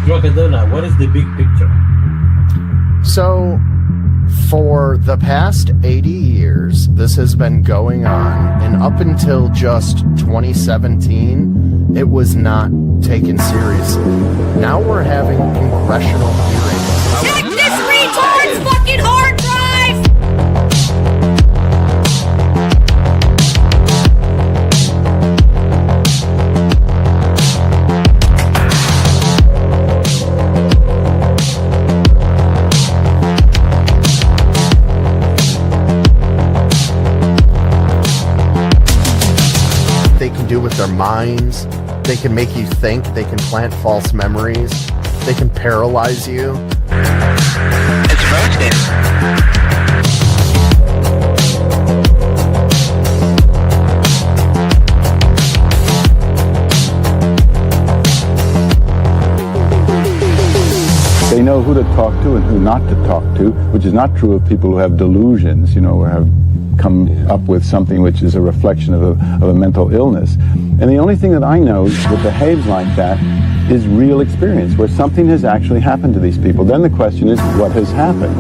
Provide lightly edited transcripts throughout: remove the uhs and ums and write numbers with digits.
Crackadona, what is the big picture? So, for the past 80 years, this has been going on, and up until just 2017, it was not taken seriously. Now we're having congressional hearings. Check this retard's fucking hard drive! They can do with their minds. They can make you think. They can plant false memories. They can paralyze you. It's roasted. They know who to talk to and who not to talk to, which is not true of people who have delusions, or have come up with something which is a reflection of a mental illness. And the only thing that I know that behaves like that is real experience, where something has actually happened to these people. Then the question is, what has happened?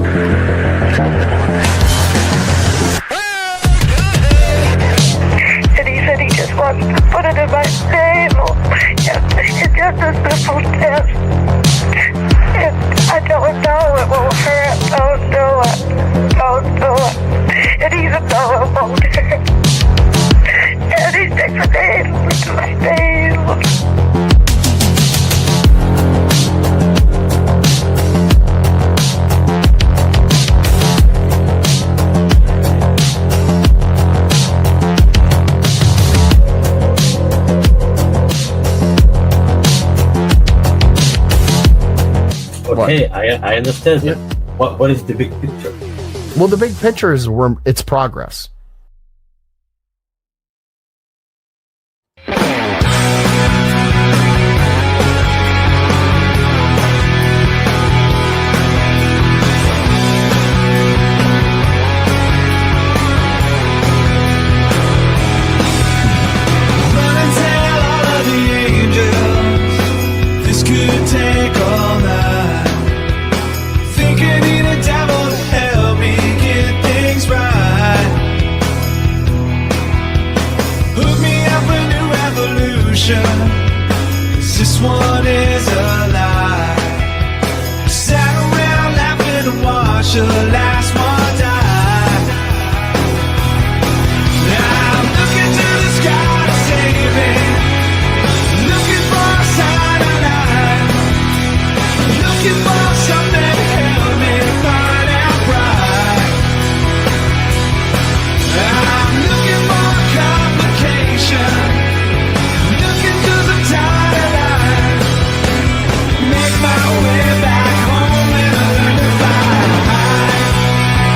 And he said he just wants to put it in my name. It's just a simple test. I don't know, it will hurt. Don't do it. Don't do it. And even though it won't hurt. And he takes a nails to my nails. Okay, I understand. Yeah. What is the big picture? Well, the big picture is it's progress. This one is a lie. Sat around laughing and watched the last one die. I'm looking to the sky to save me. Looking for a sign of life. Looking for something to help me find out right. I'm looking for a complication. Looking to the tide of life. Make my way back home and learn to fly high.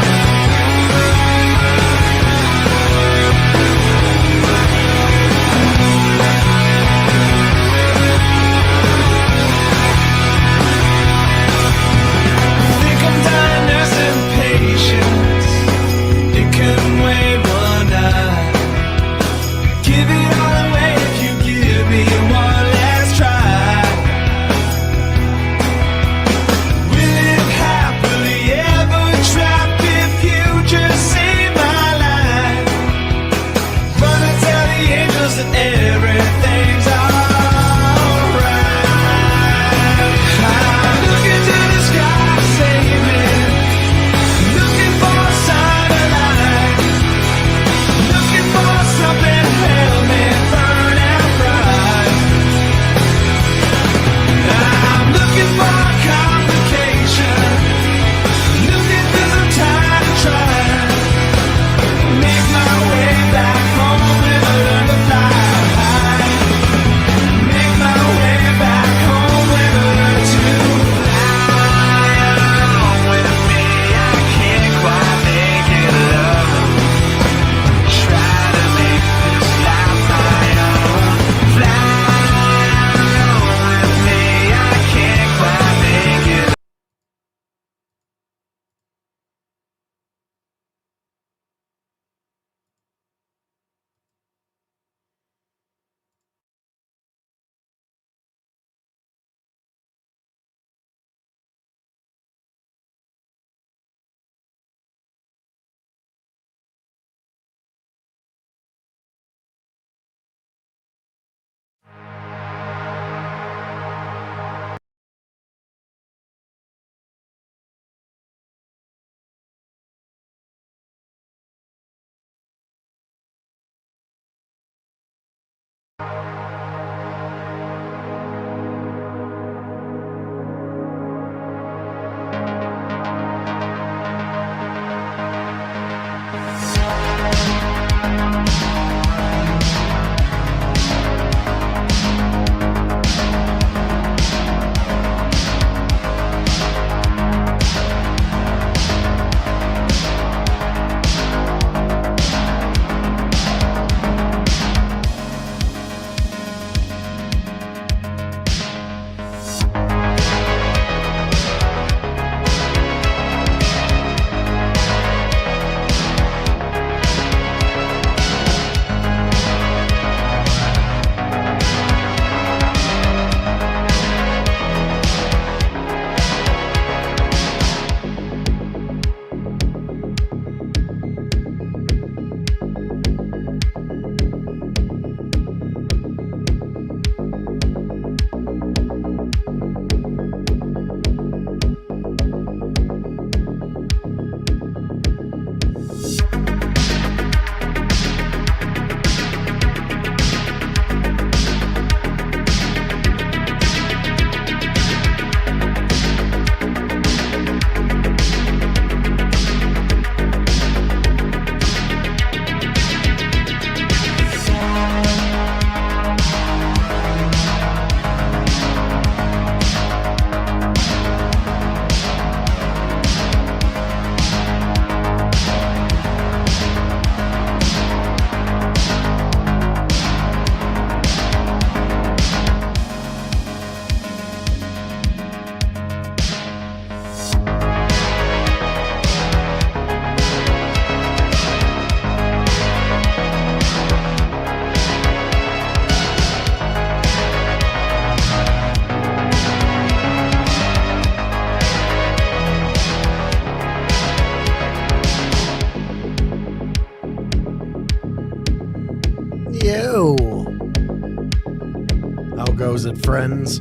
How goes it, friends?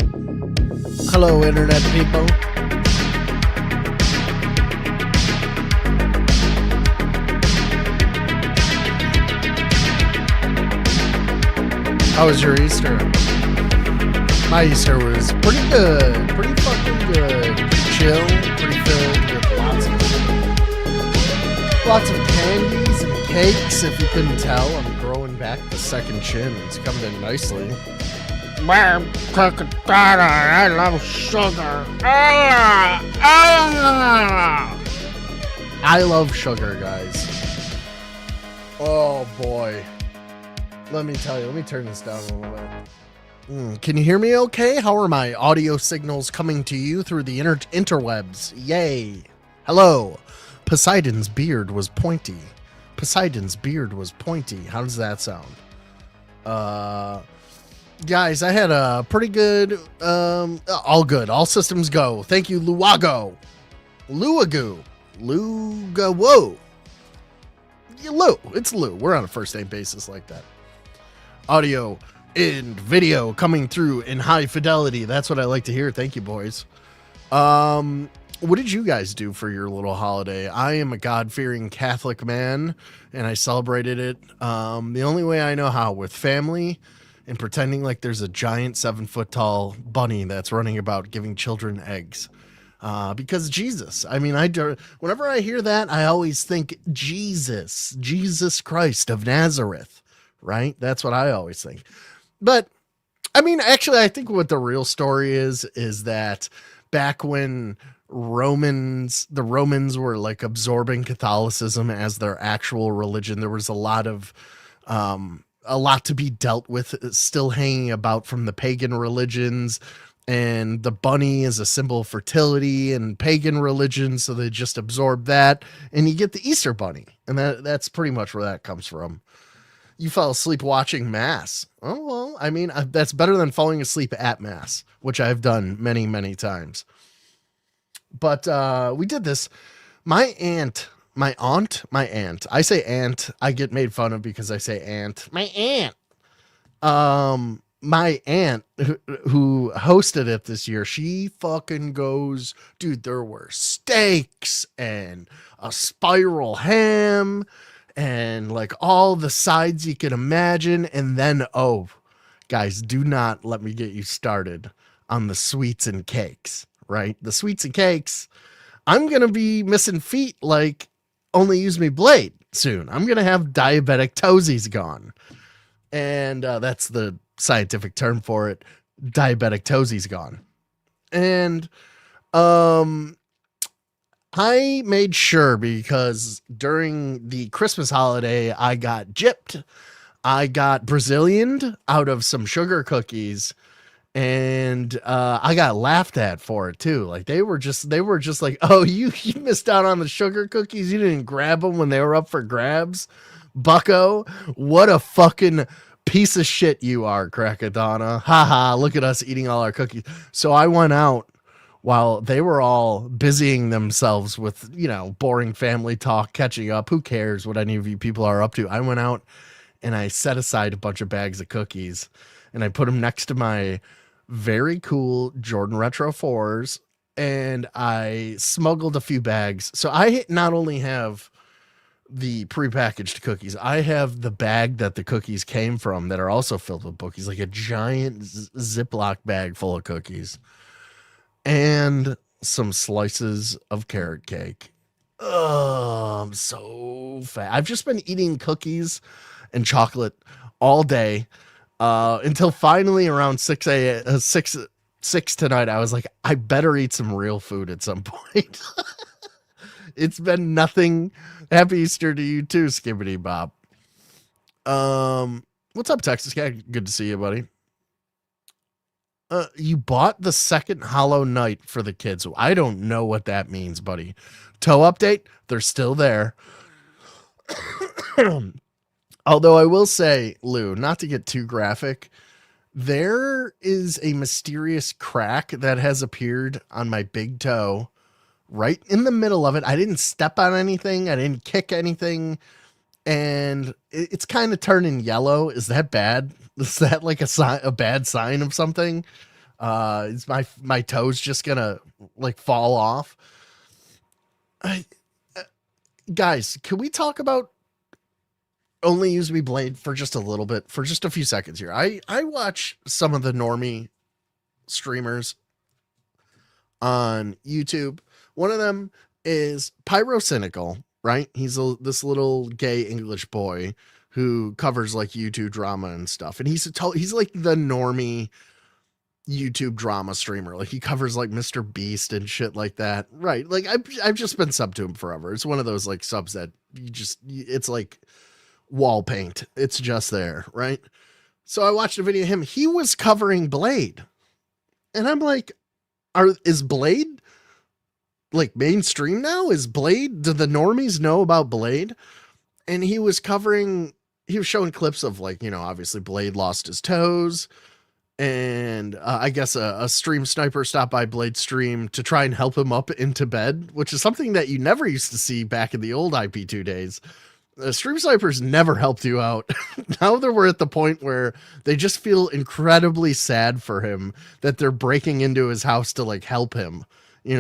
Hello, internet people. How was your Easter? My Easter was pretty good. Pretty fucking good. Pretty chill. Pretty filled with lots of candies and cakes. If you couldn't tell, I'm growing back the second chin. It's coming in nicely. Man, Crackadona, I love sugar. I love sugar, guys. Oh boy. Let me tell you, let me turn this down a little bit. Can you hear me okay? How are my audio signals coming to you through the interwebs? Yay. Hello. Poseidon's beard was pointy. Poseidon's beard was pointy. How does that sound? Guys, I had a pretty good, all good. All systems go. Thank you, Luago. Luagu. Lugawo. Lou. It's Lou. We're on a first name basis like that. Audio and video coming through in high fidelity. That's what I like to hear. Thank you, boys. What did you guys do for your little holiday? I am a God-fearing Catholic man, and I celebrated it the only way I know how, with family and pretending like there's a giant 7-foot-tall bunny that's running about giving children eggs. Because Jesus, I mean, whenever I hear that, I always think Jesus Christ of Nazareth, right? That's what I always think. But I mean, actually, I think what the real story is that back when the Romans were like absorbing Catholicism as their actual religion, there was a lot to be dealt with still hanging about from the pagan religions. And the bunny is a symbol of fertility and pagan religion, so they just absorb that, and you get the Easter bunny, and that's pretty much where that comes from. You fell asleep watching Mass. Oh, well, I mean, that's better than falling asleep at Mass, which I've done many, many times. But we did this. My aunt. I say aunt. I get made fun of because I say aunt. My aunt. My aunt who hosted it this year, she fucking goes, dude, there were steaks and a spiral ham and like all the sides you can imagine. And then, oh, guys, do not let me get you started on the sweets and cakes, right? The sweets and cakes. I'm going to be missing feet like Only Use Me Blade soon. I'm going to have diabetic toesies gone. And that's the scientific term for it. Diabetic toesies gone. And I made sure, because during the Christmas holiday, I got gypped. I got Brazilianed out of some sugar cookies, and I got laughed at for it too. Like they were just like, oh, you missed out on the sugar cookies. You didn't grab them when they were up for grabs. Bucko, what a fucking piece of shit you are, Crackadona. Haha, look at us eating all our cookies. So I went out while they were all busying themselves with, boring family talk, catching up. Who cares what any of you people are up to? I went out and I set aside a bunch of bags of cookies and I put them next to my very cool Jordan Retro 4s, and I smuggled a few bags. So I not only have the prepackaged cookies, I have the bag that the cookies came from that are also filled with cookies, like a giant Ziploc bag full of cookies, and some slices of carrot cake. Oh, I'm so fat. I've just been eating cookies and chocolate all day until finally around 6 tonight. I was like, I better eat some real food at some point. It's been nothing. Happy Easter to you too, Skibbity Bob. What's up, Texas Cat? Good to see you, buddy. You bought the second Hollow Knight for the kids. I don't know what that means, buddy. Toe update, they're still there. Although I will say, Lou, not to get too graphic, there is a mysterious crack that has appeared on my big toe right in the middle of it. I didn't step on anything. I didn't kick anything. and it's kind of turning yellow. Is that bad? Is that like a bad sign of something? Is my toes just gonna like fall off? Guys, can we talk about Only Use Me Blade for just a little bit, for just a few seconds here? I watch some of the normie streamers on YouTube. One of them is Pyrocynical, right? He's this little gay English boy who covers like YouTube drama and stuff. And he's like the normie YouTube drama streamer. Like he covers like Mr. Beast and shit like that. Right. Like I've just been sub to him forever. It's one of those like subs that it's like wall paint. It's just there. Right. So I watched a video of him. He was covering Blade. And I'm like, is Blade like mainstream now? Is Blade, do the normies know about Blade? And he was showing clips of like, obviously Blade lost his toes. And I guess a stream sniper stopped by Blade's stream to try and help him up into bed, which is something that you never used to see back in the old IP2 days. Stream snipers never helped you out. Now that we're at the point where they just feel incredibly sad for him that they're breaking into his house to like help him. He's in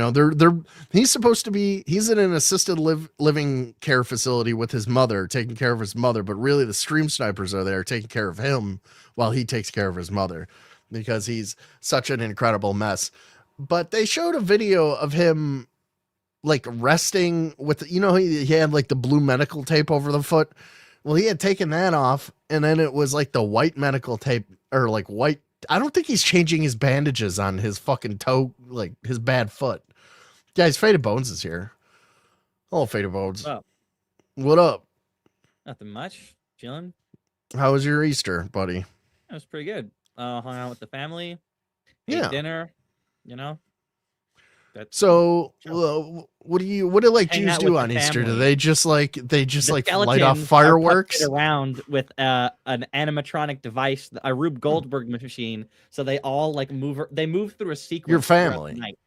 an assisted living care facility with his mother, taking care of his mother, but really the stream snipers are there taking care of him while he takes care of his mother because he's such an incredible mess. But they showed a video of him like resting with, he had like the blue medical tape over the foot. Well, he had taken that off, and then it was like the white medical tape, or like white. I don't think he's changing his bandages on his fucking toe, like his bad foot. Guys, Faded Bones is here. Hello, Faded Bones. What up? What up? Nothing much. Chilling. How was your Easter, buddy? It was pretty good. Hung out with the family. Yeah. Ate dinner. So, what do like hang Jews out do with on the Easter? Do family. they just light off Skeletons are fireworks? puppeted around with an animatronic device, a Rube Goldberg machine. So they all like move. They move through a sequence. Your throughout family. the night.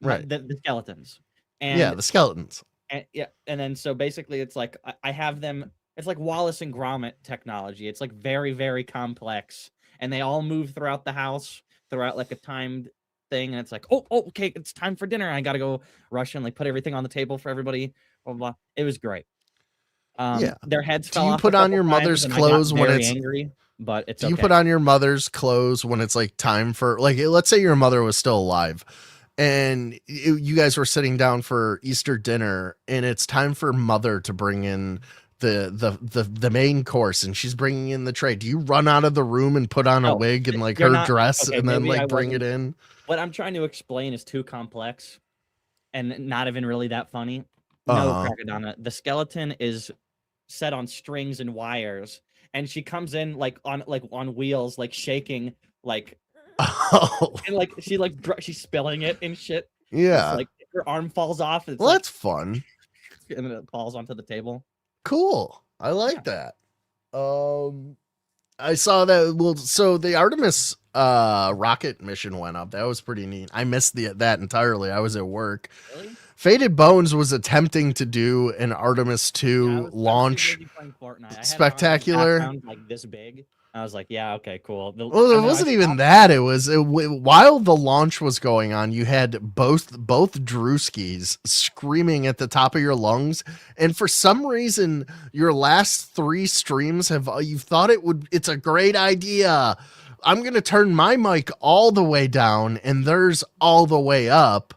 Right. The skeletons. And Yeah, the skeletons. And, and then so basically it's like I have them. It's like Wallace and Gromit technology. It's like very, very complex, and they all move throughout the house throughout like a timed thing. And it's like, oh, okay, it's time for dinner. I gotta go rush and like put everything on the table for everybody. Blah blah. It was great. Their heads fell off. Do you put on your mother's clothes when it's angry? But it's do you put on your mother's clothes when it's like time for, like, let's say your mother was still alive and you guys were sitting down for Easter dinner and it's time for mother to bring in the main course and she's bringing in the tray. Do you run out of the room and put on a wig and like her dress and then like bring it in? What I'm trying to explain is too complex and not even really that funny. No, Crackadona. The skeleton is set on strings and wires, and she comes in like on wheels, like shaking, like and like she's spilling it and shit. Yeah, it's like her arm falls off. Well, that's fun. And then it falls onto the table. Cool. I like that. I saw that. Well, so the Artemis rocket mission went up. That was pretty neat. I missed that entirely. I was at work. Really? Faded Bones was attempting to do an Artemis 2 launch spectacular. Like this big. I was like, yeah, okay, cool. Well, it wasn't even that. It was while the launch was going on, you had both Drewskis screaming at the top of your lungs, and for some reason, your last 3 streams you thought it's a great idea. I'm gonna turn my mic all the way down and theirs all the way up,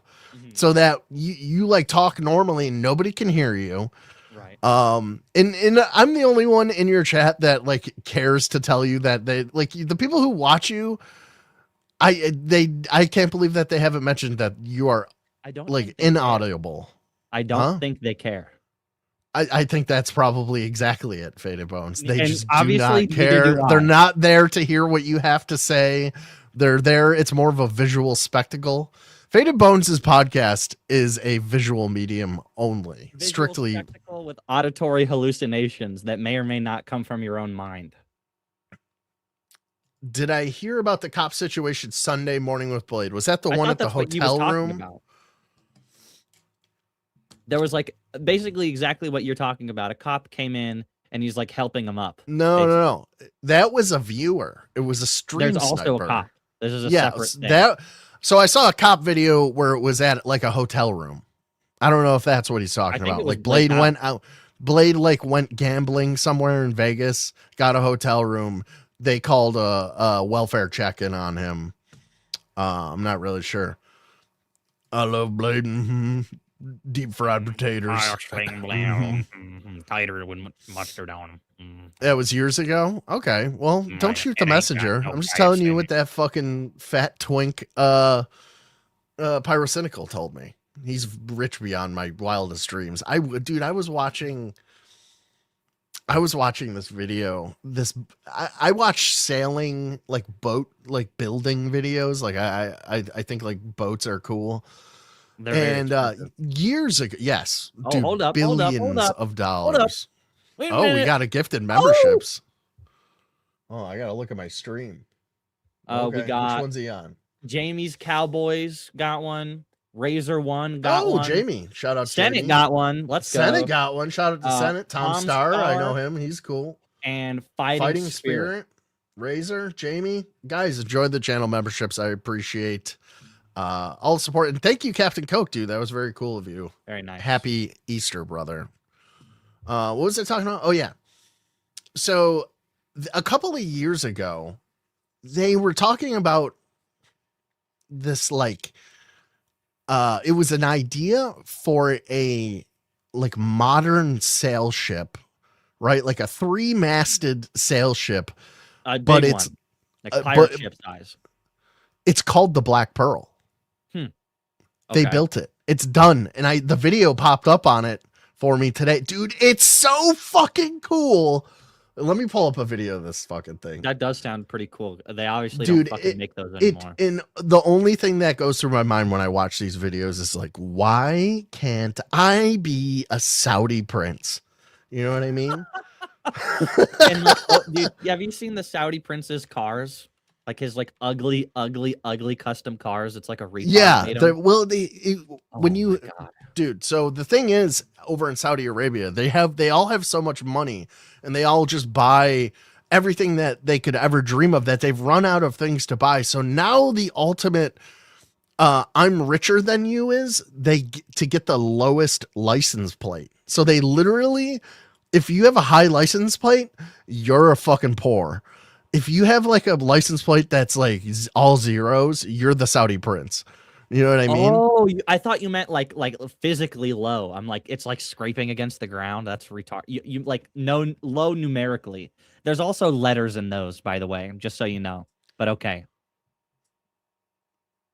so that you like talk normally and nobody can hear you. And I'm the only one in your chat that like cares to tell you that they like the people who watch you. I can't believe that they haven't mentioned that you are inaudible. I don't think they care. I think that's probably exactly it, Faded Bones. They just do obviously not care. neither do I. They're not there to hear what you have to say. They're there. It's more of a visual spectacle. Faded Bones' podcast is a visual medium only. Visual Strictly spectacle with auditory hallucinations that may or may not come from your own mind. Did I hear about the cop situation Sunday morning with Blade? Was that the one at the hotel room? About. There was like basically exactly what you're talking about. A cop came in and he's like helping him up. No. That was a viewer. It was a stream There's also sniper. a cop. This is a Yeah, separate thing. that. So I saw a cop video where it was at like a hotel room. I don't know if that's what he's talking think about. it was Like Blade Blade went out. Blade like went gambling somewhere in Vegas, got a hotel room. They called a welfare check-in on him. I'm not really sure. I love Blade. Deep fried potatoes. Tighter with mustard on. That was years ago. Okay, well, don't shoot the messenger. I'm just telling you what that fucking fat twink Pyrocynical told me. He's rich beyond my wildest dreams. I was watching this video. I watch sailing, like boat, like building videos. Like I think like boats are cool. And years ago, yes, dude, hold up, billions of dollars. Wait a Oh, minute. we got a gifted memberships. Oh, I gotta look at my stream. We Okay, got which one's he on? Jamie's Cowboys got one. Razor one got one. Jamie. Shout out to Senate Jamie. got one. Let's go. Senate got one. Shout out to Senate. Tom Starr. I know Starr. him. He's cool. And Fighting Spirit. Razor, Jamie. Guys, enjoy the channel memberships. I appreciate all the support. And thank you, Captain Coke, dude. That was very cool of you. Very nice. Happy Easter, brother. What was I talking about? Oh, yeah. So a couple of years ago, they were talking about this, like, it was an idea for a like modern sail ship, right? Like a 3-masted sail ship, but it's one. Like pirate ship size. It's called the Black Pearl. They built it. It's done. And the video popped up on it for me today. Dude, it's so fucking cool. Let me pull up a video of this fucking thing. That does sound pretty cool. They obviously don't fucking make those anymore. And the only thing that goes through my mind when I watch these videos is like, why can't I be a Saudi prince? You know what I mean? And like, dude, have you seen the Saudi prince's cars? Like his like ugly custom cars. It's like a retard. Yeah. made 'em. Dude, so the thing is, over in Saudi Arabia, they all have so much money and they all just buy everything that they could ever dream of, that they've run out of things to buy. So now the ultimate I'm richer than you is to get the lowest license plate. So they literally, if you have a high license plate, you're a fucking poor. If you have like a license plate that's like all zeros, you're the Saudi prince. You know what I mean? Oh, I thought you meant like physically low. I'm like, it's like scraping against the ground. That's retard. You like no low numerically. There's also letters in those, by the way, just so you know. But okay.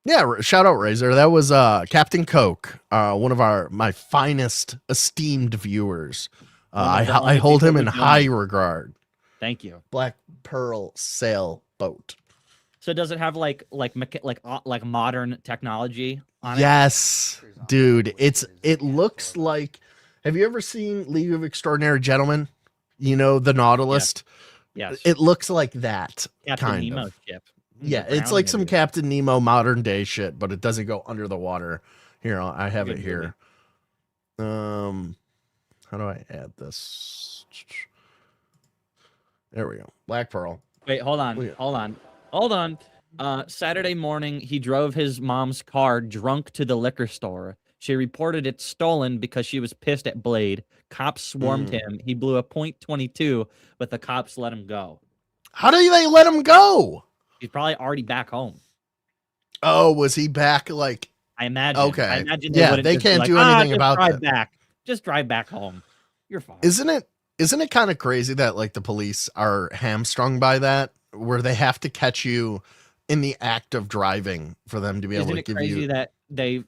Yeah, shout out Razor. That was Captain Coke, one of my finest esteemed viewers. I hold him in high regard. Thank you. Black Pearl sailboat. So does it have like modern technology on it? Yes, dude. It looks like. Have you ever seen League of Extraordinary Gentlemen? You know, the Nautilus. Yes. It looks like that. Captain kind Nemo of. ship. Yeah, it's like some Captain Nemo modern day shit, but it doesn't go under the water. Here, I have it here. How do I add this? There we go. Black Pearl. Wait, hold on. Saturday morning, he drove his mom's car drunk to the liquor store. She reported it stolen because she was pissed at Blade. Cops swarmed him. He blew a .22, but the cops let him go. How do they let him go? He's probably already back home. Oh, was he back? Like, I imagine. Okay. I imagine They can't do anything about that. Just drive back home. You're fine. Isn't it kind of crazy that like the police are hamstrung by that, where they have to catch you in the act of driving for them to be able to give crazy you that they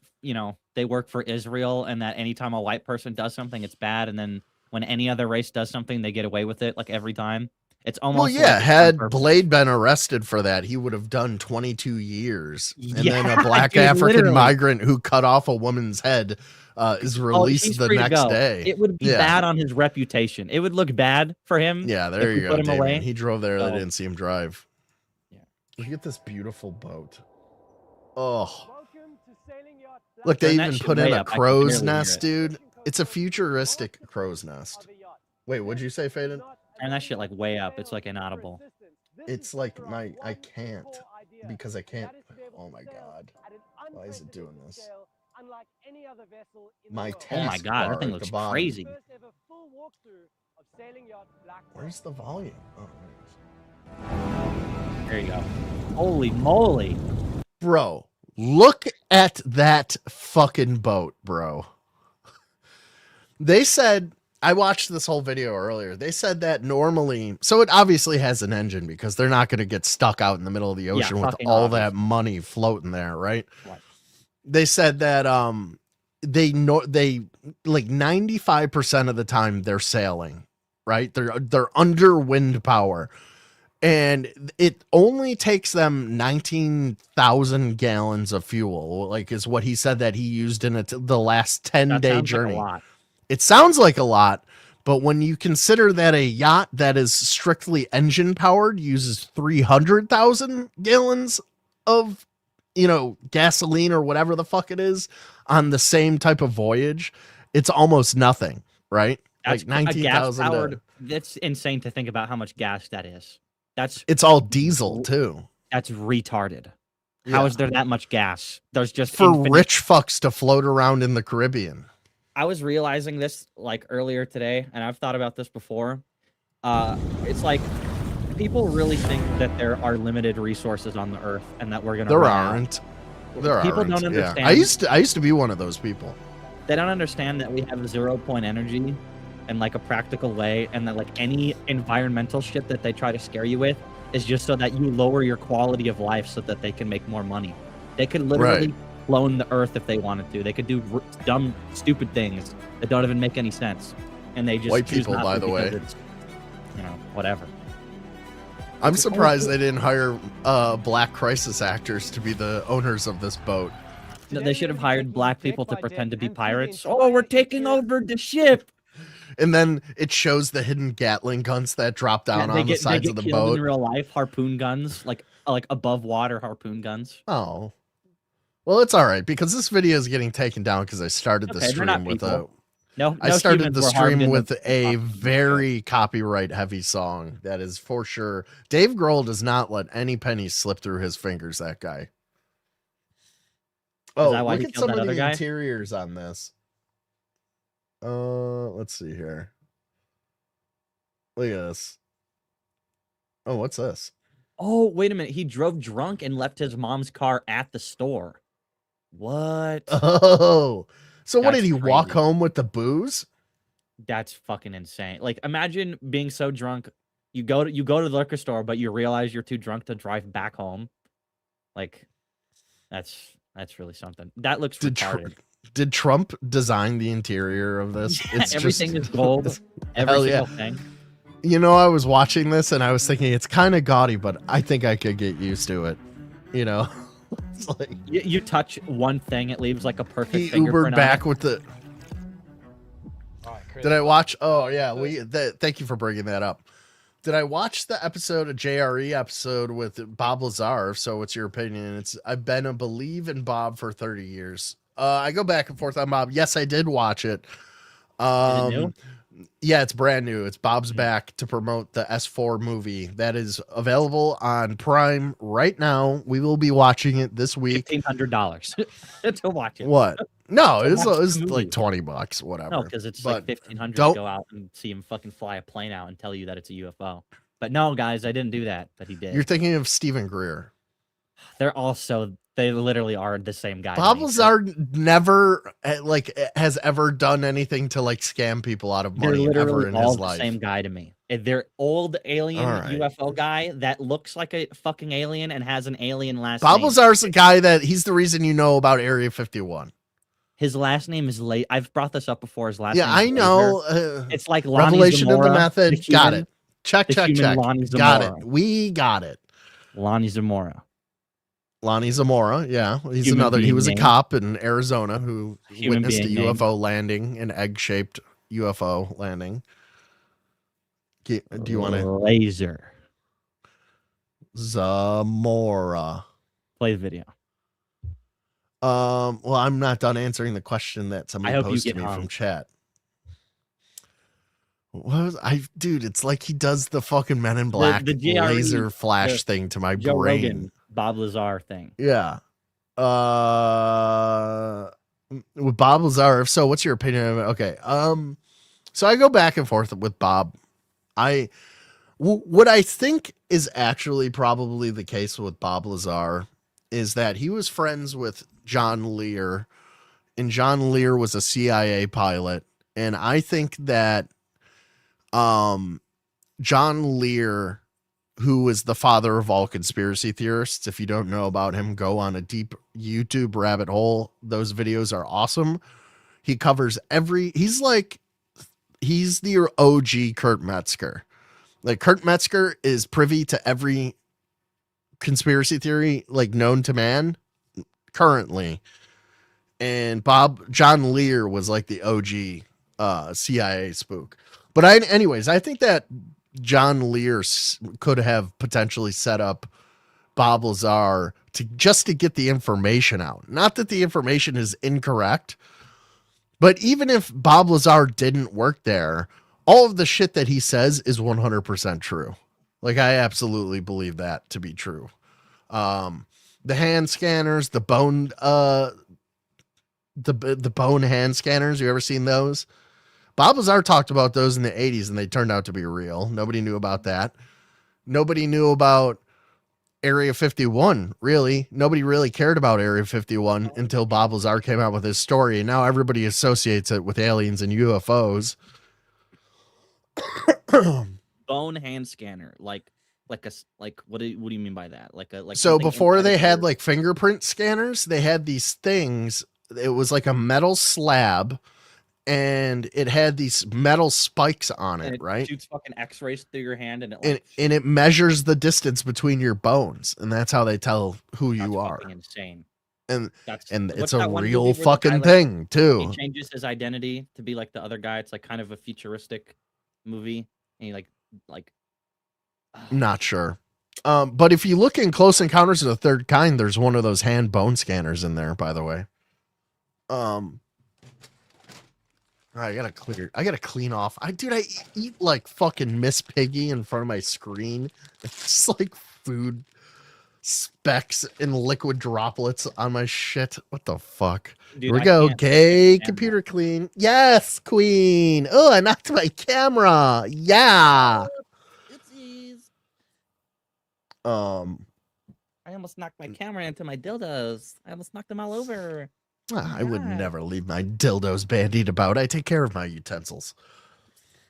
work for Israel, and that anytime a white person does something, it's bad, and then when any other race does something, they get away with it like every time. It's almost had Blade been arrested for that, he would have done 22 years. And then a black African migrant who cut off a woman's head is released the next day. It would be bad on his reputation. It would look bad for him. Yeah, there you go. Put him away. He drove there. They didn't see him drive. Yeah. Look at this beautiful boat. Oh. Look, they even put in a crow's nest, dude. It's a futuristic crow's nest. Wait, what'd you say, Faden? Turn that shit like way up. It's like inaudible. It's like I can't because I can't. Oh my god, why is it doing this? My Oh my task god, that bar thing at looks the bottom. crazy. Where's the volume? Oh, there it is. There you go. Holy moly. Bro, look at that fucking boat, bro. They said, I watched this whole video earlier. They said that normally, so it obviously has an engine because they're not going to get stuck out in the middle of the ocean with fucking all obvious. that money floating there, right? What? They said that they like 95% of the time they're sailing, right? They're under wind power. And it only takes them 19,000 gallons of fuel, like is what he said that he used in the last 10-day journey. Like a lot. It sounds like a lot, but when you consider that a yacht that is strictly engine powered uses 300,000 gallons of, gasoline or whatever the fuck it is on the same type of voyage, it's almost nothing, right? That's like 19,000. That's insane to think about how much gas that is. It's all diesel too. That's retarded. Yeah. How is there that much gas? There's just for rich fucks to float around in the Caribbean. I was realizing this like earlier today, and I've thought about this before. It's like people really think that there are limited resources on the earth and that we're gonna. There aren't. People don't understand. Yeah. I used to be one of those people. They don't understand that we have 0 point energy in like a practical way, and that like any environmental shit that they try to scare you with is just so that you lower your quality of life so that they can make more money. They could literally clone the earth if they wanted to. They could do dumb, stupid things that don't even make any sense, and they just white choose people, not by to the because way. it's, whatever. I'm surprised they didn't hire Black Crisis actors to be the owners of this boat. No, they should have hired black people to pretend to be pirates. Oh, we're taking over the ship. And then it shows the hidden Gatling guns that drop down on the sides of the boat. In real life, harpoon guns, like above water harpoon guns. Oh, well, it's all right because this video is getting taken down because I started the stream with I started the stream with a very copyright heavy song. That is for sure. Dave Grohl does not let any pennies slip through his fingers. That guy. Oh, look at some of the interiors on this. Let's see here. Look at this. Oh, what's this? Oh, wait a minute. He drove drunk and left his mom's car at the store. What? Oh, so what did he walk home with the booze? That's fucking insane. Like, imagine being so drunk, you go to the liquor store, but you realize you're too drunk to drive back home. Like, that's really something. That looks retarded. Did Trump design the interior of this? It's everything is gold. Every single thing. You know, I was watching this and I was thinking it's kind of gaudy, but I think I could get used to it. You know, it's like you touch one thing, it leaves like a perfect. He fingerprint Ubered back on it. with the. Did I watch? Oh yeah, thank you for bringing that up. Did I watch the episode, a JRE episode with Bob Lazar? So what's your opinion? I've been a believe in Bob for 30 years. I go back and forth on Bob. Yes, I did watch it. Is it new? Yeah, it's brand new. It's Bob's back to promote the S4 movie that is available on Prime right now. We will be watching it this week. $1,500 to watch it. What? No, it's like $20, whatever. No, because it's like $1,500 to go out and see him fucking fly a plane out and tell you that it's a UFO. But no, guys, I didn't do that. But he did. You're thinking of Stephen Greer. They literally are the same guy. Bob Lazar never has ever done anything to like scam people out of money ever in his life. The same guy to me. They're old alien UFO guy that looks like a fucking alien and has an alien last name. Bob Lazar's the guy he's the reason you know about Area 51. His last name is Late. I've brought this up before. His last name. Yeah, I know. It's like Lonnie Revelation Zamora, of the Method. Got it. Check. Lonnie Got it. We got it. Lonnie Zamora. Lonnie Zamora, yeah. He was a cop in Arizona who witnessed a UFO landing, an egg-shaped UFO landing. Do you want to? Laser. Zamora. Play the video. Well, I'm not done answering the question that somebody posed to me from chat. Dude, it's like he does the fucking Men in Black the GRE, laser flash thing to my Joe brain. Rogan, Bob Lazar thing. Yeah. With Bob Lazar. So what's your opinion of it? Okay. So I go back and forth with Bob. What I think is actually probably the case with Bob Lazar is that he was friends with John Lear, and John Lear was a CIA pilot. And I think that John Lear, who was the father of all conspiracy theorists, if you don't know about him, go on a deep YouTube rabbit hole. Those videos are awesome. He covers he's the OG Kurt Metzger. Like, Kurt Metzger is privy to every conspiracy theory like known to man currently. And John Lear was like the OG CIA spook. But anyways, I think that John Lear could have potentially set up Bob Lazar to get the information out. Not that the information is incorrect, but even if Bob Lazar didn't work there, all of the shit that he says is 100% true. Like, I absolutely believe that to be true. The hand scanners, the bone hand scanners, you ever seen those? Bob Lazar talked about those in the 80s and they turned out to be real. Nobody knew about that. Nobody knew about Area 51, really. Nobody really cared about Area 51 until Bob Lazar came out with his story, and now everybody associates it with aliens and UFOs. Bone hand scanner, like what do you mean by that? So before they had like fingerprint scanners, they had these things. It was like a metal slab, and it had these metal spikes on it, right? Shoots fucking X-rays through your hand, and it measures the distance between your bones, and that's how they tell who you are. Insane. And it's what's a real fucking thing too. He changes his identity to be like the other guy. It's like kind of a futuristic movie, and he like not sure. But if you look in Close Encounters of the Third Kind, there's one of those hand bone scanners in there, by the way. I gotta clean off. I eat like fucking Miss Piggy in front of my screen. It's just like food specks and liquid droplets on my shit. What the fuck? Dude, Here we go. Okay, computer clean. Yes, queen. Oh, I knocked my camera. Yeah. I almost knocked my camera into my dildos. I almost knocked them all over. I would never leave my dildos bandied about. I take care of my utensils.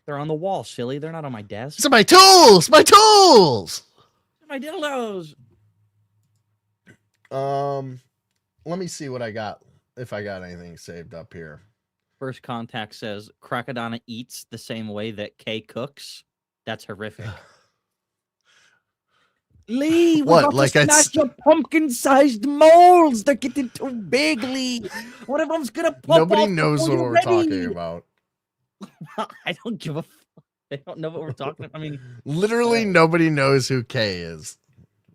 They're on the wall, silly. They're not on my desk. These are my tools. My tools. My dildos. Let me see what I got. If I got anything saved up here. First Contact says Crackadona eats the same way that Kay cooks. That's horrific. Lee, what? Like smash your pumpkin-sized molds. They're getting too big, Lee. One of them's gonna pop. Nobody knows what we're talking about. I don't give a. They don't know what we're talking about. I mean, literally nobody knows who Kay is,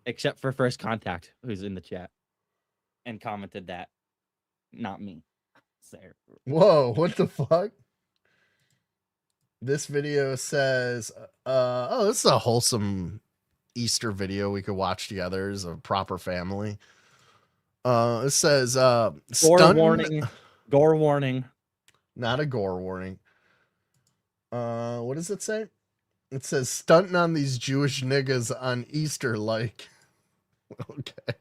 except for First Contact, who's in the chat and commented that. Not me. There. Whoa! What the fuck? This video says, "Oh, this is a wholesome Easter video we could watch together as a proper family." It says gore warning. Gore warning. Not a gore warning. What does it say? It says stunting on these Jewish niggas on Easter like. Okay.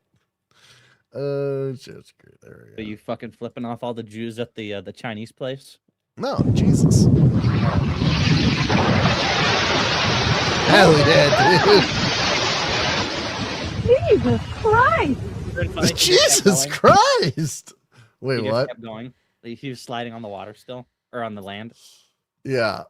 Just there we go. Are you fucking flipping off all the Jews at the Chinese place? No, Jesus. Hell yeah, dude. Jesus Christ! Jesus Christ! Wait, He just what? kept going. He was sliding on the water still, or on the land. Yeah,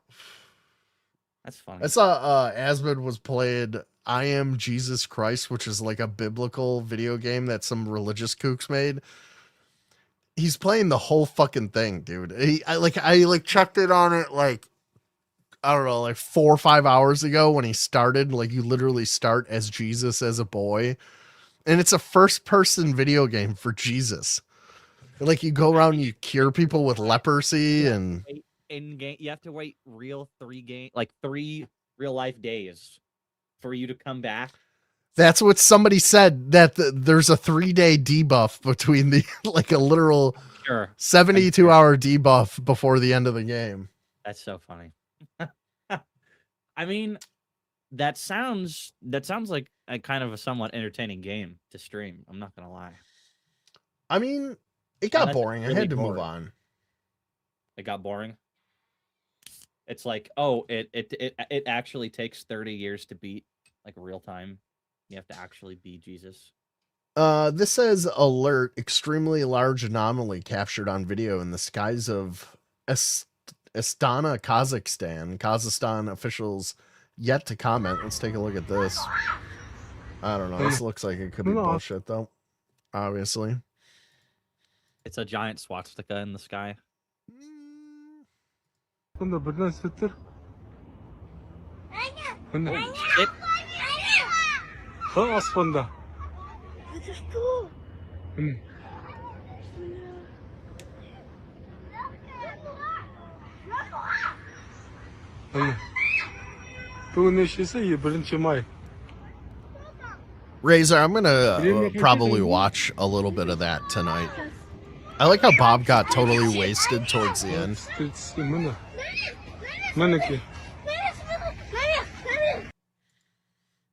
that's funny. I saw Asmod was playing I Am Jesus Christ, which is like a biblical video game that some religious kooks made. He's playing the whole fucking thing, dude. I chucked it on it like, I don't know, like 4 or 5 hours ago when he started. Like, you literally start as Jesus as a boy, and it's a first-person video game for Jesus. Like, you go around and you cure people with leprosy, and in game. You have to wait three real life days for you to come back. That's what somebody said, that there's a 3-day debuff between the like a literal Sure. 72-hour debuff before the end of the game. That's so funny. I mean, that sounds like a kind of a somewhat entertaining game to stream. I'm not gonna lie. I mean, it got that's boring. I really had to move boring. on. It got boring. It's like, oh, it actually takes 30 years to beat, like real time. You have to actually be Jesus. This says alert, extremely large anomaly captured on video in the skies of Astana, Kazakhstan. Kazakhstan officials yet to comment. Let's take a look at this. I don't know. This looks like it could be bullshit, though. Obviously. It's a giant swastika in the sky. It, Razor, I'm gonna probably watch a little bit of that tonight. I like how Bob got totally wasted towards the end.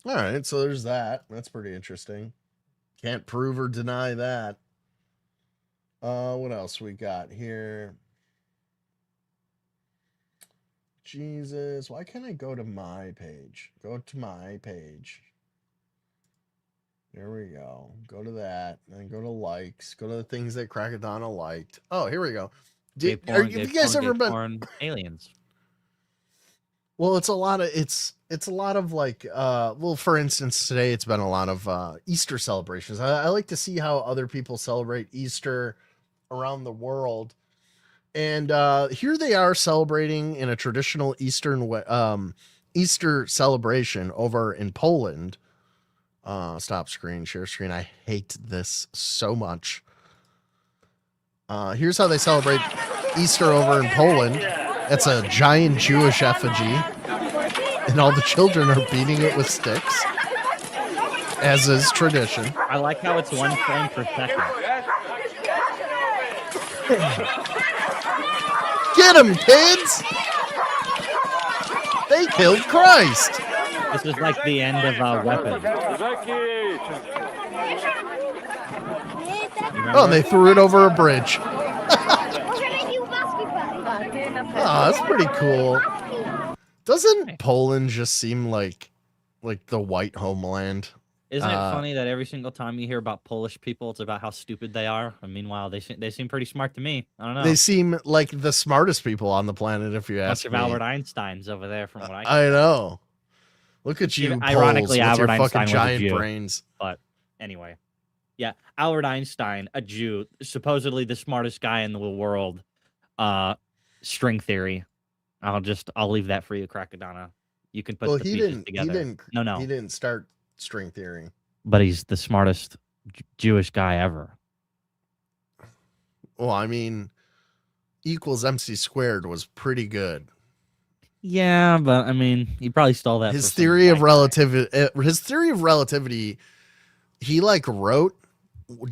All right, so there's that. That's pretty interesting. Can't prove or deny that. What else we got here? Jesus, why can't I go to my page? Go to my page. There we go. Go to that. Then go to likes. Go to the things that Crackadona liked. Oh, here we go. Have you guys ever been aliens? Well, it's a lot of like well, for instance, today it's been a lot of Easter celebrations. I like to see how other people celebrate Easter around the world. And here they are celebrating in a traditional Easter celebration over in Poland. Stop screen, share screen. I hate this so much. Here's how they celebrate Easter over in Poland. It's a giant Jewish effigy, and all the children are beating it with sticks, as is tradition. I like how it's 1 frame per second. Get him, kids! They killed Christ! This is like the end of Weapon. Oh, they threw it over a bridge. Oh, that's pretty cool. Doesn't Poland just seem like the white homeland? Isn't it funny that every single time you hear about Polish people, it's about how stupid they are? And meanwhile, they seem pretty smart to me. I don't know. They seem like the smartest people on the planet, if you ask me. Bunch of Albert Einsteins over there, from what I know. Look at you, ironically, Poles, with Albert your Einstein fucking was a giant Jew. brains. But anyway, yeah, Albert Einstein, a Jew, supposedly the smartest guy in the world. String theory. I'll leave that for you, Crackadona. You can put the pieces together. No. He didn't start string theory. But he's the smartest Jewish guy ever. Well, I mean, equals MC squared was pretty good. Yeah, but I mean, he probably stole that. His theory of relativity. He wrote,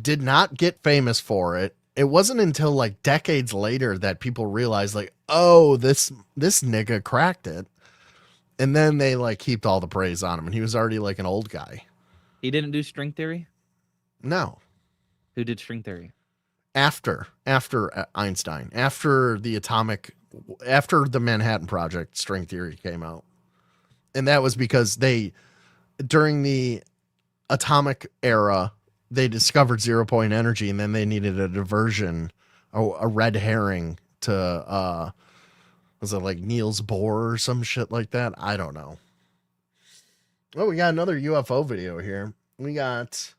did not get famous for it. It wasn't until like decades later that people realized, like, oh, this nigga cracked it, and then they like heaped all the praise on him, and he was already like an old guy. He didn't do string theory? No. Who did string theory? After Einstein, after the Manhattan Project, string theory came out. And that was because during the atomic era, they discovered 0-point energy, and then they needed a diversion, a red herring to, was it like Niels Bohr or some shit like that? I don't know. Oh, we got another UFO video here. We got,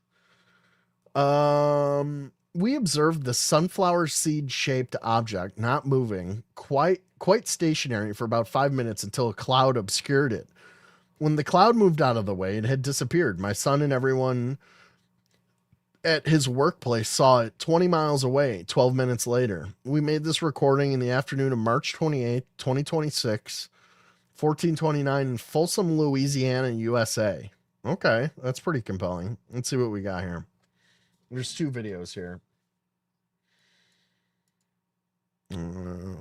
we observed the sunflower seed shaped object not moving, quite stationary for about 5 minutes until a cloud obscured it. When the cloud moved out of the way, it had disappeared. My son and everyone at his workplace saw it 20 miles away 12 minutes later. We made this recording in the afternoon of March 28th, 2026, 1429 in Folsom, Louisiana, USA. Okay, that's pretty compelling. Let's see what we got here. There's 2 videos here.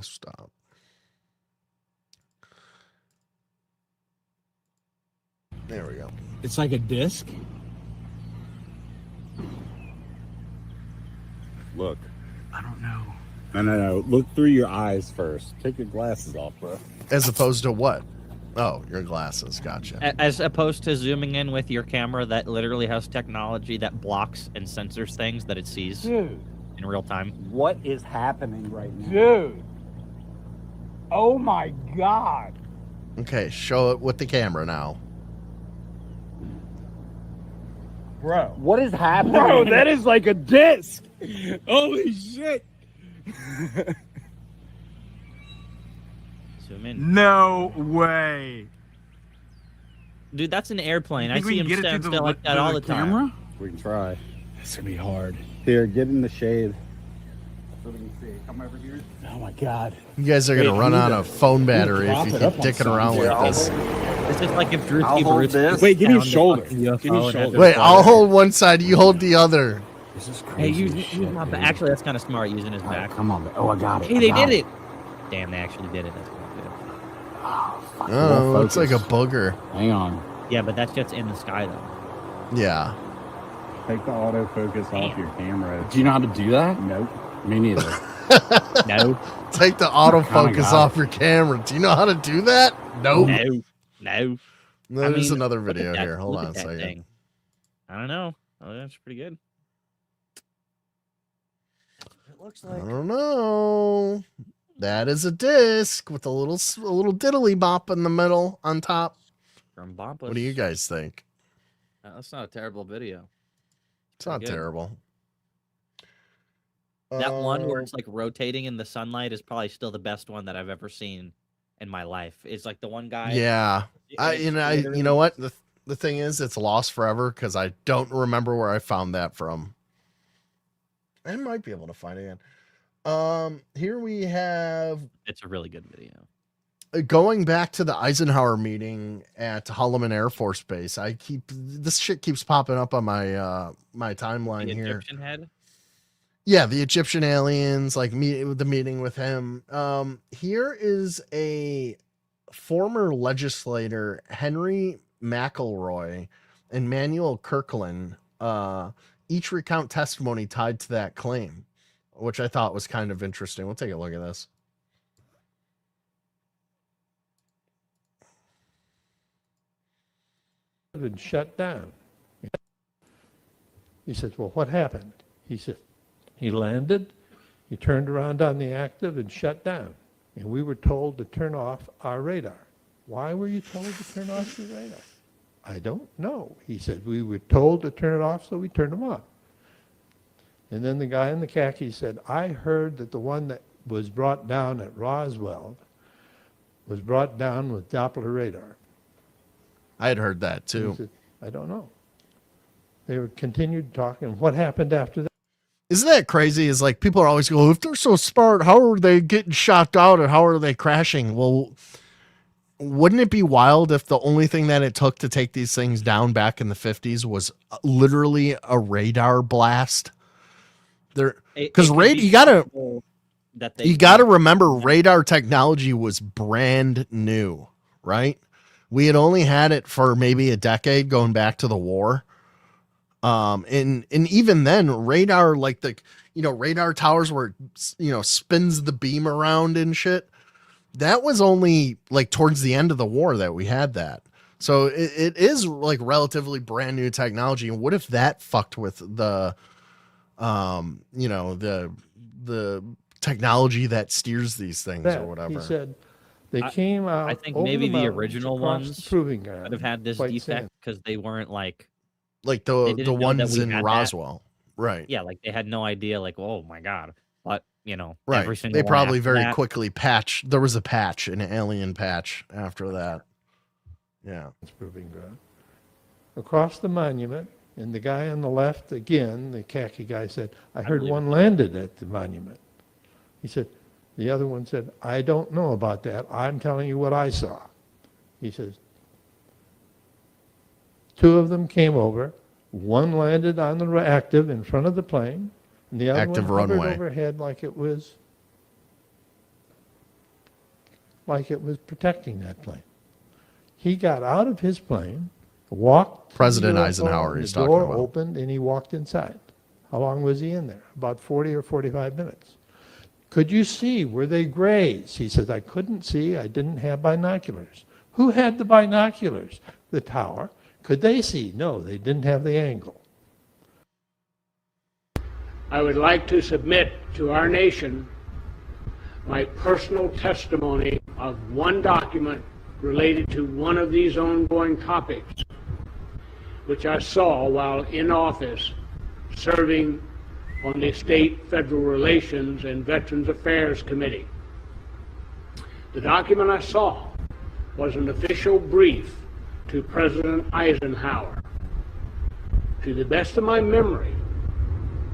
Stop. There we go. It's like a disc. Look. I don't know. No. Look through your eyes first. Take your glasses off, bro. As opposed to what? Oh, your glasses. Gotcha. As opposed to zooming in with your camera that literally has technology that blocks and censors things that it sees in real time. What is happening right now? Dude. Oh my God. Okay, show it with the camera now. Bro. What is happening? Bro, that is like a disc. Holy shit. Zoom in. No way. Dude, that's an airplane. I Think we see can him get it stand through the still like that all the time. camera? We can try. It's gonna be hard. Here, get in the shade. So we can see. Come over here. Oh my God. You guys are going to run out of phone battery if drop you it keep up on dicking around something. like this. It's just like if Drew I'll hold this. Wait, give me a found the shoulder. fucking Give me a UFO and had shoulder. to Wait, fly I'll it. hold one side, you hold the other. This is Hey, crazy. use my back. Actually, that's kind of smart using his back. Come on. Oh, I got it. Hey, they did it. Damn, they actually did it. That's pretty good. Oh, looks like a booger. Hang on. Yeah, but that's just in the sky, though. Yeah. Take the autofocus off your camera. Do you know how to do that? Nope. Me neither. No. Take the autofocus off your camera. Do you know how to do that? Nope. No. There's another look at video that- here. Hold look on at a that second. thing. I don't know. Oh, that's pretty good. It looks I like. don't know. That is a disc with a little diddly bop in the middle on top. From Bompus. What do you guys think? That's not a terrible video. It's not Pretty good. terrible. That one where it's like rotating in the sunlight is probably still the best one that I've ever seen in my life. It's like the one guy. Yeah. it's You literally- know what? The thing is, it's lost forever because I don't remember where I found that from. I might be able to find it again. Here we have It's a really good video. going back to the Eisenhower meeting at Holloman Air Force Base. This shit keeps popping up on my my timeline The here. Egyptian head. Yeah, the Egyptian aliens, like the meeting with him. Here is a former legislator, Henry McElroy and Manuel Kirkland, each recount testimony tied to that claim, which I thought was kind of interesting. We'll take a look at this. And shut down. He said, well, what happened? He said, he landed, he turned around on the active and shut down. And we were told to turn off our radar. Why were you told to turn off your radar? I don't know. He said, we were told to turn it off, so we turned them off. And then the guy in the khaki said, I heard that the one that was brought down at Roswell was brought down with Doppler radar. I had heard that He too. said, I don't know. They were continued talking. What happened after that? Isn't that crazy? Is like people are always go, if they're so smart, how are they getting shot out and how are they crashing? Well, wouldn't it be wild if the only thing that it took to take these things down back in the 50s was literally a radar blast? Because you gotta remember radar technology was brand new, right? We had only had it for maybe a decade going back to the war. And even then radar, like radar towers where, spins the beam around and shit. That was only like towards the end of the war that we had that. So it is like relatively brand new technology. And what if that fucked with the technology that steers these things or whatever? He said they came out. I think over maybe the mountains original across ones the proving ground, would have had this quite defect sand. because they weren't like the they didn't know that ones we in had that. Roswell, right? Yeah, like they had no idea. Like, oh my god, but Right. every single They one probably after very that- quickly patched. There was a patch, an alien patch after that. Yeah. Proving ground. Across the monument And the guy on the left, again, the khaki guy said, I heard believe one landed at the monument. He said, the other one said, I don't know about that. I'm telling you what I saw. He says, two of them came over. One landed on the active in front of the plane, and the other Active one hovered runway. overhead like it was protecting that plane. He got out of his plane, walked to the President UFO, Eisenhower and he's the talking door about. opened, and he walked inside. How long was he in there? About 40 or 45 minutes. Could you see? Were they grays? He says, I couldn't see. I didn't have binoculars. Who had the binoculars? The tower. Could they see? No, they didn't have the angle. I would like to submit to our nation my personal testimony of one document related to one of these ongoing topics, which I saw while in office serving on the State Federal Relations and Veterans Affairs Committee. The document I saw was an official brief to President Eisenhower. To the best of my memory,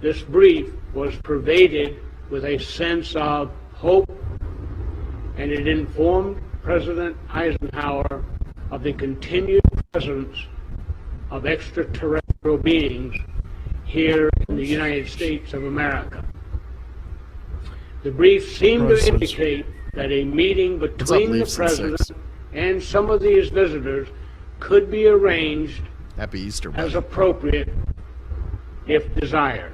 this brief was pervaded with a sense of hope, and it informed President Eisenhower of the continued presence of extraterrestrial beings here in the United States of America. The brief seemed to indicate that a meeting between the president and some of these visitors could be arranged Happy Easter, as buddy. appropriate if desired.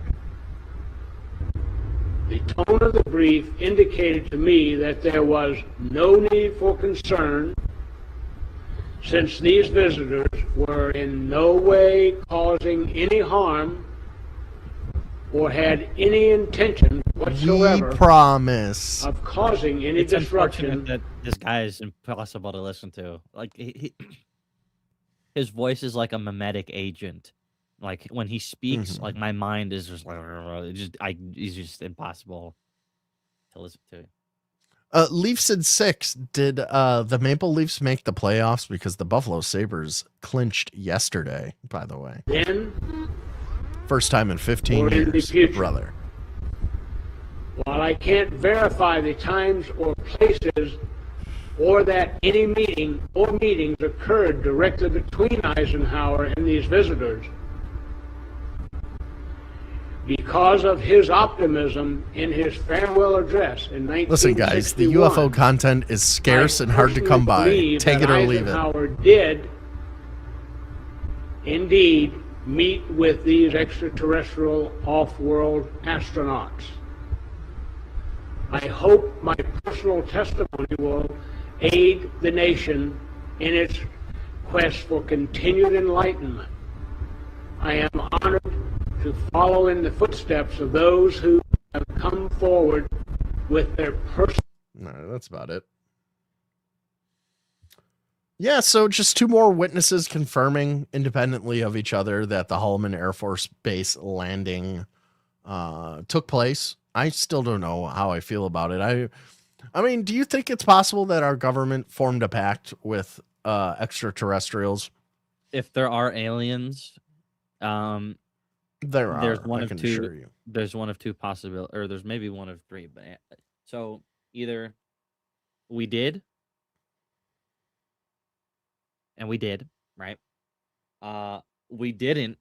The tone of the brief indicated to me that there was no need for concern, since these visitors were in no way causing any harm or had any intention whatsoever We promise. of causing any It's unfortunate disruption. that this guy is impossible to listen to. Like his voice is like a mimetic agent. Like when he speaks, like my mind is just like he's just impossible to listen to. Leafs in 6. Did the Maple Leafs make the playoffs? Because the Buffalo Sabres clinched yesterday, by the way. Then, First time in 15 or in the years, future. brother. while I can't verify the times or places or that any meeting or meetings occurred directly between Eisenhower and these visitors, because of his optimism in his farewell address in 1961. Listen, guys, the UFO content is scarce and hard to come by. Take it or leave it. Eisenhower did indeed meet with these extraterrestrial off-world astronauts. I hope my personal testimony will aid the nation in its quest for continued enlightenment. I am honored to follow in the footsteps of those who have come forward with their personal... No, that's about it. Yeah, so just two more witnesses confirming independently of each other that the Holloman Air Force Base landing took place. I still don't know how I feel about it. I mean, do you think it's possible that our government formed a pact with extraterrestrials? If there are aliens, there's one I of can two. assure you. There's one of two possibilities, or there's maybe one of three. But so either we did, and we did, right? We didn't,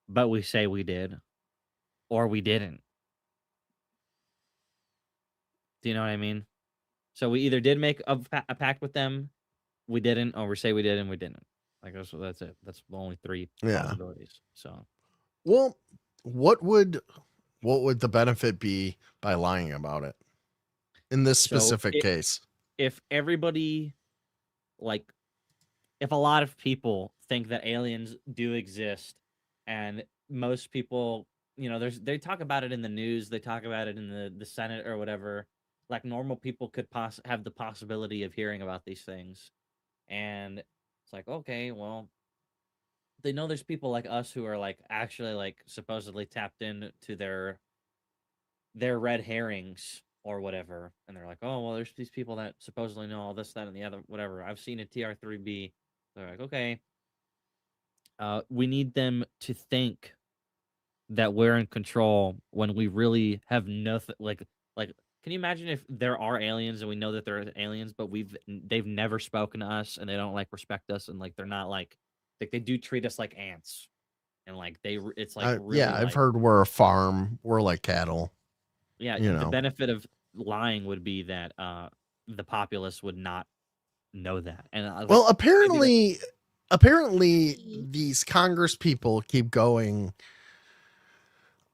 but we say we did, or we didn't. Do you know what I mean? So we either did make a pact with them, we didn't, or we say we did and we didn't. Like that's it. That's the only three possibilities. So, well, what would the benefit be by lying about it in this specific case? If everybody, like, if a lot of people think that aliens do exist, and most people, you know, they talk about it in the news, they talk about it in the Senate or whatever. Like normal people could have the possibility of hearing about these things, and it's like, okay, well, they know there's people like us who are like actually like supposedly tapped into their red herrings or whatever, and they're like, oh well, there's these people that supposedly know all this, that, and the other, whatever. I've seen a TR3B. They're like, okay, we need them to think that we're in control when we really have nothing. Like, can you imagine if there are aliens and we know that there are aliens, but they've never spoken to us and they don't like respect us and like they're not like they do treat us like ants and like it's like really yeah, I've like, heard we're a farm. We're like cattle. yeah. You The know. benefit of lying would be that the populace would not know that. And Well, apparently these Congress people keep going.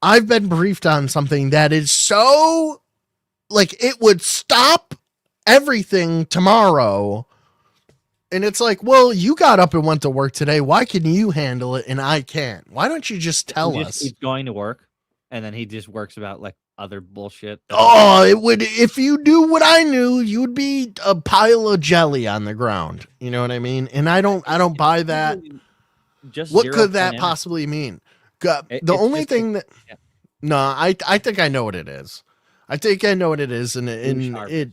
I've been briefed on something that is so like it would stop everything tomorrow. And it's like, well, you got up and went to work today. Why can you handle it and I can't? Why don't you just tell us? He's going to work and then he just works about like other bullshit. Oh, it would if you knew what I knew, you'd be a pile of jelly on the ground. You know what I mean? And I don't buy that. Just What 0% could that energy. possibly mean? The It's only just thing that yeah. no, I think I know what it is. I think I know what it is, and it,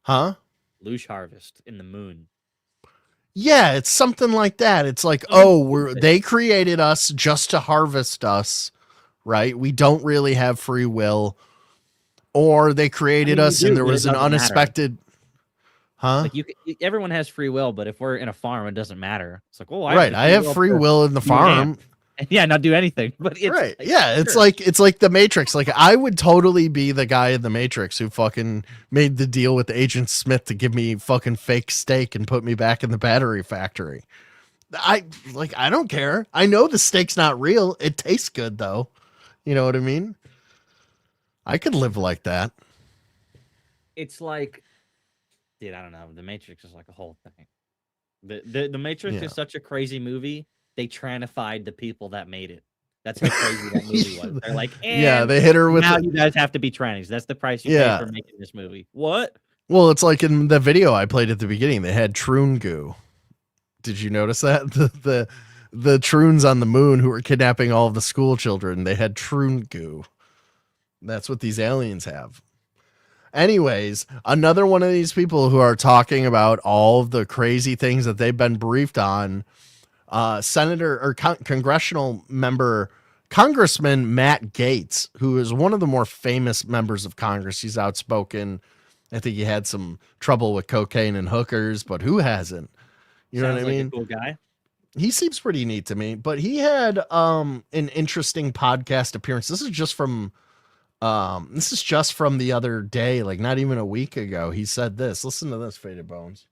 huh? Lush harvest in the moon. Yeah, it's something like that. It's like, they created us just to harvest us, right? We don't really have free will, or they created us and there was an unexpected, huh? Like everyone has free will, but if we're in a farm, it doesn't matter. It's like, well, I have free will in the farm. Yeah, not do anything. But it's, right. like, Yeah, it's like the Matrix. Like I would totally be the guy in the Matrix who fucking made the deal with Agent Smith to give me fucking fake steak and put me back in the battery factory. I don't care. I know the steak's not real. It tastes good though. You know what I mean? I could live like that. It's like, dude, I don't know. The Matrix is like a whole thing. The Matrix is such a crazy movie. They trannified the people that made it. That's how crazy that movie was. They're like, yeah, they hit her with now you guys have to be trannies. That's the price you pay for making this movie. What? Well, it's like in the video I played at the beginning, they had Troon goo. Did you notice that? The Troons on the moon who were kidnapping all of the school children, they had Troon goo. That's what these aliens have. Anyways, another one of these people who are talking about all of the crazy things that they've been briefed on, Senator or congressional member, Congressman Matt Gaetz, who is one of the more famous members of Congress. He's outspoken. I think he had some trouble with cocaine and hookers, but who hasn't? You know what I mean? A cool guy. He seems pretty neat to me, but he had an interesting podcast appearance. This is just from the other day, like not even a week ago. He said this. Listen to this, Faded Bones.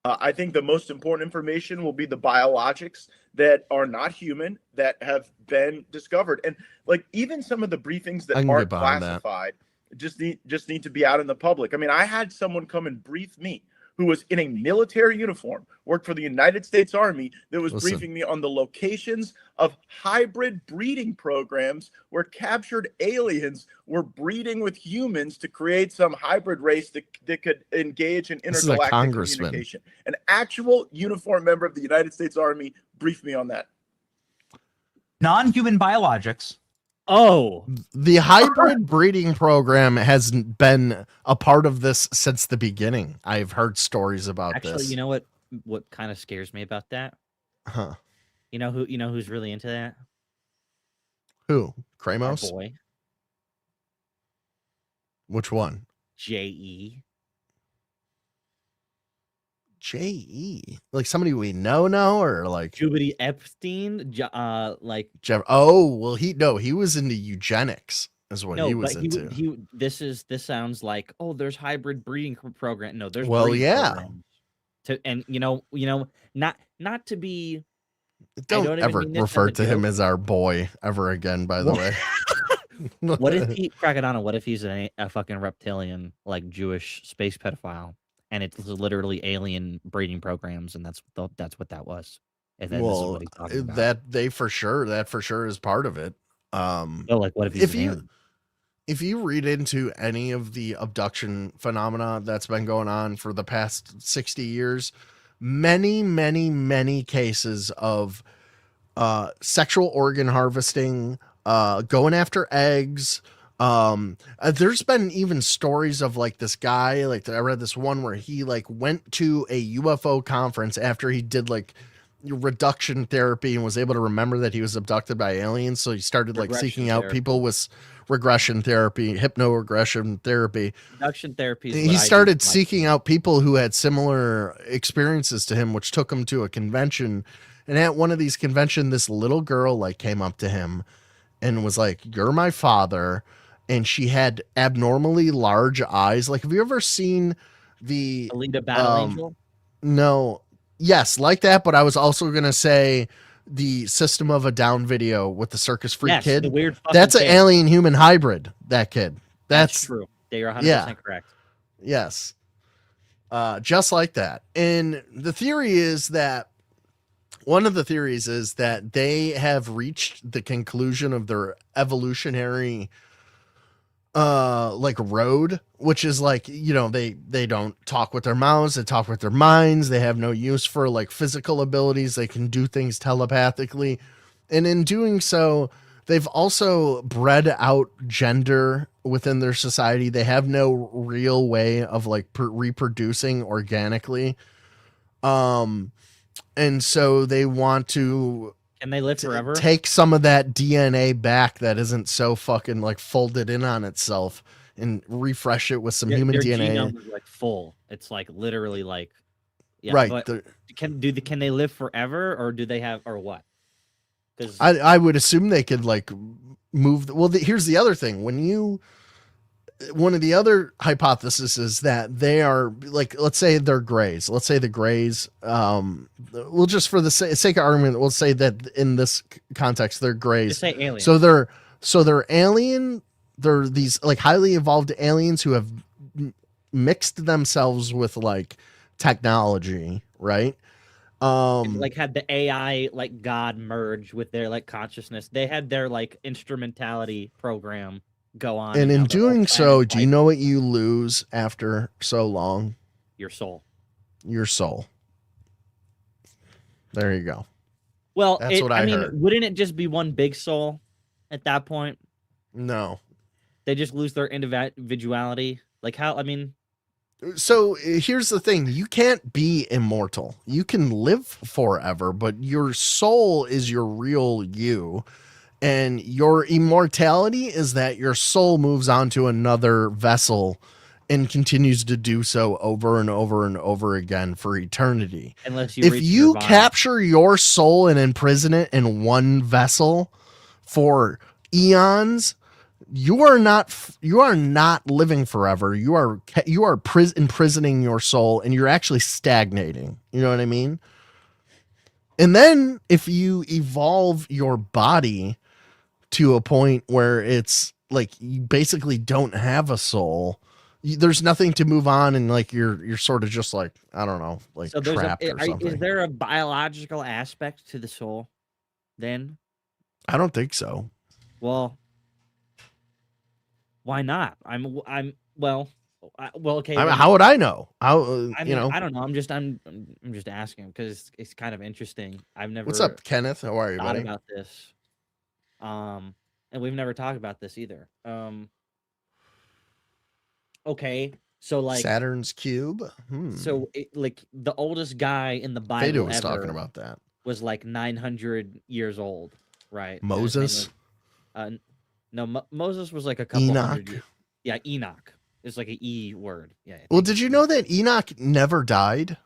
I think the most important information will be the biologics that are not human that have been discovered. And like even some of the briefings that aren't classified just need to be out in the public. I mean, I had someone come and brief me who was in a military uniform, worked for the United States Army, that was briefing me on the locations of hybrid breeding programs where captured aliens were breeding with humans to create some hybrid race that could engage in intergalactic communication. An actual uniformed member of the United States Army briefed me on that. Non-human biologics. Oh, the hybrid breeding program has been a part of this since the beginning. I've heard stories about this. Actually, you know what kind of scares me about that? Huh. You know who's really into that? Who? Kramos? Our boy. Which one? J.E. J.E. Like somebody we know or like Jubity Epstein, like Jeff. Oh, well, he was into eugenics is what he was into. This sounds like, oh, there's hybrid breeding program. No, there's programs and not to be. Don't ever refer to him as our boy ever again. By the way. What if Crackadona? What if he's a fucking reptilian, like Jewish space pedophile? And it's literally alien breeding programs, and that's what that was. And this is what he's talking about. That for sure is part of it. Like what if you read into any of the abduction phenomena that's been going on for the past 60 years, many cases of sexual organ harvesting, going after eggs. There's been even stories of like this guy, like I read this one where he like went to a UFO conference after he did like reduction therapy and was able to remember that he was abducted by aliens. So he started like seeking out people with regression therapy, hypno-regression therapy. Reduction therapy. He started seeking out people who had similar experiences to him, which took him to a convention. And at one of these conventions, this little girl like came up to him and was like, "You're my father." And she had abnormally large eyes. Like, have you ever seen the Alita Battle Angel? No. Yes, like that, but I was also gonna say the System of a Down video with the circus freak kid. The weird that's an kid. alien human hybrid, that kid. That's true. You're 100% correct. Yes. Just like that. And the theory is that one of the theories is that they have reached the conclusion of their evolutionary like road, which is like, you know, they don't talk with their mouths, they talk with their minds, they have no use for like physical abilities, they can do things telepathically, and in doing so they've also bred out gender within their society. They have no real way of like reproducing organically, and so they want to Can they live forever? Take some of that DNA back that isn't so fucking like folded in on itself and refresh it with some human their DNA. Genome is like full. It's like literally like right. But can they live forever, or do they have, or what? Because I would assume they could like move. Well, here's the other thing. One of the other hypotheses is that they are like, let's say they're grays. Let's say the grays, we'll just for the sake of argument, we'll say that in this context, they're grays. Just say alien. So they're alien. They're these like highly evolved aliens who have mixed themselves with like technology, right? Like had the AI like God merge with their like consciousness. They had their like instrumentality program go on. And in doing so, do you know what you lose after so long? Your soul. Your soul. There you go. Well, that's what I mean, heard. Wouldn't it just be one big soul at that point? No. They just lose their individuality. Like how, I mean. So here's the thing. You can't be immortal. You can live forever, but your soul is your real you. And your immortality is that your soul moves on to another vessel and continues to do so over and over and over again for eternity. Unless you if you capture your soul and imprison it in one vessel for eons, you are not living forever. You are imprisoning your soul, and you're actually stagnating. You know what I mean? And then if you evolve your body to a point where it's like you basically don't have a soul, there's nothing to move on, and like you're sort of just like, I don't know, like so trapped or something. Is there a biological aspect to the soul then? I don't think so. Well, why not? Well, okay. How would I know? I don't know. I'm just asking because it's kind of interesting. I've never. What's up, Kenneth? How are you, buddy? About this. And we've never talked about this either. Okay, so like Saturn's cube. So like the oldest guy in the Bible Fado was talking about that. Was like 900 years old, right? Moses. No, Moses was like a couple hundred years. Yeah, Enoch. It's like an E word. Yeah. Well, did you know that Enoch never died?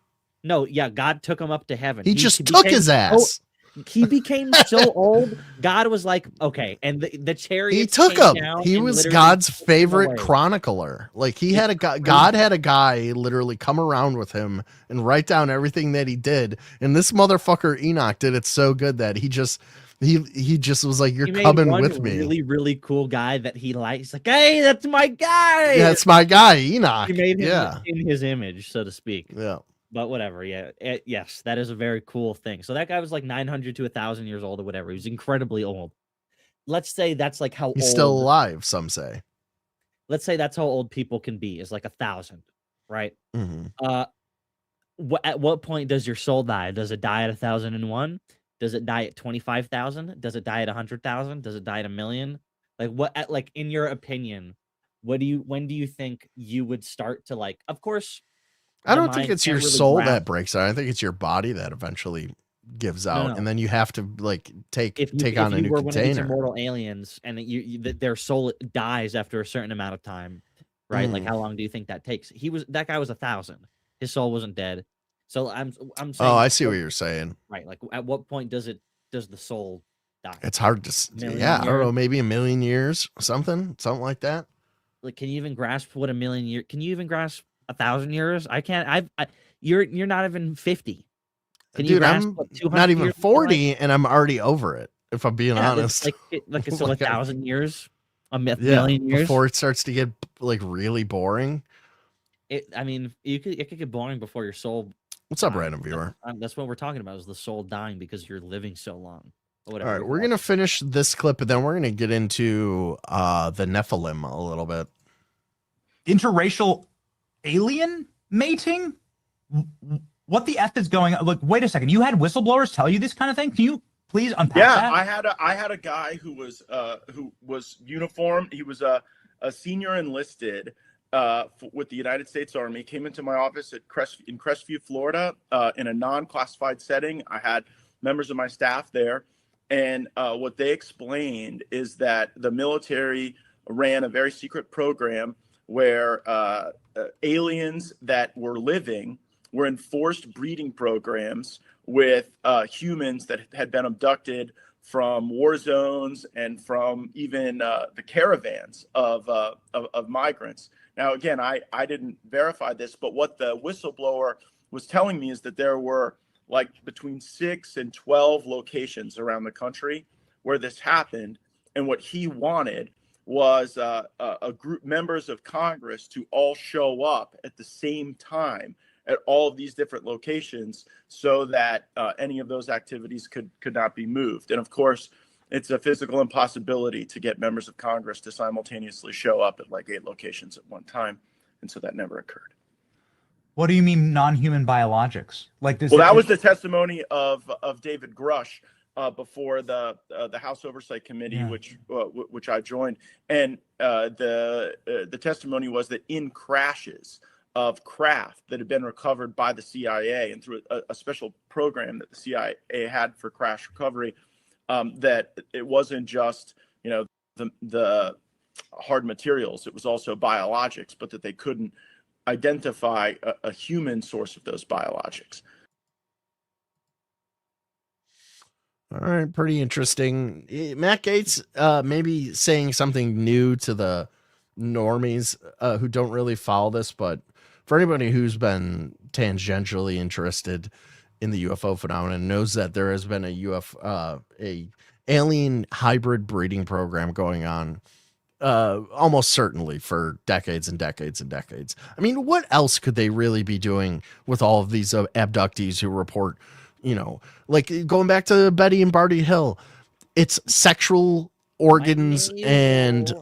No, yeah, God took him up to heaven. He just took his ass. He became so old. God was like, okay, and the chariot. He took him. He was God's favorite chronicler. Like he had God had a guy literally come around with him and write down everything that he did. And this motherfucker Enoch did it so good that he just was like, "You're coming with me." Really, really cool guy that he likes. He's like, "Hey, that's my guy." Yeah, that's my guy, Enoch. He made him in his image, so to speak. Yeah. But whatever, yeah. Yes, that is a very cool thing. So that guy was like 900 to 1,000 years old or whatever. He was incredibly old. Let's say that's like how he's old, still alive, some say. Let's say that's how old people can be, is like 1,000, right? Mm-hmm. At what point does your soul die? Does it die at 1,001? Does it die at 25,000? Does it die at 100,000? Does it die at 1,000,000? Like what? Like in your opinion, when do you think you would start to like? Of course. I don't think it's your soul that breaks out. I think it's your body that eventually gives out, no. and then you have to like take if on a you new were one of these container. immortal aliens and their soul dies after a certain amount of time, right? Like, how long do you think that takes? That guy was 1,000. His soul wasn't dead. So I'm saying. Oh, I see what you're saying. Right. Like, at what point does the soul die? It's hard to. Yeah, I don't know. Maybe 1,000,000 years, something like that. Like, can you even grasp what 1,000,000 years? Can you even grasp 1,000 years? I can't. You're not even 50. Can you Dude, grasp I'm what 200 not even years 40, and I'm already over it. If I'm being honest, like so 1,000 years, a yeah, million years before it starts to get like really boring. I mean, it could get boring before your soul. What's up, random viewer? That's what we're talking about, is the soul dying because you're living so long. Or whatever. All right, we're gonna finish this clip, and then we're gonna get into the Nephilim a little bit. Interracial alien mating? What the F is going on? Look, wait a second. You had whistleblowers tell you this kind of thing? Can you please unpack that? I had a guy who was uniformed. He was a senior enlisted with the United States Army. Came into my office in Crestview, Florida, in a non-classified setting. I had members of my staff there, and what they explained is that the military ran a very secret program where aliens that were living were in forced breeding programs with humans that had been abducted from war zones and from even the caravans of migrants. Now, again, I didn't verify this, but what the whistleblower was telling me is that there were like between 6 and 12 locations around the country where this happened. And what he wanted was a group, members of Congress, to all show up at the same time at all of these different locations so that any of those activities could not be moved. And of course, it's a physical impossibility to get members of Congress to simultaneously show up at like 8 locations at one time. And so that never occurred. What do you mean non-human biologics? Like this? Well, that was the testimony of David Grush before the House Oversight Committee, which I joined. And the testimony was that in crashes of craft that had been recovered by the CIA and through a special program that the CIA had for crash recovery, that it wasn't just, the hard materials, it was also biologics, but that they couldn't identify a human source of those biologics. All right, pretty interesting. Matt Gaetz maybe saying something new to the normies who don't really follow this, but for anybody who's been tangentially interested in the UFO phenomenon knows that there has been a alien hybrid breeding program going on almost certainly for decades and decades and decades. I mean, what else could they really be doing with all of these abductees who report, like going back to Betty and Barty Hill, it's sexual organs and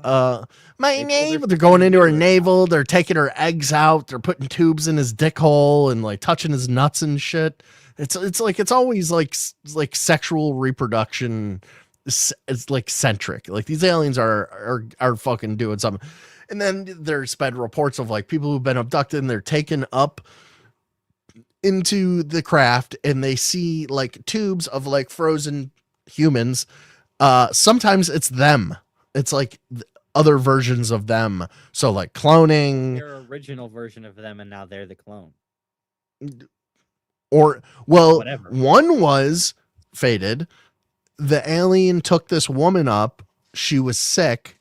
my navel. They're going into her navel. They're taking her eggs out. They're putting tubes in his dick hole and like touching his nuts and shit. It's always like sexual reproduction. It's like centric. Like these aliens are fucking doing something. And then there's been reports of like people who've been abducted and they're taken up into the craft and they see like tubes of like frozen humans. Sometimes it's them. It's like other versions of them. So like cloning. Their original version of them, and now they're the clone. Or well, whatever. One was fated. The alien took this woman up. She was sick.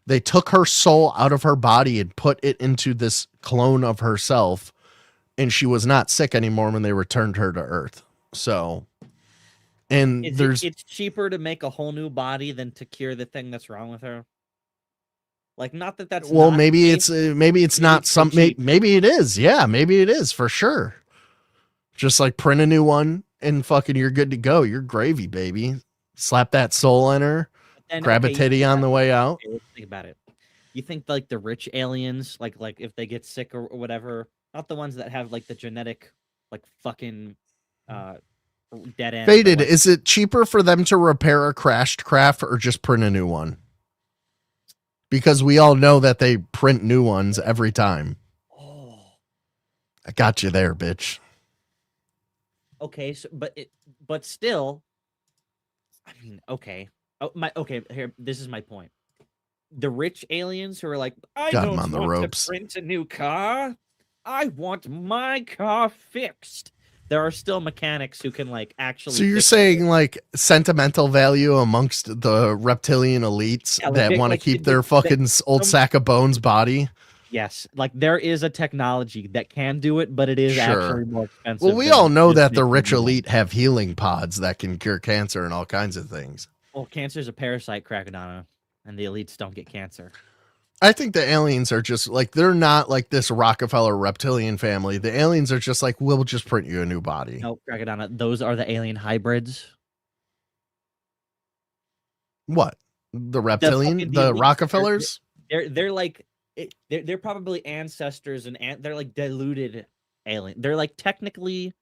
They took her soul out of her body and put it into this clone of herself. And she was not sick anymore when they returned her to Earth. So, and it's cheaper to make a whole new body than to cure the thing that's wrong with her. Like, not that that's well, not maybe cheap. it's not something. Maybe it is. Yeah, maybe it is for sure. Just like print a new one and fucking you're good to go. You're gravy, baby. Slap that soul in her. Grab a titty on the way out. Think about it. You think like the rich aliens, like if they get sick or whatever, not the ones that have like the genetic, like fucking dead end. Faded. Is it cheaper for them to repair a crashed craft or just print a new one? Because we all know that they print new ones every time. Oh, I got you there, bitch. Okay, so but but still, I mean, okay. Here, this is my point. The rich aliens who are like, I Got 'em don't on the want ropes. to print a new car. I want my car fixed. There are still mechanics who can like actually. So you're fix saying like sentimental value amongst the reptilian elites Yeah, like, that they- want to like, keep they- their fucking old some- sack of bones body? Yes, like there is a technology that can do it, but it is actually more expensive. Well, we than all know just that the making rich new ones. elite have healing pods that can cure cancer and all kinds of things. Well, cancer is a parasite, Crackadona, and the elites don't get cancer. I think the aliens are just like, they're not like this Rockefeller reptilian family. The aliens are just like, we'll just print you a new body. No, Crackadona, those are the alien hybrids. What? The reptilian? fucking- The elites, Rockefellers? They're like they're probably ancestors and they're like diluted alien. They're like technically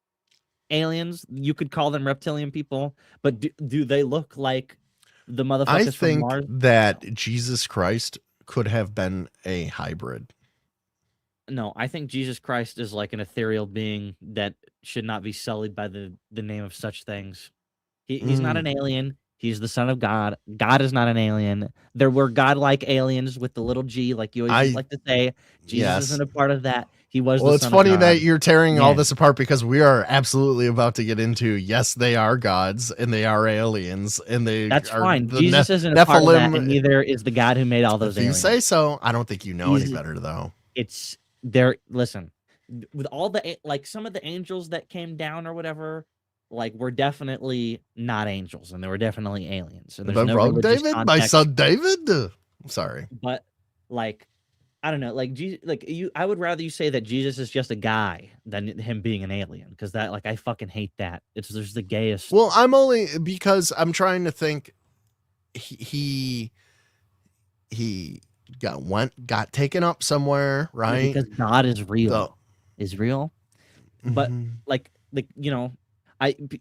aliens. You could call them reptilian people, but do they look like the motherfuckers I from think Mars? that Jesus Christ could have been a hybrid. No, I think Jesus Christ is like an ethereal being that should not be sullied by the name of such things. He's not an alien. He's the son of God. God is not an alien. There were godlike aliens with the little G, like you always like to say. Jesus Yes. isn't a part of that. He was. Well, the it's son funny of God. that you're tearing all Yeah. this apart because we are absolutely about to get into, yes, they are gods and they are aliens and they That's are fine. the Jesus isn't a part of that, Nephilim. and neither is the God who made all those If you aliens. say so. I don't think you know any He's- better though. It's there. Listen, with all the like some of the angels that came down or whatever, like were definitely not angels, and they were definitely aliens. And there's The no rogue religious David, my context. son David. I'm sorry. But like, I don't know, like Jesus, like I would rather you say that Jesus is just a guy than him being an alien, because that, like, I fucking hate that. There's the gayest. Well, I'm only because I'm trying to think. He got taken up somewhere, right? Because God is real, But like you know,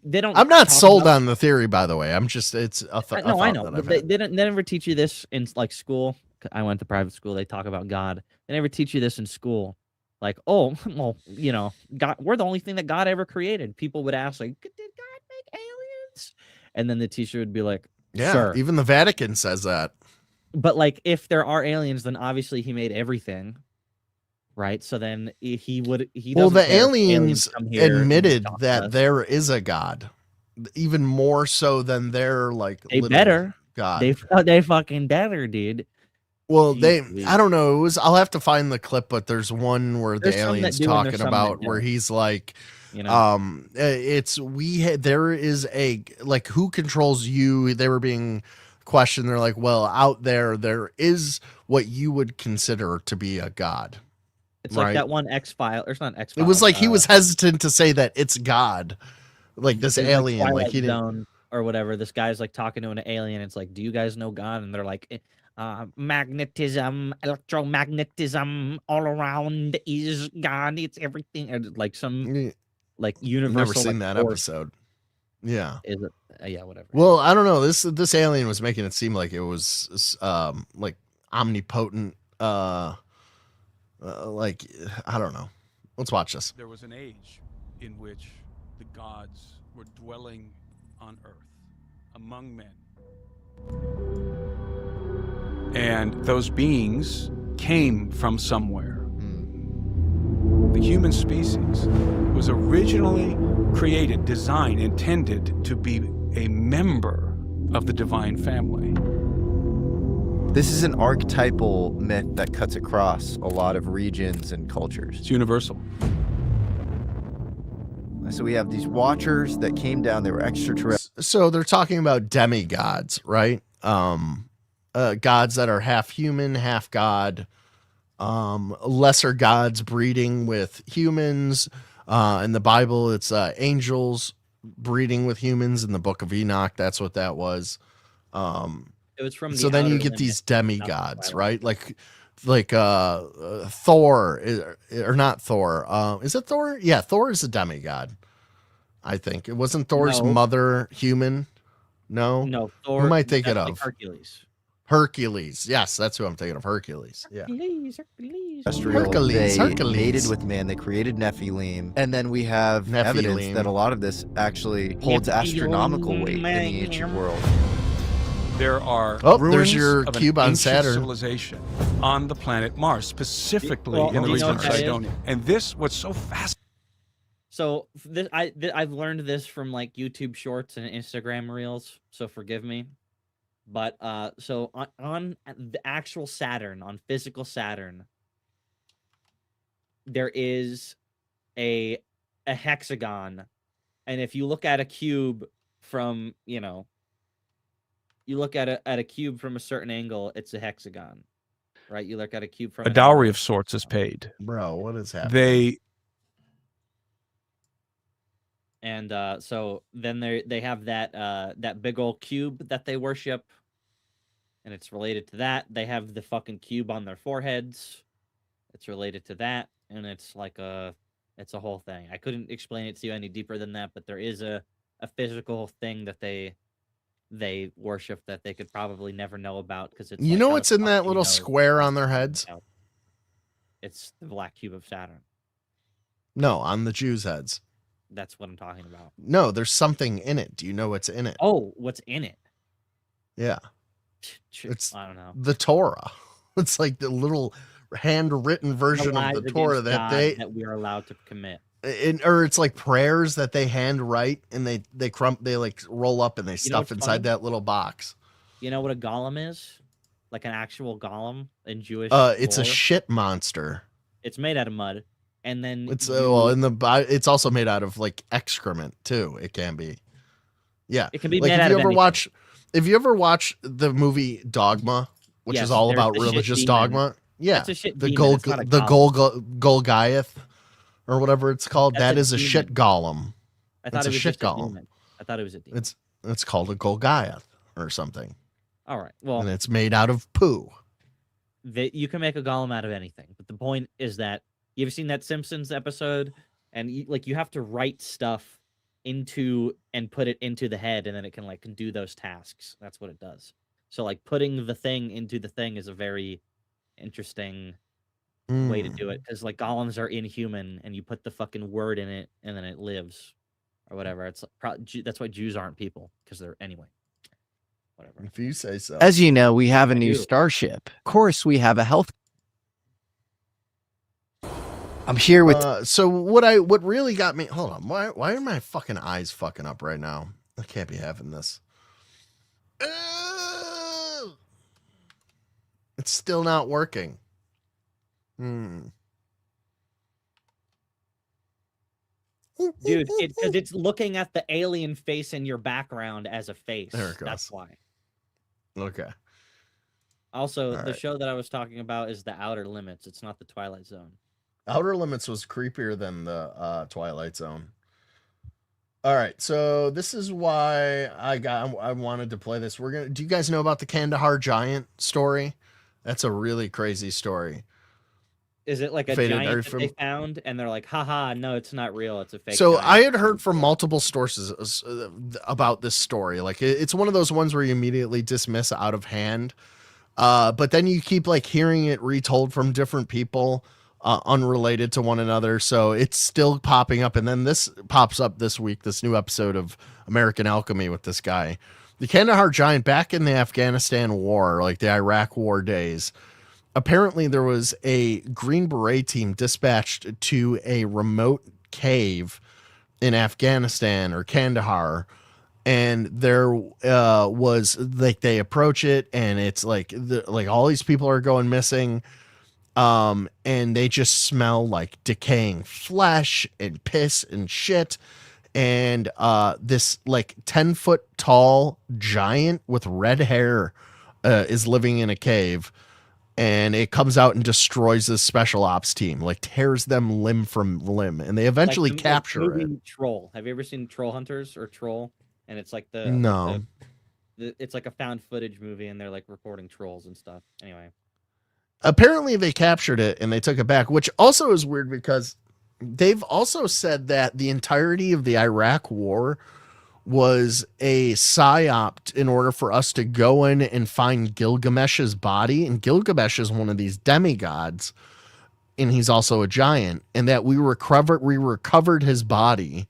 they don't. I'm not talk sold about- on the theory, by the way. I'm just it's a th- a No, I thought know, that but I've they had. didn't. They never teach you this in like school. I went to private school. They talk about God. They never teach you this in school. Like, oh, well, you know, God, we're the only thing that God ever created. People would ask, like, did God make aliens? And then the teacher would be like, Yeah, sure. even the Vatican says that. But like, if there are aliens, then obviously he made everything, right? So then he would. He Well, doesn't the care if aliens come here and admitted talk to that us. there is a God, even more so than their like. They little better. God. They fucking better, dude. Well, Jeez. I don't know. It was. I'll have to find the clip, but there's one where There's the some that aliens do and there's talking some that about where don't. he's like, You know? there is a like who controls you. They were being questioned. They're like, well, out there is what you would consider to be a god. It's right? like that one X-File. Or it's not X-File. It was like he was hesitant to say that it's God, like this There's, alien, like Twilight he didn't. Zone or whatever. This guy's like talking to an alien. It's like, do you guys know God? And they're like, magnetism, electromagnetism, all around is God. It's everything. Or like some like universal. Never seen like, that force. episode. Yeah. Is it? Yeah, whatever. Well, I don't know. This alien was making it seem like it was like omnipotent. Like I don't know. Let's watch this. There was an age in which the gods were dwelling on earth among men. And those beings came from somewhere. The human species was originally created, designed, intended to be a member of the divine family. This is an archetypal myth that cuts across a lot of regions and cultures. It's universal. So we have these watchers that came down, they were extraterrestrial. So they're talking about demigods, right? Gods that are half human, half god. Lesser gods breeding with humans. In the Bible, it's angels breeding with humans. In the Book of Enoch, that's what that was. It was from. So the then you Outer get Limits, these not the demigods, Twilight. right? Like Thor, or not Thor. Is it Thor? Yeah, Thor is a demigod. I think it wasn't Thor's No. mother human. No, No, Thor. Who am I thinking that's like of? Hercules. Hercules. Yes, that's who I'm thinking of. Hercules. Yeah. Hercules. Hercules, They Hercules. mated with man. They created Nephilim, and then we have Nephilim. evidence that a lot of this actually holds astronomical weight in the ancient world. There are there's ruins your of cube an on ancient Saturn. civilization on the planet Mars, specifically Well, in the do you region know of what that is? Cyberpunk. And this, what's so fascinating. So I've learned this from like YouTube Shorts and Instagram Reels. So forgive me, but so on the actual Saturn, on physical Saturn, there is a hexagon, and if you look at a cube from you look at a cube from a certain angle, it's a hexagon, right? You look at a cube from A dowry of sorts is paid. Bro, what is happening? They And so then they have that big old cube that they worship, and it's related to that. They have the fucking cube on their foreheads. It's related to that, and it's like it's a whole thing. I couldn't explain it to you any deeper than that, but there is a physical thing that they worship that they could probably never know about because it's You like, know how what's the in fuck that do you little know square on their heads? It's the black cube of Saturn. No, on the Jews' heads. That's what I'm talking about. No, there's something in it. Do you know what's in it? Oh, what's in it? Yeah. It's I don't know. the Torah. It's like the little handwritten version lies of the Torah against that God that we are allowed to commit. or it's like prayers that they hand write and they like roll up and they stuff what's inside funny? that little box. You know what a golem is? Like an actual golem in Jewish. It's a lore? shit monster. It's made out of mud, and then It's it's also made out of like excrement too. It can be. Yeah. It can be like made out of anything. If you ever watch the movie Dogma, which Yes, is all there's about the shit religious demon. dogma. Yeah. That's a shit the demon, it's not a Golgaiath or whatever it's called. That's that a is a shit golem. I thought It's it a was shit just a golem. demon. I thought it was a demon. It's called a Golgaiath or something. All right. Well, And it's made out of poo. you can make a golem out of anything, but the point is that you ever seen that Simpsons episode, and you have to write stuff into and put it into the head, and then it can do those tasks. That's what it does. So like putting the thing into the thing is a very interesting way to do it, because like golems are inhuman, and you put the fucking word in it, and then it lives, or whatever. It's that's why Jews aren't people, because they're anyway. Whatever. If you say so. As you know, we have a new starship. Of course, we have a health. I'm here with. So what really got me? Hold on. Why are my fucking eyes fucking up right now? I can't be having this. It's still not working. Dude, because it's looking at the alien face in your background as a face. There it goes. That's why. Okay. Also, All the right. show that I was talking about is The Outer Limits. It's not The Twilight Zone. Outer Limits was creepier than the Twilight Zone. All right, so this is why I wanted to play this. Do you guys know about the Kandahar giant story? That's a really crazy story. Is it like a Faded giant Earth that they found, and they're like, haha, no, it's not real. It's a fake So giant. I had heard from multiple sources about this story. Like it's one of those ones where you immediately dismiss out of hand, but then you keep like hearing it retold from different people, unrelated to one another. So it's still popping up, and then this pops up this week. This new episode of American Alchemy with this guy, the Kandahar giant, back in the Afghanistan war, like the Iraq war days. Apparently there was a Green Beret team dispatched to a remote cave in Afghanistan or Kandahar, and there was like they approach it, and it's like all these people are going missing, and they just smell like decaying flesh and piss and shit, and this like 10-foot tall giant with red hair is living in a cave. And it comes out and destroys this special ops team, like tears them limb from limb, and they eventually capture it. Troll. Have you ever seen Troll Hunters or Troll? And it's like it's like a found footage movie, and they're like recording trolls and stuff. Anyway, apparently they captured it and they took it back, which also is weird because they've also said that the entirety of the Iraq war was a psyop in order for us to go in and find Gilgamesh's body. And Gilgamesh is one of these demigods, and he's also a giant. And that we recovered his body.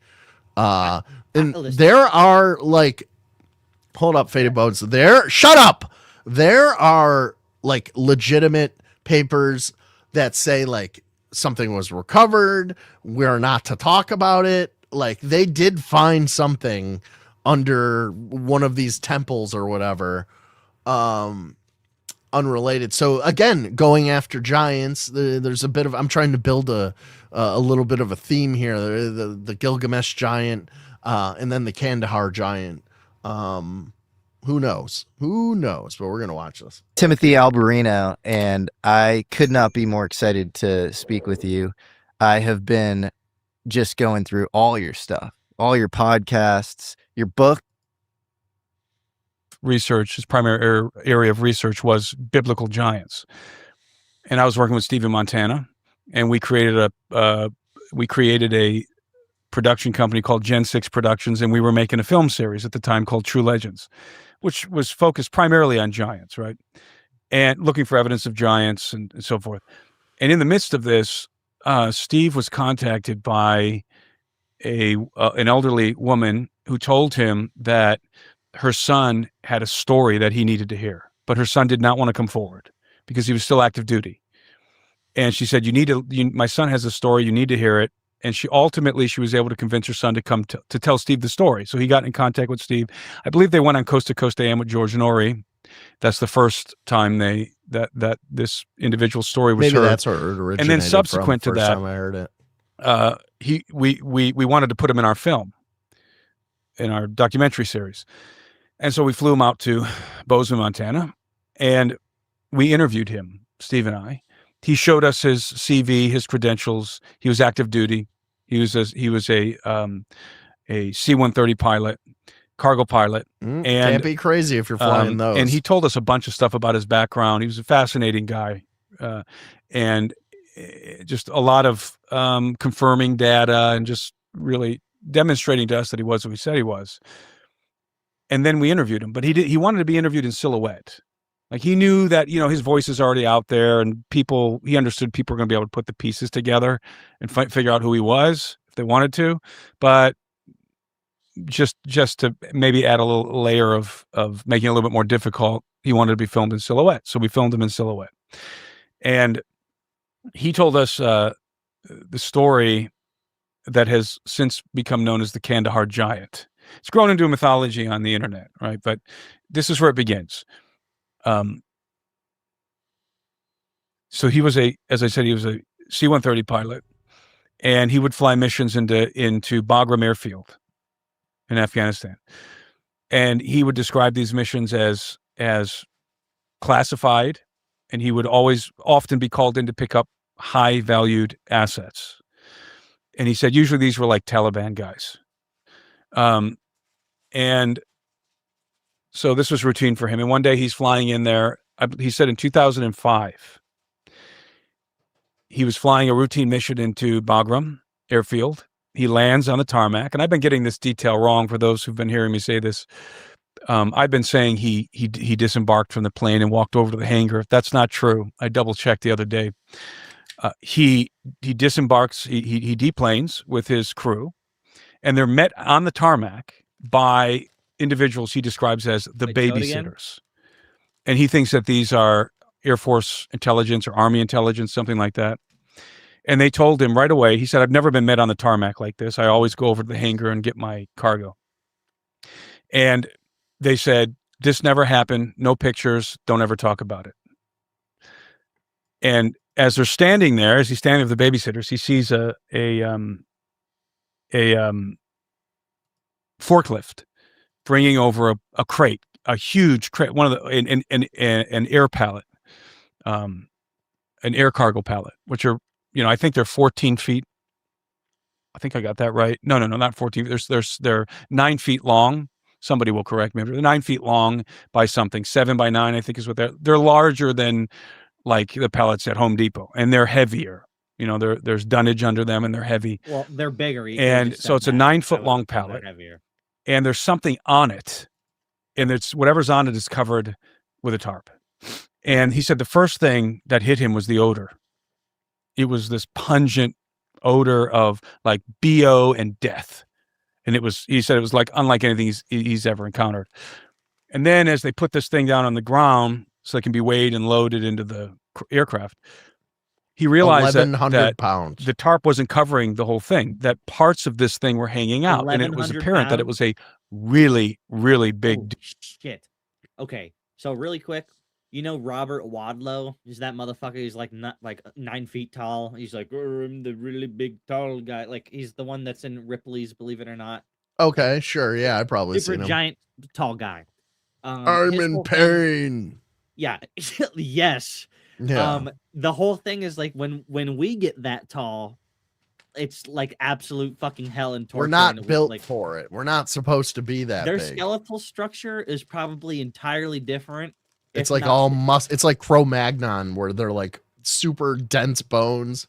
And there are like, hold up, Faded Bones. Shut up. There are like legitimate papers that say like something was recovered. We're not to talk about it. Like they did find something under one of these temples or whatever, unrelated. So again, going after giants, there's a bit of, I'm trying to build a little bit of a theme here. The Gilgamesh giant, and then the Kandahar giant. Who knows? But we're going to watch this. Timothy Alberino, and I could not be more excited to speak with you. I have been just going through all your stuff, all your podcasts, your book. Research, his primary area of research was biblical giants. And I was working with Steve in Montana, and we created a production company called Gen 6 Productions, and we were making a film series at the time called True Legends, which was focused primarily on giants, right? And looking for evidence of giants and so forth. And in the midst of this, Steve was contacted by an elderly woman who told him that her son had a story that he needed to hear, but her son did not want to come forward because he was still active duty. And she said, my son has a story, you need to hear it. And she was able to convince her son to come to tell Steve the story. So he got in contact with Steve. I believe they went on Coast to Coast AM with George Nori. That's the first time that this individual's story was Maybe heard. that's where it originated. And then subsequent from, to first that, time I heard it. we wanted to put him in our film, in our documentary series. And so we flew him out to Bozeman, Montana, and we interviewed him, Steve and I. He showed us his CV, his credentials. He was active duty. He was a C-130 pilot, cargo pilot. And can't be crazy if you're flying those. And he told us a bunch of stuff about his background. He was a fascinating guy, and just a lot of confirming data and just really demonstrating to us that he was what he said he was. And then we interviewed him, but he wanted to be interviewed in silhouette. Like he knew that, his voice is already out there, and he understood people were going to be able to put the pieces together and figure out who he was if they wanted to, but just to maybe add a little layer of making it a little bit more difficult, he wanted to be filmed in silhouette. So we filmed him in silhouette. And he told us the story that has since become known as the Kandahar giant. It's grown into a mythology on the internet, right? But this is where it begins. So he was as I said, he was a C-130 pilot, and he would fly missions into Bagram airfield in Afghanistan. And he would describe these missions as classified, and he would often be called in to pick up high valued assets. And he said, usually these were like Taliban guys. And so this was routine for him. And one day he's flying in there. He said in 2005, he was flying a routine mission into Bagram airfield. He lands on the tarmac. And I've been getting this detail wrong for those who've been hearing me say this. I've been saying he disembarked from the plane and walked over to the hangar. That's not true. I double checked the other day. He disembarks, he deplanes with his crew, and they're met on the tarmac by individuals he describes as the babysitters. And he thinks that these are Air Force intelligence or Army intelligence, something like that. And they told him right away, he said, I've never been met on the tarmac like this. I always go over to the hangar and get my cargo. And they said, this never happened. No pictures. Don't ever talk about it. And as they're standing there, as he's standing with the babysitters, he sees a forklift bringing over a crate, a huge crate, one of the an air pallet, an air cargo pallet, which are, I think they're 14 feet. I think I got that right. No, not 14. They're 9 feet long. Somebody will correct me. They're 9 feet long by something. 7 by 9, I think, is what they're larger than like the pallets at Home Depot, and they're heavier. There's dunnage under them, and they're heavy. Well, they're bigger. And so it's a 9 foot long pallet. Heavier. and there's something on it, and it's whatever's on it is covered with a tarp. And he said the first thing that hit him was the odor. It was this pungent odor of like BO and death. And he said it was like unlike anything he's ever encountered. And then as they put this thing down on the ground so it can be weighed and loaded into the aircraft, he realized that pounds. The tarp wasn't covering the whole thing, that parts of this thing were hanging out. And it was apparent that it was a really, really big... shit. Okay, so really quick, you know Robert Wadlow? Is that motherfucker? He's like not like 9 feet tall. He's like, oh, I'm the really big tall guy. Like he's the one that's in Ripley's, believe it or not. Okay, sure. Yeah, I probably Super seen him. giant tall guy. I'm in pain. Yeah. Yes. Yeah. The whole thing is like when we get that tall, it's like absolute fucking hell and torture. We're not built for it. We're not supposed to be that their big. skeletal structure is probably entirely different. It's like all it's like Cro-Magnon where they're like super dense bones.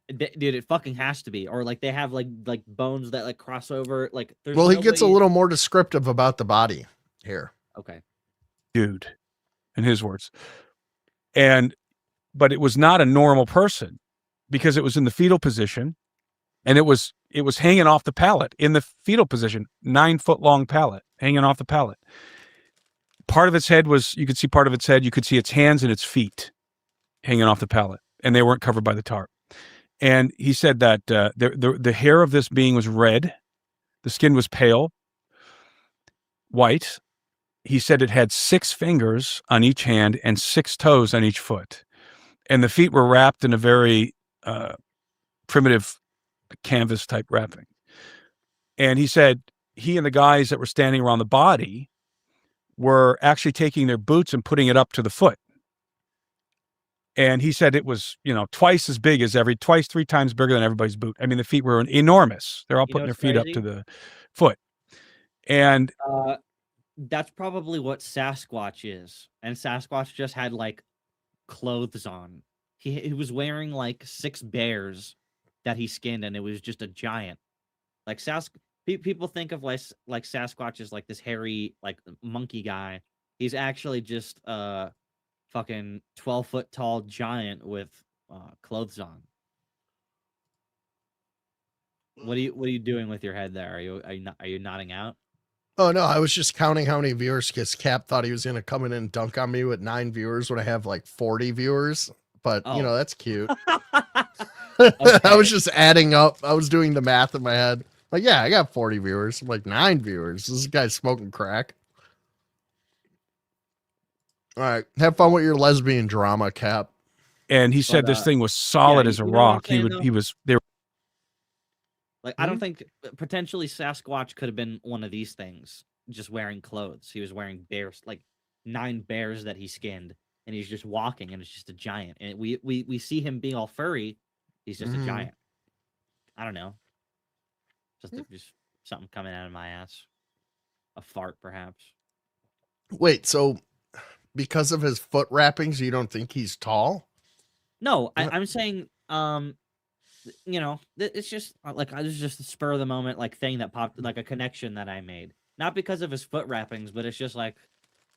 Dude, it fucking has to be. Or like they have like bones that like cross over. Like there's he gets a little more descriptive about the body here. Okay. Dude, in his words. But it was not a normal person because it was in the fetal position and it was hanging off the pallet in the fetal position, 9 foot long pallet hanging off the pallet. Part of its head you could see part of its head. You could see its hands and its feet hanging off the pallet, and they weren't covered by the tarp. And he said that the hair of this being was red. The skin was pale, white. He said it had 6 fingers on each hand and 6 toes on each foot. And the feet were wrapped in a very primitive canvas type wrapping. And he said he and the guys that were standing around the body were actually taking their boots and putting it up to the foot. And he said it was, twice as big as 3 times bigger than everybody's boot. I mean, the feet were enormous. They're all putting their feet up to the foot. And that's probably what Sasquatch is. And Sasquatch just had like clothes on. He was wearing like 6 bears that he skinned, and it was just a giant. Like people think of like Sasquatch as like this hairy like monkey guy. He's actually just a fucking 12-foot tall giant with clothes on. What are you doing with your head there? Are you nodding out? Oh no, I was just counting how many viewers because Cap thought he was gonna come in and dunk on me with 9 viewers when I have like 40 viewers. But that's cute. I was just adding up. I was doing the math in my head. Like, yeah, I got 40 viewers. I'm like 9 viewers. This guy's smoking crack. All right, have fun with your lesbian drama, Cap. And he said this thing was solid as a rock. He was there. Like, I don't think potentially Sasquatch could have been one of these things, just wearing clothes. He was wearing bears, like 9 bears that he skinned, and he's just walking, and it's just a giant. And we see him being all furry. He's just a giant. I don't know. Just something coming out of my ass. A fart, perhaps. Wait, so because of his foot wrappings, you don't think he's tall? No, I'm saying, it's just like it was just a spur of the moment like thing that popped, like a connection that I made. Not because of his foot wrappings, but it's just like,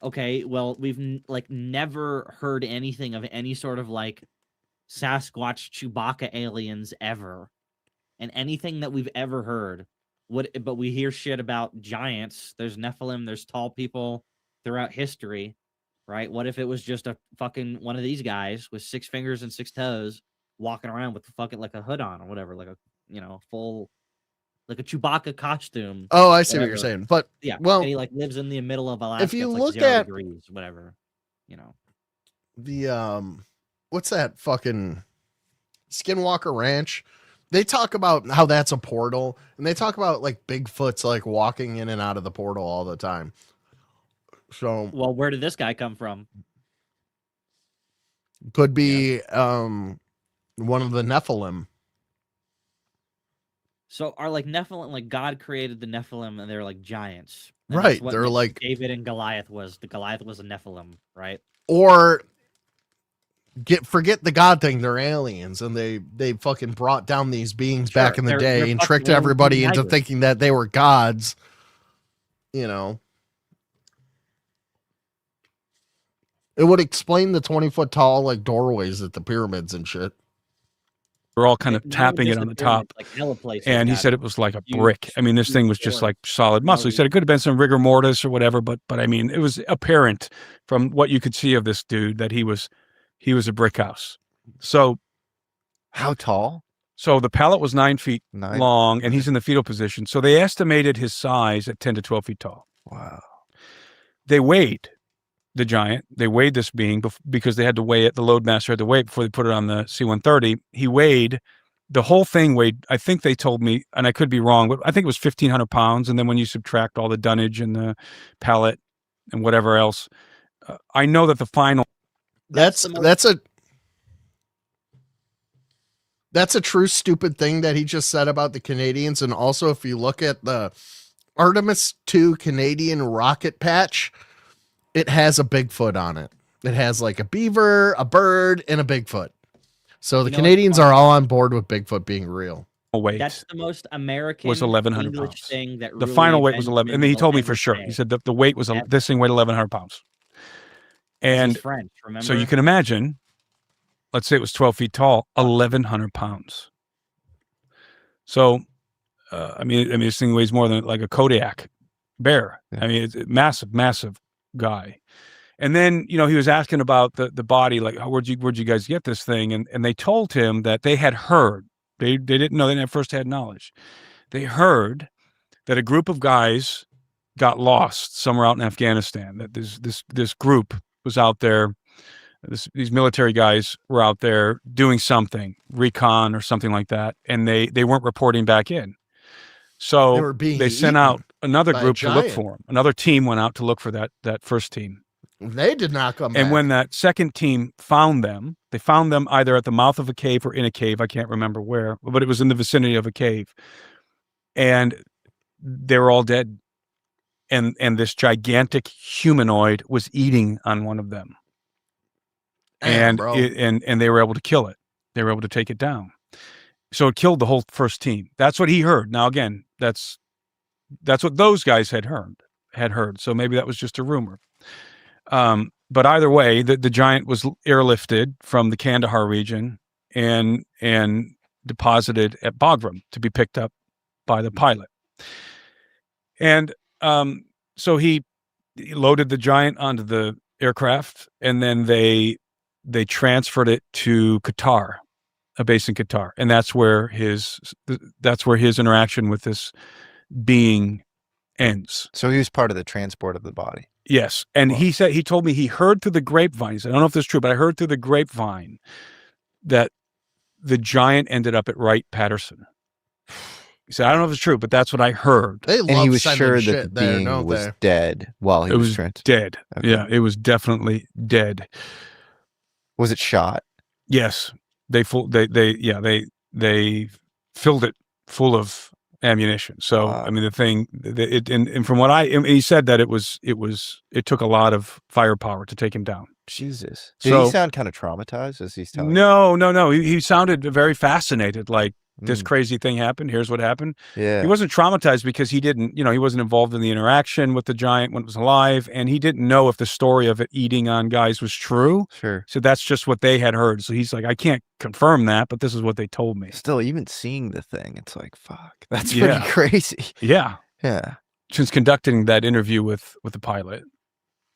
okay, well, we've like never heard anything of any sort of like Sasquatch Chewbacca aliens ever. And anything that we've ever heard but we hear shit about giants. There's Nephilim, there's tall people throughout history, right? What if it was just a fucking one of these guys with 6 fingers and 6 toes walking around with fucking like a hood on or whatever, like a full like a Chewbacca costume. Oh, I see what you're saying. But yeah, well, and he like lives in the middle of Alaska. If you it's look like 0 at degrees, whatever, the what's that fucking Skinwalker Ranch? They talk about how that's a portal, and they talk about like Bigfoot's like walking in and out of the portal all the time. So, well, where did this guy come from? Could be one of the Nephilim. So are like Nephilim, like God created the Nephilim, and they're like giants, and right? They're like David and Goliath was. The Goliath was a Nephilim, right? Or forget the God thing. They're aliens, and they fucking brought down these beings back in the day they're and fucking tricked aliens everybody from into Niagara. thinking that they were gods. You know, it would explain the 20-foot tall like doorways at the pyramids and shit. We're all kind of Not tapping just it on the the top. pyramids, like hella places And he got said it was like a huge- brick. I mean, this thing was huge just doors. like solid muscle. He said it could have been some rigor mortis or whatever, but I mean, it was apparent from what you could see of this dude that he was a brick house. So how tall? So the pallet was 9 feet long, and he's in the fetal position. So they estimated his size at 10 to 12 feet tall. Wow. They weighed the giant. They weighed this being because they had to weigh it. The loadmaster had to weigh it before they put it on the C-130. He weighed, the whole thing weighed, I think they told me, and I could be wrong, but I think it was 1,500 pounds. And then when you subtract all the dunnage and the pallet and whatever else, I know that the final. That's a true stupid thing that he just said about the Canadians. And also, if you look at the Artemis 2 Canadian rocket patch, it has a Bigfoot on it. It has like a beaver, a bird, and a Bigfoot. So the Canadians are all on board with Bigfoot being real. Weight. That's the most American Was 1,100 English pounds. thing that The really final weight was Benjamin 11. I mean, he told me will for ever sure. say. He said the weight was this thing weighed 1,100 pounds. And He's French, remember? so you can imagine, let's say it was 12 feet tall, 1,100 pounds. So, I mean, this thing weighs more than like a Kodiak bear. I mean, it's a massive, massive guy. And then, he was asking about the body, like, where'd you guys get this thing? And they told him that they had heard, they didn't know, they didn't have firsthand knowledge. They heard that a group of guys got lost somewhere out in Afghanistan, that this group was out there. These military guys were out there doing something, recon or something like that, and they weren't reporting back in. So they sent out another group to look for them. Another team went out to look for that first team. They did not come back. And when that second team found them, they found them either at the mouth of a cave or in a cave. I can't remember where, but it was in the vicinity of a cave. And they were all dead. And this gigantic humanoid was eating on one of them. And they were able to kill it. They were able to take it down. So it killed the whole first team. That's what he heard. Now, again, that's what those guys had heard. So maybe that was just a rumor. But either way, the giant was airlifted from the Kandahar region and deposited at Bagram to be picked up by the pilot. And so he loaded the giant onto the aircraft, and then they transferred it to Qatar, a base in Qatar, and that's where his interaction with this being ends. So he was part of the transport of the body. Yes. And he told me he heard through the grapevine. He said, I don't know if this is true, but I heard through the grapevine that the giant ended up at Wright-Patterson. He said, I don't know if it's true, but that's what I heard. And he was sure that the being was dead while he was dead. Okay. Yeah, it was definitely dead. Was it shot? Yes. They filled it full of ammunition. So I mean, the thing, and from what he said that it took a lot of firepower to take him down. Jesus. Did he sound kind of traumatized as he's telling? No. He sounded very fascinated. Like, this crazy thing happened. Here's what happened. Yeah. He wasn't traumatized because he didn't, he wasn't involved in the interaction with the giant when it was alive, and he didn't know if the story of it eating on guys was true. Sure. So that's just what they had heard. So he's like, I can't confirm that, but this is what they told me. Still, even seeing the thing, it's like, fuck, that's pretty crazy. Yeah. Yeah. Since conducting that interview with the pilot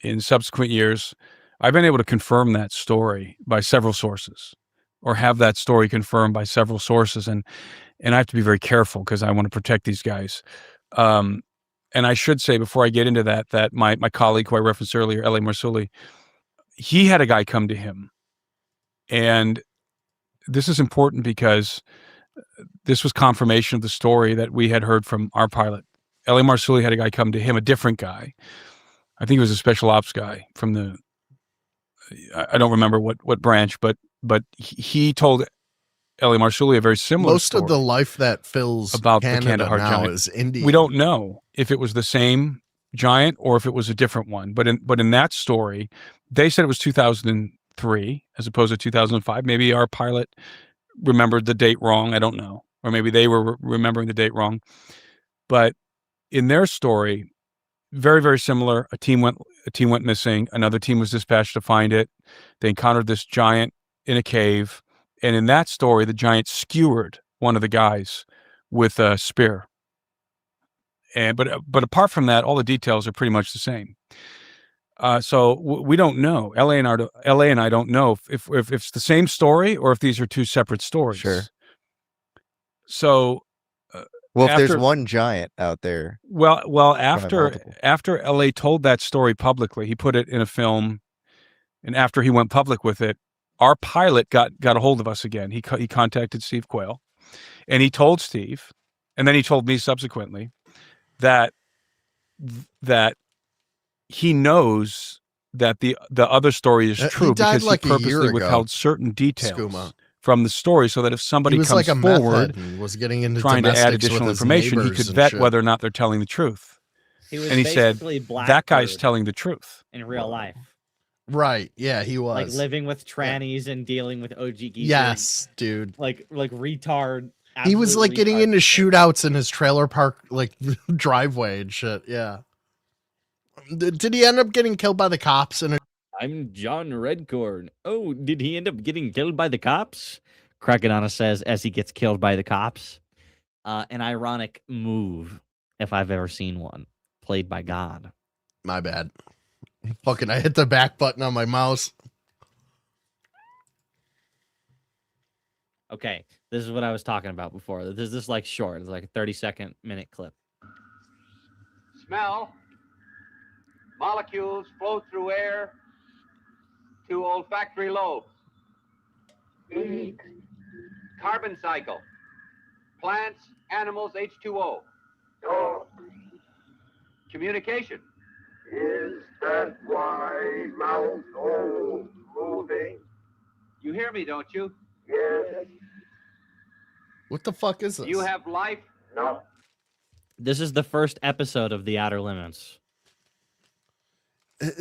in subsequent years, I've been able to confirm that story by several sources, or have that story confirmed by several sources. And I have to be very careful because I want to protect these guys. And I should say, before I get into that my colleague who I referenced earlier, L.A. Marsuli, he had a guy come to him. And this is important because this was confirmation of the story that we had heard from our pilot. L.A. Marsuli had a guy come to him, a different guy. I think he was a special ops guy from I don't remember what branch, but he told L.A. Marsuli a very similar story. Most of the life that fills about Canada the Kandahar now giant is Indian. We don't know if it was the same giant or if it was a different one. But in that story, they said it was 2003 2003 as opposed to 2005. Maybe our pilot remembered the date wrong. I don't know. Or maybe they were remembering the date wrong. But in their story, very, very similar. A team went missing. Another team was dispatched to find it. They encountered this giant in a cave. And in that story, the giant skewered one of the guys with a spear. But apart from that, all the details are pretty much the same. So we don't know. LA and I don't know if it's the same story or if these are two separate stories. Sure. So, well, if there's one giant out there, well, after LA told that story publicly, he put it in a film, and after he went public with it, our pilot got a hold of us again. He contacted Steve Quayle, and he told Steve, and then he told me subsequently that he knows that the other story is true because he purposely withheld certain details from the story so that if somebody comes forward and was getting into trying to add additional information, he could vet whether or not they're telling the truth. And he said, that guy's telling the truth. In real life. Right. Yeah, he was. Like living with trannies and dealing with OG geekers. Yes, dude. Like retard. He was like getting into shootouts in his trailer park, like driveway and shit. Yeah. Did he end up getting killed by the cops? I'm John Redcorn. Oh, did he end up getting killed by the cops? Crackadona says as he gets killed by the cops. An ironic move, if I've ever seen one, played by God. My bad. Fucking, I hit the back button on my mouse. Okay, this is what I was talking about before. This is like short. It's like a 30-second minute clip. Smell. Molecules flow through air to olfactory lobe. Eat. Carbon cycle. Plants, animals, H2O. Talk. Communication. Is that why mouth all moving? You hear me, don't you? Yes. What the fuck is this? You have life? No. This is the first episode of The Outer Limits.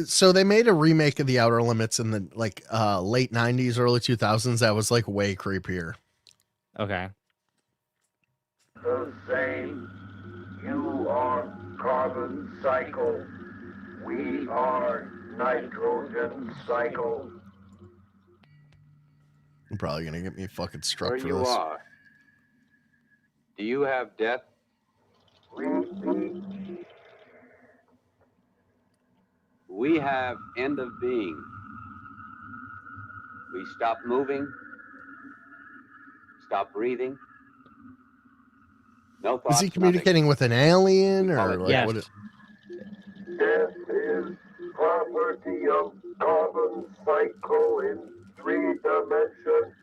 So they made a remake of The Outer Limits in the late 90s, early 2000s. That was like way creepier. Okay. The same. You are carbon cycle. We are nitrogen cycle. I'm probably gonna get me fucking struck Where for you this. are. Do you have death? We have end of being. We stop moving, stop breathing. No thoughts. Is he communicating with an alien or like yes. what? Is... Death is property of carbon cycle in 3 dimensions.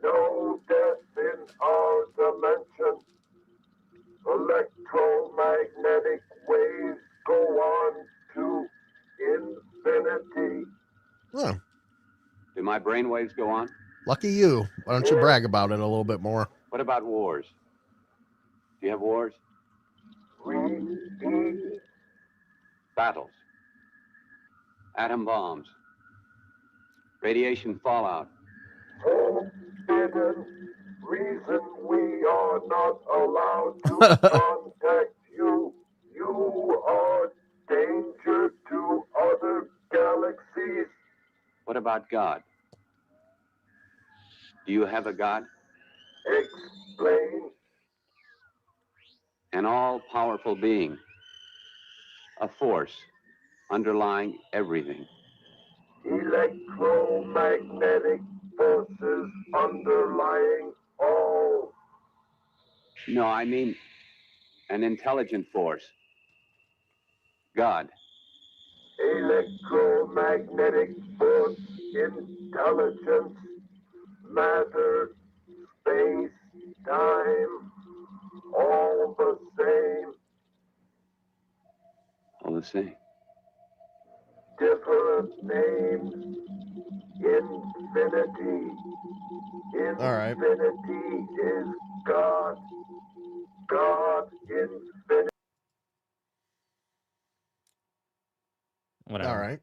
No death in our dimension. Electromagnetic waves go on to infinity. Oh. Do my brain waves go on? Lucky you. Why don't you brag about it a little bit more? What about wars? Do you have wars? Battles. Atom bombs. Radiation fallout. Forbidden reason we are not allowed to contact you. You are danger to other galaxies. What about God? Do you have a God? Explain. An all-powerful being. A force underlying everything. Electromagnetic forces underlying all. No, I mean an intelligent force. God. Electromagnetic force, intelligence, matter, space, time, all the same. All the same. Different names. Infinity. All right. Infinity is God. God infinity. Whatever. All right.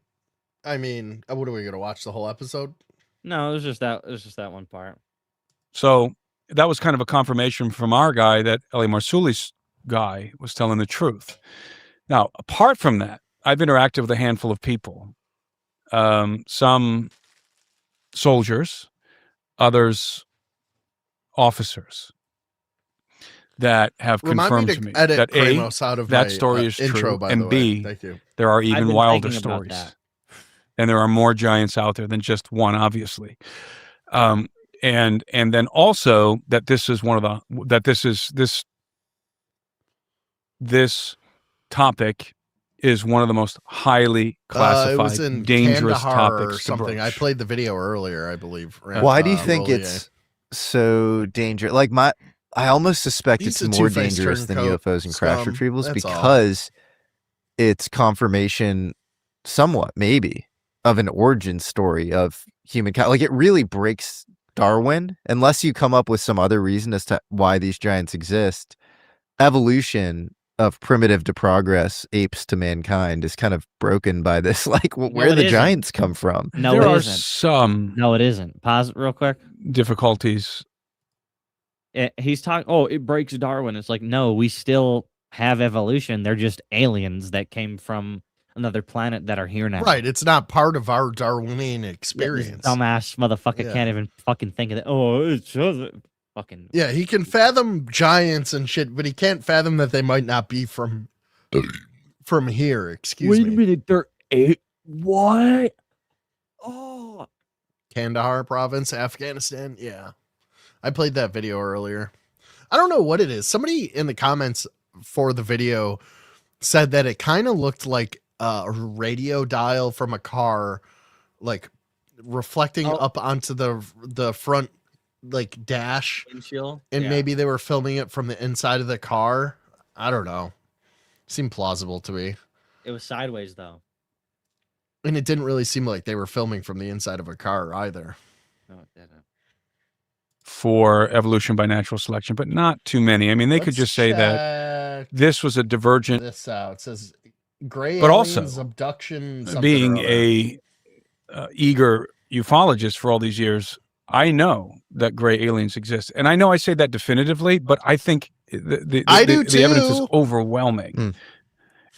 I mean, what are we gonna watch the whole episode? No, it was just that. It was just that one part. So that was kind of a confirmation from our guy that Eli Marsuli's guy was telling the truth. Now, apart from that, I've interacted with a handful of people. Some soldiers, others officers that have confirmed to me that Kramos out of that my, story is intro, true, by and the way. B, Thank you. there are I've even been wilder thinking about stories, that. and there are more giants out there than just one, obviously. And then also that this is one of the that this topic is one of the most highly classified, it was in dangerous Kandahar topics or something. to I broach. played the video earlier, I believe. Why do you think Rolier. it's so dangerous? Like I almost suspect He's it's a more two-faced dangerous than turncoat UFOs and crash scum, retrievals that's all. because it's confirmation, somewhat maybe, of an origin story of humankind. Like it really breaks Darwin, unless you come up with some other reason as to why these giants exist. Evolution of primitive to progress, apes to mankind, is kind of broken by this. Like, where the giants come from? No, there it are isn't. some No, it isn't. Pause real quick. difficulties. He's talking. Oh, it breaks Darwin. It's like, no, we still have evolution. They're just aliens that came from another planet that are here now. Right, it's not part of our Darwinian Yeah, this experience. dumbass motherfucker Yeah. can't even fucking think of that. Oh, it's just fucking. Yeah, he can fathom giants and shit, but he can't fathom that they might not be from here. Excuse me. minute, they're what? Oh, Kandahar province, Afghanistan. Yeah. I played that video earlier. I don't know what it is. Somebody in the comments for the video said that it kind of looked like a radio dial from a car, like reflecting up onto the front like dash windshield. and Yeah. maybe they were filming it from the inside of the car. I don't know. Seemed plausible to me. It was sideways though. And it didn't really seem like they were filming from the inside of a car either. No, it didn't. For evolution by natural selection, but not too many. I mean, they could Let's just say that check this was a divergent, this out. It says gray but aliens, also abduction, something being or other. a eager ufologist for all these years, I know that gray aliens exist, and I know I say that definitively, but I think the evidence is overwhelming.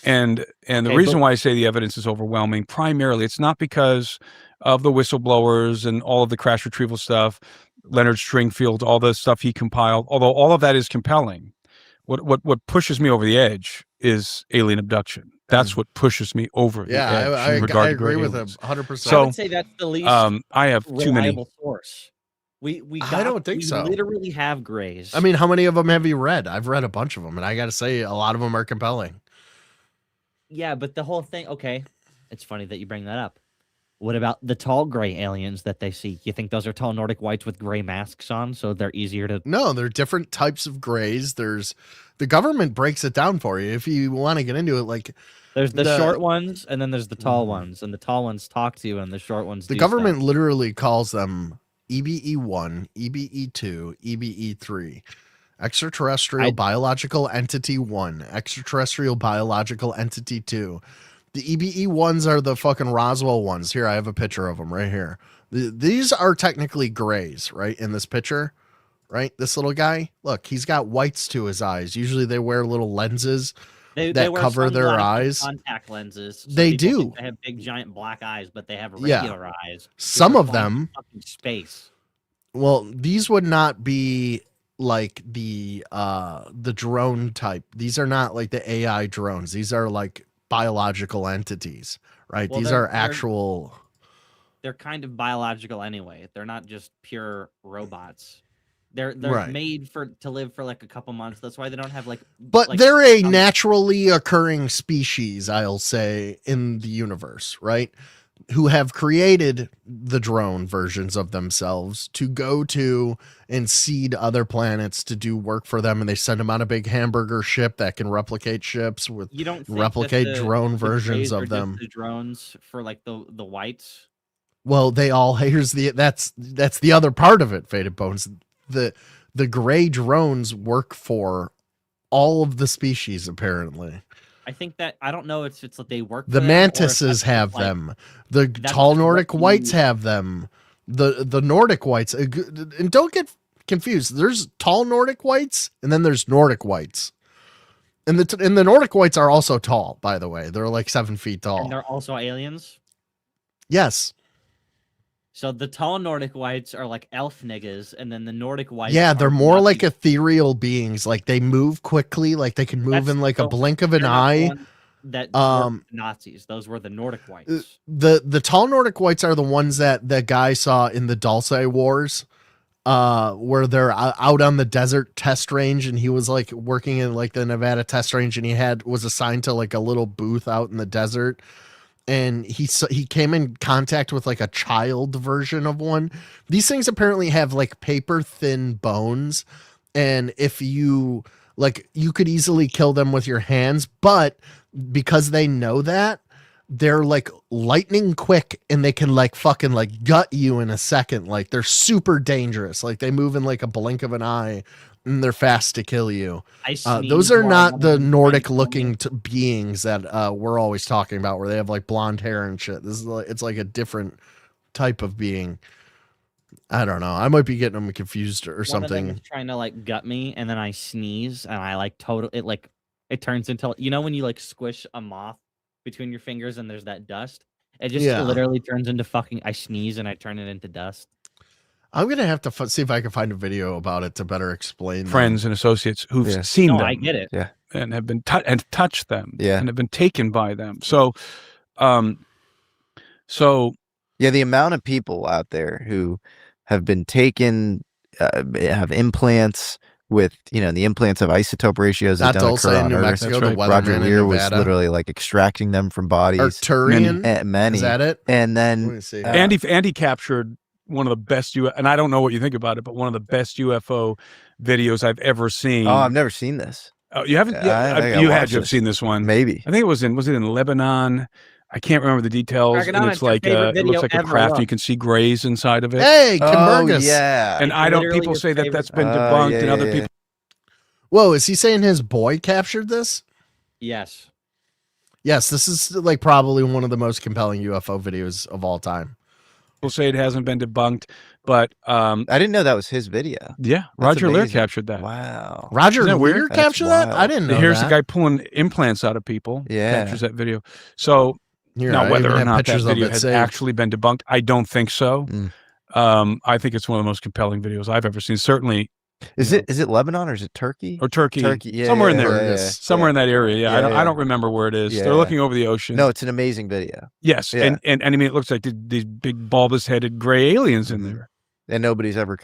And the reason why I say the evidence is overwhelming, primarily, it's not because of the whistleblowers and all of the crash retrieval stuff, Leonard Stringfield, all the stuff he compiled, although all of that is compelling. What pushes me over the edge is alien abduction. That's what pushes me over the edge. I in regard to agree gray with him aliens. 100%. So, I would say that's the least. I have too many. reliable source. We I don't think we so. Literally have grays. I mean, how many of them have you read? I've read a bunch of them, and I got to say, a lot of them are compelling. Yeah, but the whole thing. Okay, it's funny that you bring that up. What about the tall gray aliens that they see? You think those are tall Nordic whites with gray masks on, so they're easier to? No, there are different types of grays. The government breaks it down for you if you want to get into it. Like There's the short ones, and then there's the tall ones, and the tall ones talk to you, and the short ones. The do government stuff. literally calls them EBE1, EBE2, EBE3. Extraterrestrial Biological Entity 1, Extraterrestrial Biological Entity 2. The EBE ones are the fucking Roswell ones. Here, I have a picture of them right here. These are technically grays, right? In this picture, right? This little guy, look, he's got whites to his eyes. Usually they wear little lenses They that wear cover their sunglasses, eyes. contact lenses. Some They people do. think they have big giant black eyes, but they have Yeah. regular eyes. which Some are of flying them- fucking space. Well, these would not be like the drone type. These are not like the AI drones. These are like biological entities, right? Well, These they're- are actual. They're kind of biological anyway. They're not just pure robots. They're Right. made to live for like a couple months. That's why they don't have like. But like, they're a naturally occurring species, I'll say, in the universe, right? Who have created the drone versions of themselves to go to and seed other planets to do work for them. And they send them on a big hamburger ship that can replicate ships with You don't think replicate that drone the versions grays are of just them. the drones for like the whites. Well, they all that's the other part of it, Faded Bones. The gray drones work for all of the species, apparently. I think that I don't know if it's that they work. The for them or if mantises that's have like, them. The that's tall just Nordic what whites you- have them. The Nordic whites, and don't get confused. There's tall Nordic whites, and then there's Nordic whites. And the Nordic whites are also tall, by the way. They're like 7 feet tall. And they're also aliens. Yes. So the tall Nordic whites are like elf niggas, and then the Nordic whites. Yeah, they're are more Nazi- like ethereal beings. Like they move quickly, like they can move That's- in like a so blink of an they're not the eye. ones that were Nazis. Those were the Nordic whites. The tall Nordic whites are the ones that the guy saw in the Dulce Wars, where they're out on the desert test range, and he was like working in like the Nevada test range, and was assigned to like a little booth out in the desert, and he came in contact with like a child version of one. These things apparently have like paper thin bones, and if you you could easily kill them with your hands, but because they know that, they're like lightning quick, and they can like fucking like gut you in a second. Like they're super dangerous. Like they move in like a blink of an eye, and they're fast to kill you. Those are not the Nordic looking beings that we're always talking about, where they have like blonde hair and shit. This is it's like a different type of being. I don't know. I might be getting them confused or something. One of them is trying to like gut me, and then I sneeze, and I like it turns into, you know, when you like squish a moth between your fingers and there's that dust. It just literally turns into fucking. I sneeze and I turn it into dust. I'm gonna have to see if I can find a video about it to better explain. Friends and associates who've seen them. I get it. Yeah, and have been and touched them. Yeah, and have been taken by them. So, the amount of people out there who have been taken, have implants with, the implants have isotope ratios that don't occur on Earth. Mexico, the Roger weatherman in Lear was Nevada. literally like extracting them from bodies. Arturian? Many. Is that it? And then Andy captured one of the best and I don't know what you think about it, but one of the best UFO videos I've ever seen. Oh, I've never seen this. Oh, you haven't? You had to have seen this one. Maybe. I think was it in Lebanon? I can't remember the details. And it's like it looks like a craft. And you can see grays inside of it. Hey, Kimbergus. Yeah. And I don't. People say that that's been debunked, and other people. Whoa, is he saying his boy captured this? Yes. Yes, this is like probably one of the most compelling UFO videos of all time. People say it hasn't been debunked, but I didn't know that was his video. Yeah, That's Roger Lear amazing. captured that. Wow. Roger Isn't that Lear weird? captured that? I didn't know Here's that. the guy pulling implants out of people. Yeah. Captures that video. So Here, now I whether even or have not that pictures of video it has saved. actually been debunked, I don't think so. I think it's one of the most compelling videos I've ever seen. Certainly. Is it Lebanon or is it Turkey? Or Turkey. Yeah, somewhere in yeah, there. yeah, yeah. Somewhere in that area. Yeah. I don't remember where it is. Yeah, They're yeah. looking over the ocean. No, it's an amazing video. Yes. Yeah. And I mean, it looks like these big bulbous headed gray aliens in there. And nobody's ever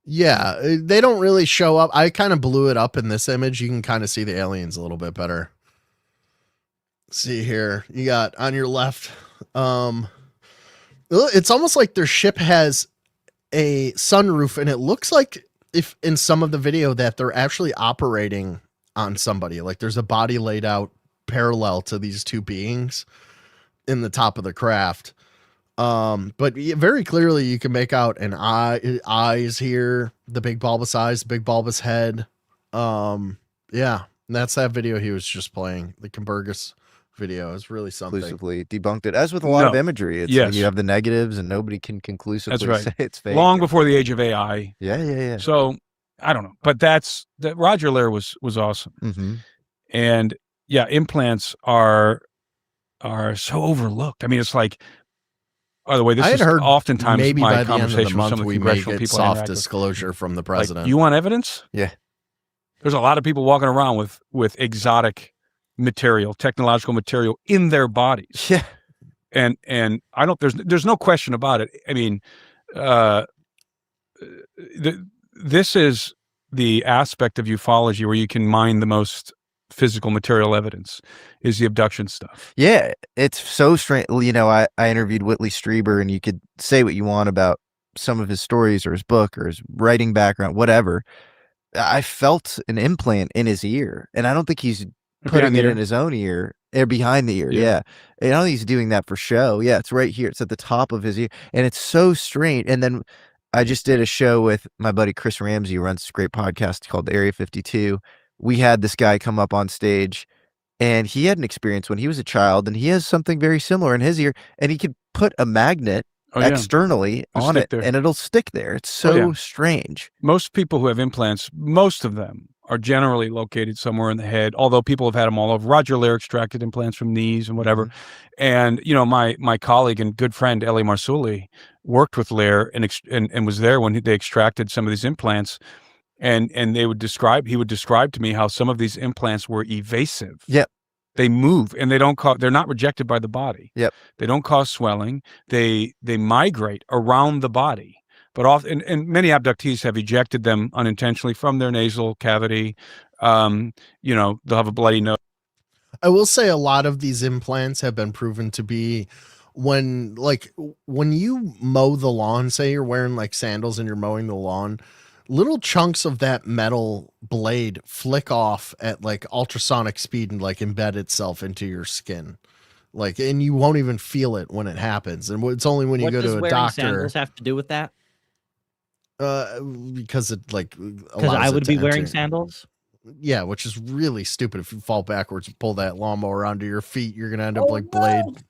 Yeah, they don't really show up. I kind of blew it up in this image. You can kind of see the aliens a little bit better. See here, you got on your left. It's almost like their ship has a sunroof, and it looks like if in some of the video that they're actually operating on somebody. Like there's a body laid out parallel to these two beings in the top of the craft. But very clearly you can make out an eyes here, the big bulbous eyes, big bulbous head. Yeah, and that's that video he was just playing, the Kimbergus video. Is really something. conclusively debunked it. As with a lot of imagery, it's Yes. you have the negatives and nobody can conclusively That's right. say it's fake. Long before the age of AI. Yeah. So I don't know, but that Roger Lear was awesome. Mm-hmm. And yeah, implants are so overlooked. I mean, it's like, by the way, this I had is heard oftentimes maybe my by the end of the conversation with month some of the we may congressional get people. I soft interact with. disclosure from the Like, president. you want evidence? Yeah. There's a lot of people walking around with exotic material, technological material in their bodies. Yeah. And I don't. There's no question about it. I mean, this is the aspect of ufology where you can mine the most physical material evidence, is the abduction stuff. Yeah, it's so strange. You know, I interviewed Whitley Strieber, and you could say what you want about some of his stories or his book or his writing background, whatever. I felt an implant in his ear, and I don't think he's putting Behind the it ear? in his own ear or behind the ear. Yeah. Yeah. I don't think he's doing that for show. Yeah, it's right here. It's at the top of his ear, and it's so strange. And then I just did a show with my buddy Chris Ramsey, who runs this great podcast called Area 52. We had this guy come up on stage And he had an experience when he was a child, and he has something very similar in his ear, and he could put a magnet externally on it, and it'll stick there. It's so strange. Most people who have implants, most of them are generally located somewhere in the head, although people have had them all over. Roger Lair extracted implants from knees and whatever. And, you know, my colleague and good friend, Ellie Marsuli, worked with Lair and was there when they extracted some of these implants. And he would describe to me how some of these implants were evasive. Yep. They move and they're not rejected by the body. Yep. They don't cause swelling. They migrate around the body. But often, and many abductees have ejected them unintentionally from their nasal cavity. You know, they'll have a bloody nose. I will say a lot of these implants have been proven to be when you mow the lawn, say you're wearing like sandals and you're mowing the lawn, little chunks of that metal blade flick off at like ultrasonic speed and like embed itself into your skin. Like, and you won't even feel it when it happens. And it's only when you go to a doctor. Sandals have to do with that? Because it like, because I would be wearing sandals. Yeah, which is really stupid. If you fall backwards and pull that lawnmower onto your feet, you're gonna end up like Blade.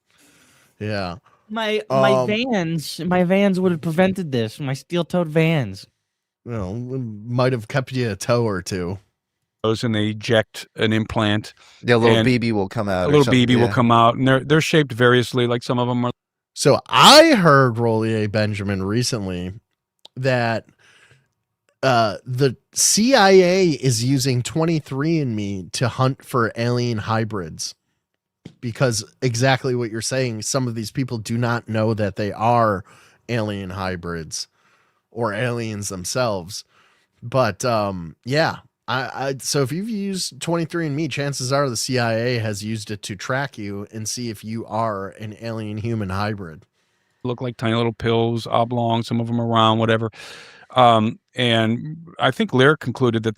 Yeah. My Vans would have prevented this. My steel-toed Vans. Well, might have kept you a toe or two. And they eject an implant. The little BB will come out. A little BB will come out, and they're shaped variously. Like some of them are. So I heard Rollier Benjamin recently that the CIA is using 23andMe to hunt for alien hybrids, because exactly what you're saying, some of these people do not know that they are alien hybrids or aliens themselves. But yeah, so if you've used 23andMe, chances are the CIA has used it to track you and see if you are an alien human hybrid. Look like tiny little pills, oblong, some of them are round, whatever. And I think Lair concluded that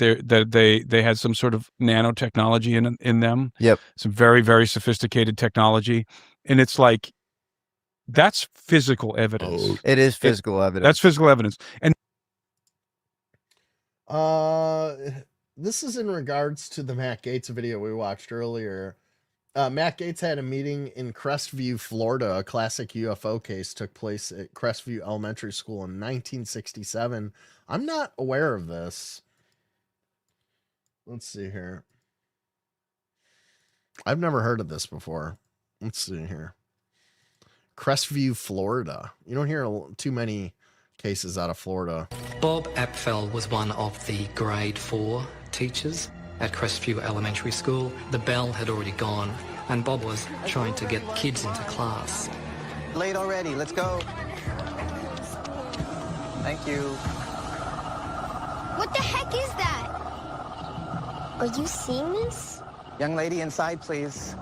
they had some sort of nanotechnology in them. Yep. Some very, very sophisticated technology. And it's like, that's physical evidence. It is physical evidence. That's physical evidence. And this is in regards to the Matt Gaetz video we watched earlier. Matt Gaetz had a meeting in Crestview, Florida. A classic UFO case took place at Crestview Elementary School in 1967. I'm not aware of this. Let's see here. I've never heard of this before. Let's see here. Crestview, Florida. You don't hear too many cases out of Florida. Bob Apfel was one of the grade 4 teachers at Crestview Elementary School. The bell had already gone, and Bob was trying to get kids into class. Late already, let's go. Thank you. What the heck is that? Are you seeing this? Young lady, inside, please.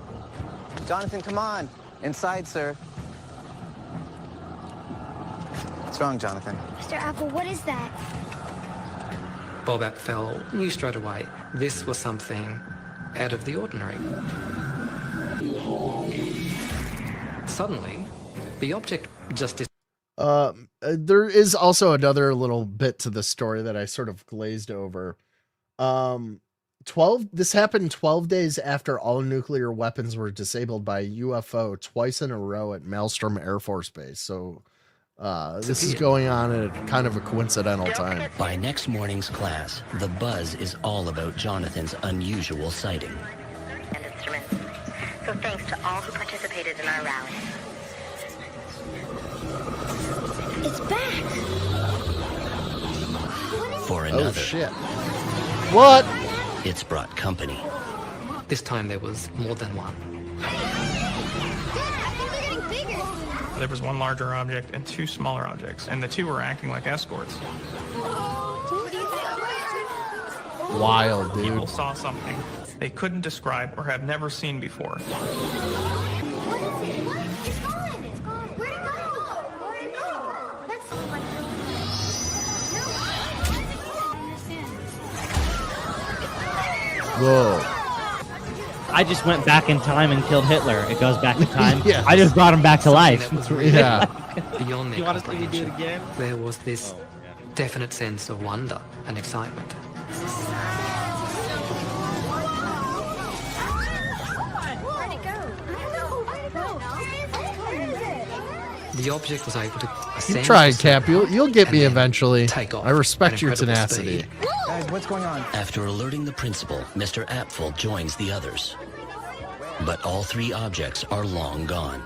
Jonathan, come on. Inside, sir. What's wrong, Jonathan? Mr. Apple, what is that? Bob Apfel knew straight away this was something out of the ordinary. Suddenly, the object just there is also another little bit to the story that I sort of glazed over. This happened 12 days after all nuclear weapons were disabled by UFO twice in a row at Maelstrom Air Force Base. So this is going on at kind of a coincidental time. By next morning's class, the buzz is all about Jonathan's unusual sighting. And instruments. So thanks to all who participated in our rally. It's back. For another. Oh shit. What? It's brought company. This time there was more than one. There was one larger object and two smaller objects, and the two were acting like escorts. Wild, dude. People saw something they couldn't describe or have never seen before. Whoa. I just went back in time and killed Hitler. It goes back in time. Yes. I just brought him back to life. Yeah. Beyond their You want to see me do it comprehension, again? there was this definite sense of wonder and excitement. The object was able to You ascend try to it, Cap. You'll get me eventually. take off I respect at your incredible tenacity. speed. Guys, what's going on? After alerting the principal, Mr. Apfel joins the others. But all three objects are long gone.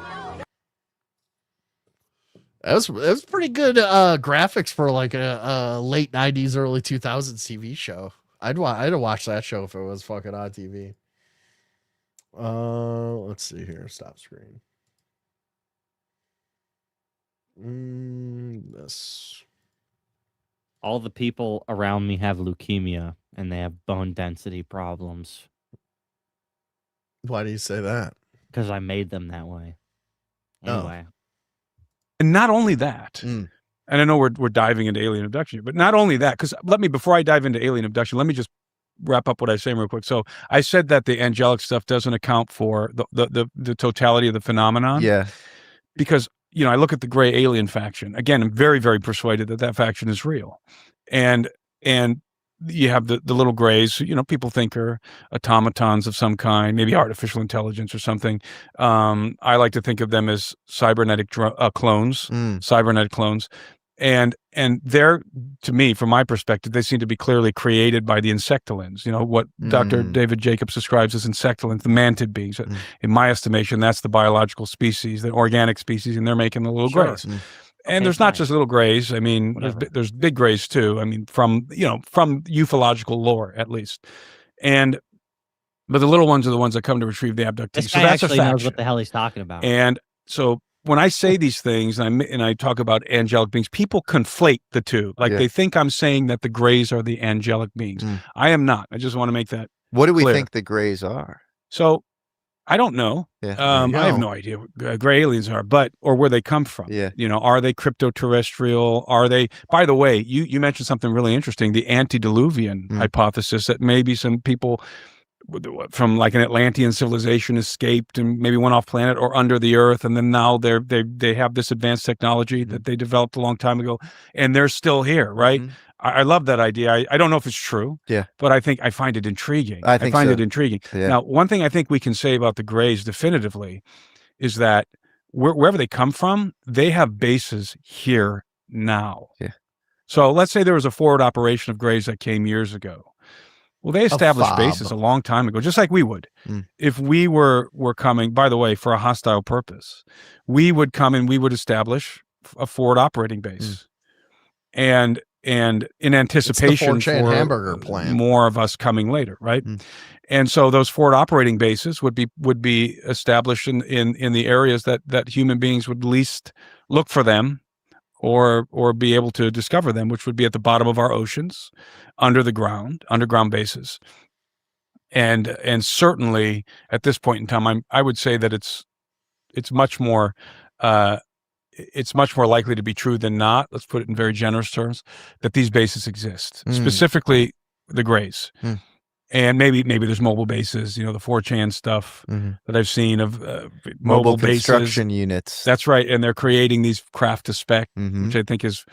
That was pretty good graphics for like a late 90s, early 2000s TV show. I'd watch that show if it was fucking on TV. Let's see here. Stop screen. This. All the people around me have leukemia and they have bone density problems. Why do you say that? Because I made them that way. Anyway. And not only that, and I know we're diving into alien abduction, but not only that, because before I dive into alien abduction, let me just wrap up what I was saying real quick. So I said that the angelic stuff doesn't account for the totality of the phenomenon. Yeah. Because, I look at the gray alien faction. Again, I'm very, very persuaded that faction is real. And you have the little grays, people think are automatons of some kind, maybe artificial intelligence or something. I like to think of them as cybernetic clones, cybernetic clones. And they're, to me, from my perspective, they seem to be clearly created by the insectilins, what Dr. David Jacobs describes as insectilins, the mantid beings. In my estimation, that's the biological species, the organic species, and they're making the little grays. And there's not just little grays. I mean, there's big grays too. I mean, from ufological lore, at least. But the little ones are the ones that come to retrieve the abductees. This So guy that's a actually faction. knows what the hell he's talking about. And so when I say these things and I talk about angelic beings, people conflate the two. Like they think I'm saying that the grays are the angelic beings. I am not. I just want to make that What do we clear. think the grays are? So I don't know. Yeah. I have no idea what gray aliens are, or where they come from. Yeah. Are they crypto-terrestrial? Are they, by the way, you mentioned something really interesting, the antediluvian hypothesis that maybe some people from like an Atlantean civilization escaped and maybe went off planet or under the earth. And then now they have this advanced technology that they developed a long time ago and they're still here. Right. I love that idea. I don't know if it's true, but I find it intriguing. I find it intriguing. Yeah. Now, one thing I think we can say about the grays definitively is that wherever they come from, they have bases here now. Yeah. So let's say there was a forward operation of grays that came years ago. Well, they established bases a long time ago, just like we would. If we were coming, by the way, for a hostile purpose, we would come and we would establish a forward operating base. And in anticipation for hamburger plant. More of us coming later, right? And so those forward operating bases would be established in the areas that human beings would least look for them or be able to discover them, which would be at the bottom of our oceans, underground bases. And certainly at this point in time, I would say that it's much more likely to be true than not. Let's put it in very generous terms, that these bases exist, specifically the grays. And maybe there's mobile bases, the 4chan stuff that I've seen of mobile bases. Construction units. That's right. And they're creating these craft to spec, which I think is,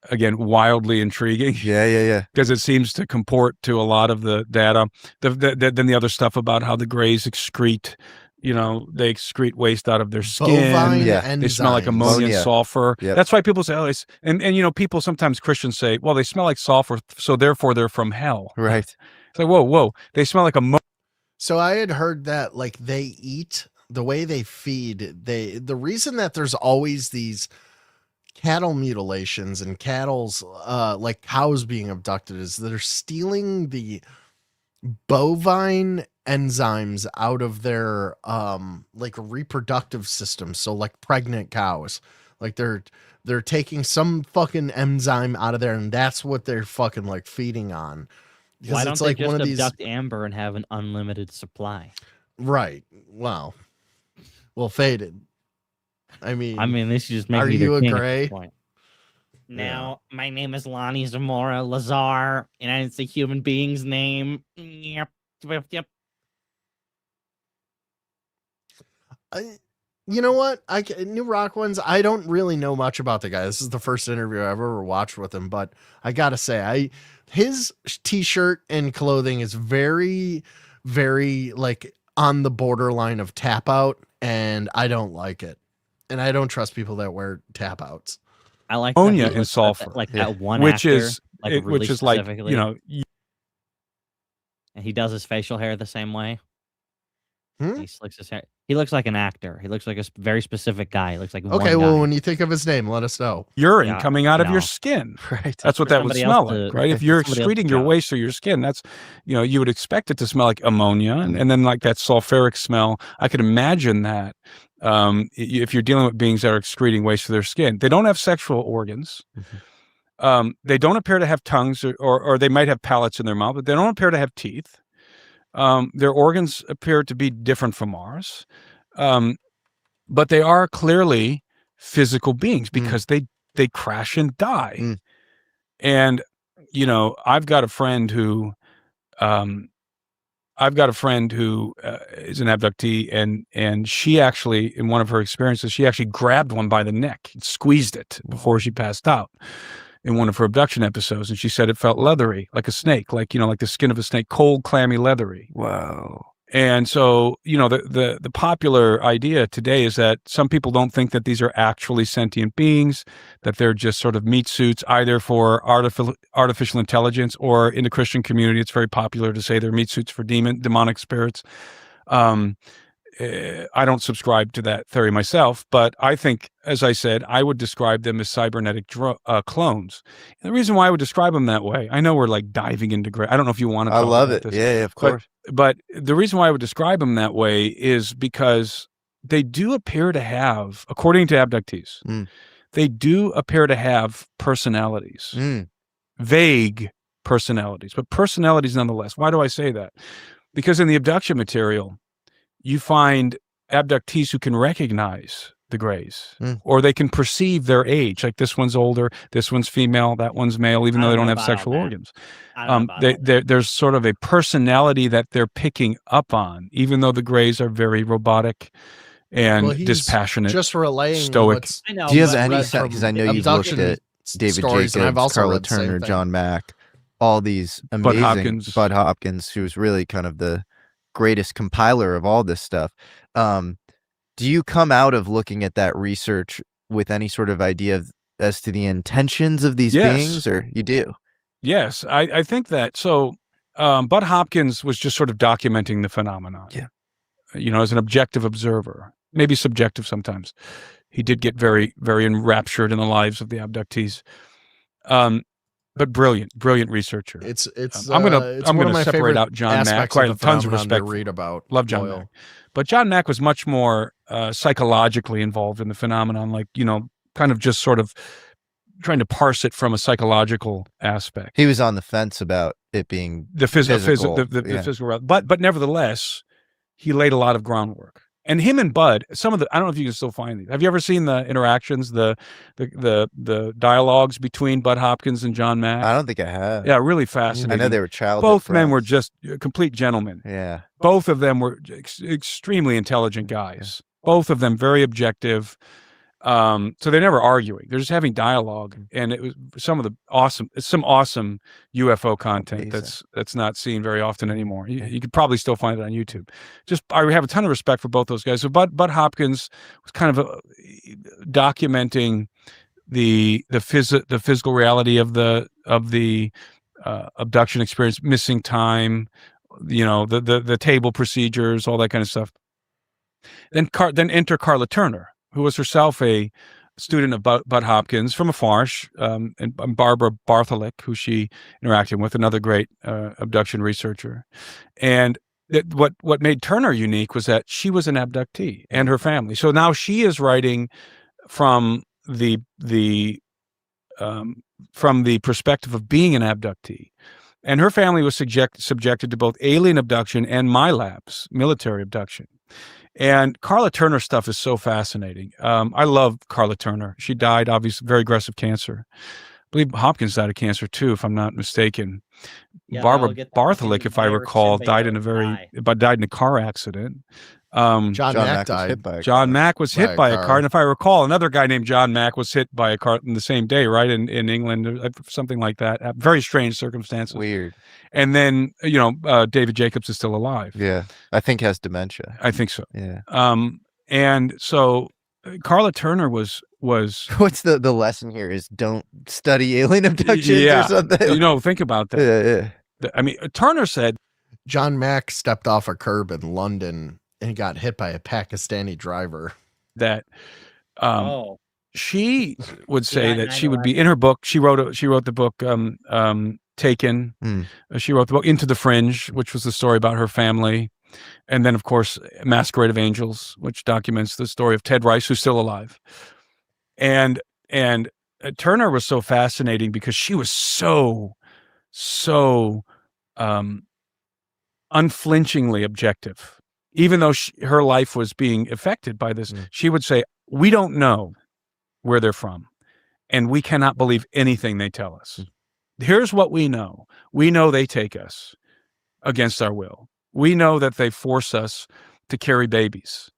again, wildly intriguing. Yeah. Because it seems to comport to a lot of the data. Then the other stuff about how the grays excrete, they excrete waste out of their skin. Bovine They smell like ammonia and sulfur. Yep. That's why people say, and people, sometimes Christians say, well, they smell like sulfur, so therefore they're from hell. Right. It's like, whoa, they smell like ammonia. So I had heard that like they eat, the way they feed, the reason that there's always these cattle mutilations and cattle's like cows being abducted is they're stealing the bovine enzymes out of their like reproductive system. So like pregnant cows, like they're taking some fucking enzyme out of there and that's what they're fucking like feeding on. Why don't it's they like just one of these abduct Amber and have an unlimited supply? Right. Well, faded. I mean, this just make are me you the a king at gray? this point. Now, my name is Lonnie Zamora Lazar, and it's a human being's name. Yep. You know what? New Rock Ones, I don't really know much about the guy. This is the first interview I've ever watched with him, but I gotta say, his t-shirt and clothing is very, very like on the borderline of tap out, and I don't like it. And I don't trust people that wear tap outs. I like that ammonia he and looks sulfur, like that one which actor, is like it, really which is like specifically, you know. and he does his facial hair the same way. Hmm? He slicks his hair. He looks like an actor. He looks like a very specific guy. He looks like Okay, one well, guy. when you think of his name, let us know. Urine Yeah, coming out of no. your skin. Right. That's what for that would somebody smell else like, to- right? If for you're somebody else's excreting your job. waste through your skin, that's, you know, you would expect it to smell like ammonia and then like that sulfuric smell. I could imagine that if you're dealing with beings that are excreting waste through their skin. They don't have sexual organs. They don't appear to have tongues or they might have palates in their mouth, but they don't appear to have teeth. Their organs appear to be different from ours. But they are clearly physical beings because they crash and die. And, you know, I've got a friend who is an abductee and she actually, in one of her experiences, she actually grabbed one by the neck and squeezed it before she passed out in one of her abduction episodes. And she said it felt leathery, like a snake, like, you know, like the skin of a snake, cold, clammy, leathery. Wow. And so, you know, the popular idea today is that some people don't think that these are actually sentient beings, that they're just sort of meat suits, either for artificial intelligence, or in the Christian community, it's very popular to say they're meat suits for demonic spirits. I don't subscribe to that theory myself, but I think, as I said, I would describe them as cybernetic clones. And the reason why I would describe them that way, I know we're like diving into I don't know if you want to talk I love about it. this, Yeah, of course. But the reason why I would describe them that way is because they do appear to have, according to abductees, they do appear to have personalities, vague personalities, but personalities nonetheless. Why do I say that? Because in the abduction material, you find abductees who can recognize the grays, or they can perceive their age. Like this one's older, this one's female, that one's male, even though they don't have sexual organs. There's sort of a personality that they're picking up on, even though the grays are very robotic and dispassionate, just relaying stoic. Do you have any sense? Because I know you've looked at David stories, and I've Jacobs, also Carla read the same Turner, thing. John Mack, all these amazing Bud Hopkins, who's really kind of the greatest compiler of all this stuff. Do you come out of looking at that research with any sort of idea as to the intentions of these beings, or you do? Yes, I think that. So Bud Hopkins was just sort of documenting the phenomenon. Yeah. You know, as an objective observer, maybe subjective sometimes. He did get very, very enraptured in the lives of the abductees. But brilliant researcher. I'm gonna separate out John Mack. I have tons of respect. Read about. Love John Mack, but John Mack was much more psychologically involved in the phenomenon. Like, you know, kind of just sort of trying to parse it from a psychological aspect. He was on the fence about it being the physical realm, but nevertheless, he laid a lot of groundwork. And him and Bud, I don't know if you can still find these. Have you ever seen the interactions, the dialogues between Bud Hopkins and John Mack? I don't think I have. Yeah, really fascinating. I know they were childhood Both friends. men were just complete gentlemen. Yeah. Both of them were extremely intelligent guys. Both of them very objective. So they're never arguing. They're just having dialogue, and it was some awesome UFO content that's not seen very often anymore. You could probably still find it on YouTube. I have a ton of respect for both those guys. So Bud Hopkins was kind of documenting the physical reality of the abduction experience, missing time, you know, the table procedures, all that kind of stuff. Then enter Carla Turner, who was herself a student of Bud Hopkins from afar, and Barbara Bartholick, who she interacted with, another great abduction researcher. And what made Turner unique was that she was an abductee, and her family. So now she is writing from the perspective of being an abductee. And her family was subjected to both alien abduction and MILABs, military abduction. And Carla Turner stuff is so fascinating. I love Carla Turner. She died, obviously, very aggressive cancer. I believe Hopkins died of cancer too, if I'm not mistaken. Yeah, Barbara Bartholick, if I recall, died in a car accident. John Mack died. John Mack was hit by a car, and if I recall, another guy named John Mack was hit by a car in the same day, right, in England, something like that. Very strange circumstances. Weird. And then, you know, David Jacobs is still alive. Yeah, I think has dementia. I think so. Yeah. And so Carla Turner was What's the lesson here is don't study alien abductions or something. You know, think about that. Yeah. I mean, Turner said John Mack stepped off a curb in London and he got hit by a Pakistani driver. that Oh. she would say Yeah, that she would be in her book. She wrote the book Taken. She wrote the book Into the Fringe, which was the story about her family. And then, of course, Masquerade of Angels, which documents the story of Ted Rice, who's still alive. And Turner was so fascinating because she was so unflinchingly objective. Even though her life was being affected by this, she would say, we don't know where they're from, and we cannot believe anything they tell us. Here's what we know. We know they take us against our will. We know that they force us to carry babies.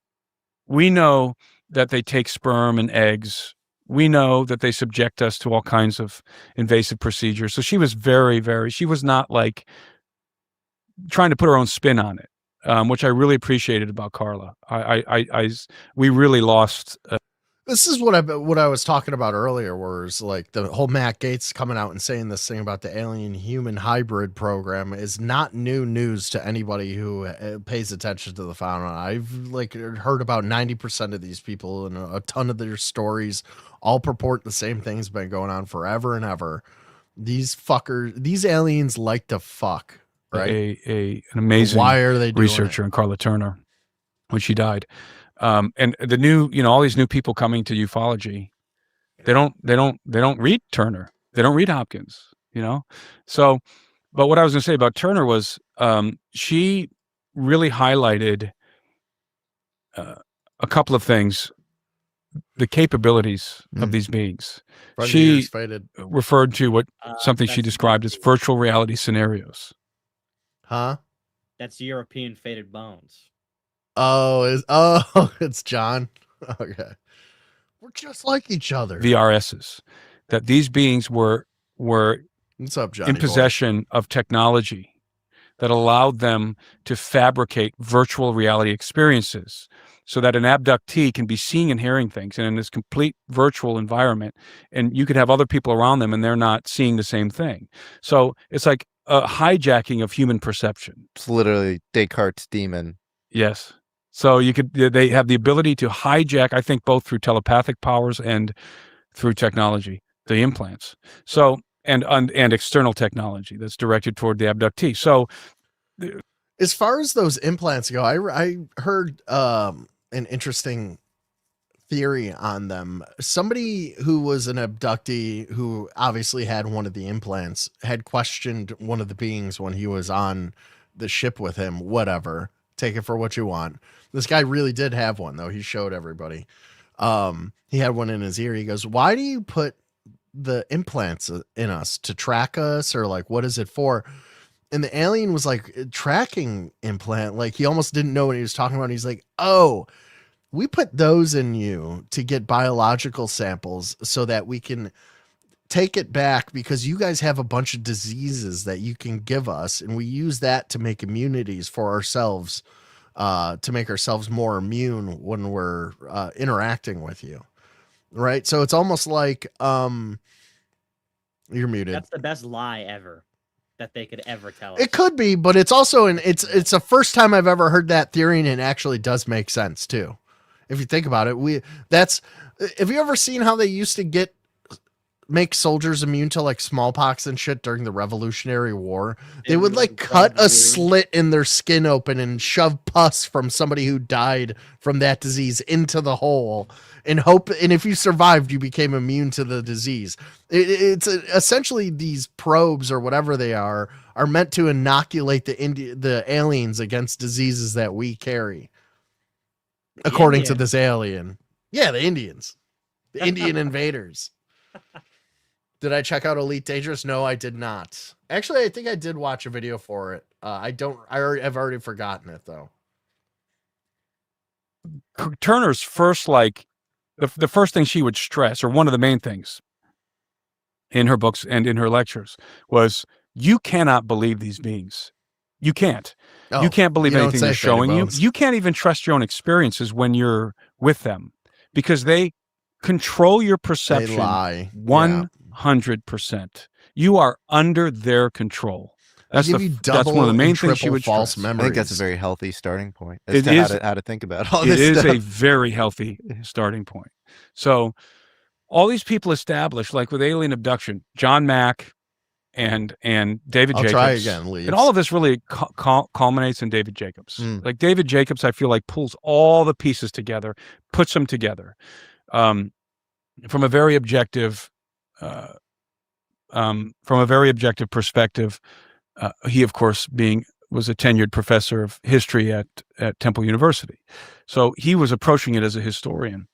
We know that they take sperm and eggs. We know that they subject us to all kinds of invasive procedures. So she was very, very, she was not like trying to put her own spin on it, which I really appreciated about Carla. We really lost. This is what I was talking about earlier, whereas like the whole Matt Gaetz coming out and saying this thing about the alien human hybrid program is not new news to anybody who pays attention to the phenomenon. I've like heard about 90% of these people and a ton of their stories all purport the same thing's been going on forever and ever. These aliens like to fuck, right? An amazing Why are they doing researcher in Carla Turner when she died. And the new, all these new people coming to ufology, they don't read Turner. They don't read Hopkins, So, but what I was going to say about Turner was, she really highlighted a couple of things, the capabilities of these beings. She referred to something she described as virtual reality scenarios. Huh? That's European Faded Bones. It's John. Okay. We're just like each other. VRSs, that these beings were What's up, Johnny in possession of technology that allowed them to fabricate virtual reality experiences so that an abductee can be seeing and hearing things and in this complete virtual environment, and you could have other people around them and they're not seeing the same thing. So it's like a hijacking of human perception. It's literally Descartes' demon. Yes. So they have the ability to hijack, I think, both through telepathic powers and through technology, the implants. So, and external technology that's directed toward the abductee. So, as far as those implants go, I heard an interesting theory on them. Somebody who was an abductee who obviously had one of the implants had questioned one of the beings when he was on the ship with him, whatever. Take it for what you want. This guy really did have one, though. He showed everybody. He had one in his ear. He goes, why do you put the implants in us? To track us? Or like, what is it for? And the alien was like, tracking implant. Like, he almost didn't know what he was talking about. He's like, oh, we put those in you to get biological samples so that we can take it back because you guys have a bunch of diseases that you can give us. And we use that to make immunities for ourselves, to make ourselves more immune when we're interacting with you. Right. So it's almost like you're muted. That's the best lie ever that they could ever tell us. It could be, but it's also it's the first time I've ever heard that theory, and it actually does make sense too. If you think about it, have you ever seen how they used to make soldiers immune to like smallpox and shit during the Revolutionary War? They would like cut a slit in their skin open and shove pus from somebody who died from that disease into the hole and if you survived, you became immune to the disease. It's essentially these probes or whatever they are meant to inoculate the aliens against diseases that we carry. According to this alien. Yeah, the Indians. The Indian invaders. Did I check out Elite Dangerous? No, I did not. Actually, I think I did watch a video for it. I've already forgotten it though. Turner's first, the first thing she would stress, or one of the main things in her books and in her lectures, was you cannot believe these beings. You can't. You can't believe anything they're showing you. You can't even trust your own experiences when you're with them, because they control your perception. They lie. 100%. You are under their control. That's give you that's one of the main things you would false stress. memories. I think that's a very healthy starting point. As It to is how to think about all it this is stuff. a very healthy starting point. So all these people established, like with alien abduction, John Mack and David Jacobs. Try again, Leaves. And all of this really culminates in David Jacobs. Like David Jacobs, I feel like pulls all the pieces together, puts them together from a very objective perspective. He, of course, was a tenured professor of history at Temple University. So he was approaching it as a historian.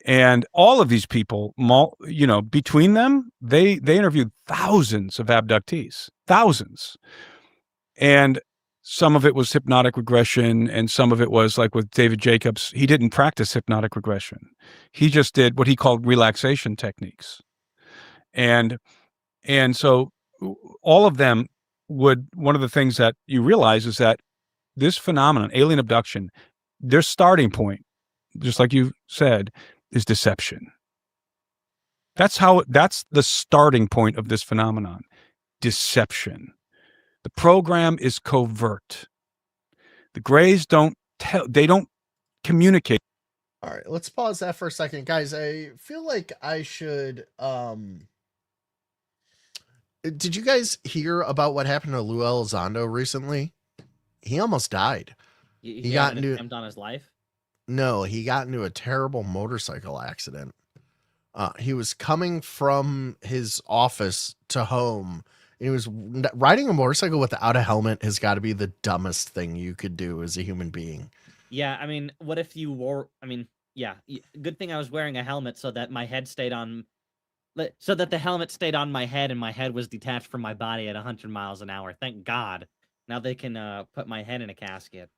And all of these people, between them, they interviewed thousands of abductees, thousands. And some of it was hypnotic regression, and some of it was like with David Jacobs, he didn't practice hypnotic regression. He just did what he called relaxation techniques. And so all of them one of the things that you realize is that this phenomenon, alien abduction, their starting point, just like you said, is deception. That's the starting point of this phenomenon, deception. The program is covert. The Greys don't communicate. All right, let's pause that for a second. Guys, I feel like I should did you guys hear about what happened to Lou Elizondo recently? He almost died. He got into attempt on his life? No, he got into a terrible motorcycle accident. He was coming from his office to home. He was riding a motorcycle without a helmet has got to be the dumbest thing you could do as a human being. Yeah, I mean, what if you wore... I mean, yeah, good thing I was wearing a helmet so that my head stayed on... So that the helmet stayed on my head and my head was detached from my body at 100 miles an hour. Thank God. Now they can put my head in a casket.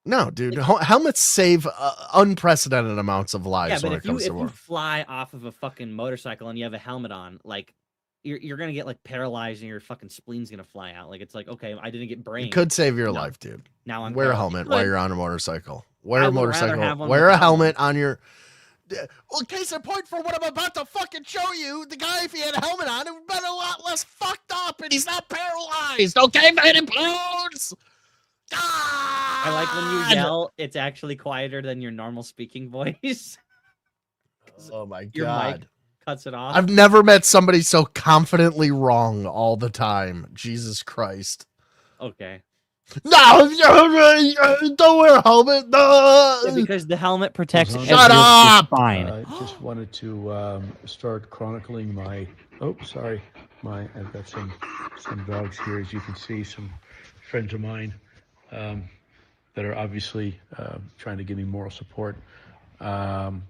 No, dude, helmets save unprecedented amounts of lives. Yeah, but when if it comes to you war. fly off of a fucking motorcycle and you have a helmet on, like, you're gonna get like paralyzed and your fucking spleen's gonna fly out. Like, it's like, okay, I didn't get brain. It could save your life, dude. Now I'm wear a paralyzed. helmet while you're on a motorcycle. Wear I a would rather motorcycle. have one Wear a without helmet on your. Well, case in point for what I'm about to fucking show you, the guy, if he had a helmet on, it would have been a lot less fucked up, and he's not paralyzed. Okay, man, bones. I like when you yell, it's actually quieter than your normal speaking voice. Oh my Your god. mic cuts it off. I've never met somebody so confidently wrong all the time. Jesus Christ. Okay. No, don't wear a helmet. No. Yeah, because the helmet protects Shut up. Fine. I just wanted to start chronicling my. Oh, sorry. I've got some dogs here, as you can see, some friends of mine that are obviously trying to give me moral support. About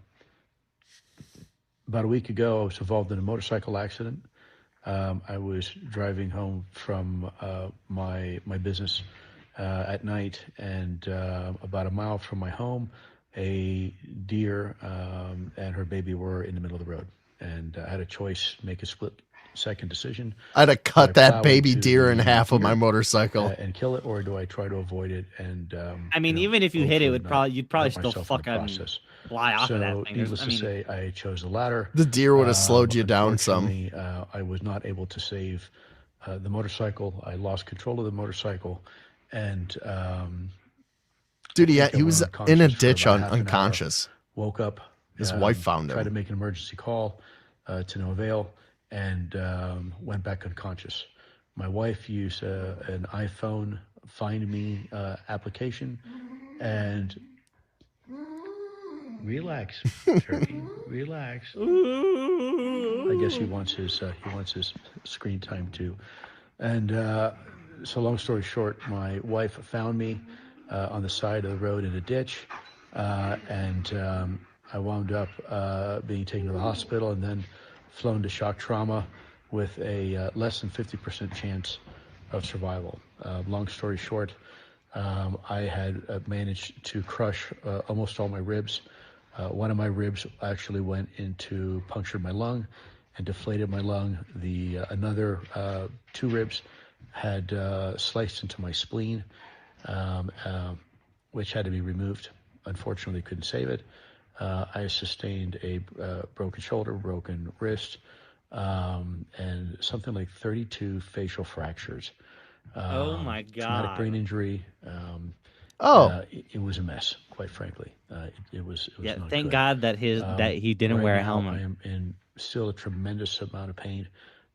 a week ago, I was involved in a motorcycle accident. I was driving home from my business at night, and about a mile from my home, a deer and her baby were in the middle of the road, and I had a choice, make a split-second decision. I had to cut Do I that plow baby into deer in the half with my deer, motorcycle and kill it, or do I try to avoid it? And I mean, even if you hit it, you'd probably hurt still myself in the fucking process. fly off of that So, thing. needless to say, I chose the latter. The deer would have slowed you down some. Unfortunately, I was not able to save the motorcycle. I lost control of the motorcycle, and dude, I think he I was went in a unconscious for ditch about half an hour. unconscious. Woke up. His wife found Tried to him. make an emergency call to no avail, and went back unconscious. My wife used an iPhone Find Me application, and relax, Turkey, relax. I guess he wants his screen time too. And so, long story short, my wife found me on the side of the road in a ditch, and I wound up being taken to the hospital and then flown to shock trauma with a less than 50% chance of survival. Long story short, I had managed to crush almost all my ribs. One of my ribs actually went into, punctured my lung and deflated my lung. Another 2 ribs had sliced into my spleen, which had to be removed. Unfortunately, couldn't save it. I sustained a broken shoulder, broken wrist, and something like 32 facial fractures. Oh my Traumatic brain God. injury. It was a mess, quite frankly. It was Yeah, not thank good. God that he didn't Right wear a now, helmet. I am in still a tremendous amount of pain,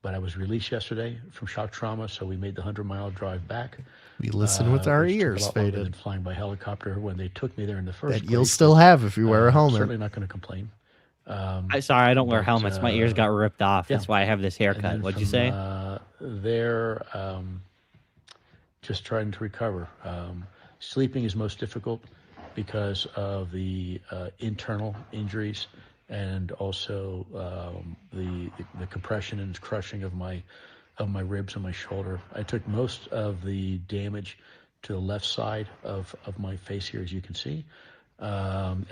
but I was released yesterday from shock trauma, so we made the 100-mile drive back. We listen with our which took a ears, lot longer than Faded. flying by helicopter when they took me there in the first That place. you'll still have if you wear a helmet. Certainly not going to complain. Sorry, I don't wear but, helmets. My ears got ripped off. yeah. That's why I have this And haircut. then What'd you from, say? There, just trying to recover. Sleeping is most difficult because of the internal injuries and also the compression and crushing of my ribs and my shoulder. I took most of the damage to the left side of my face here, as you can see. And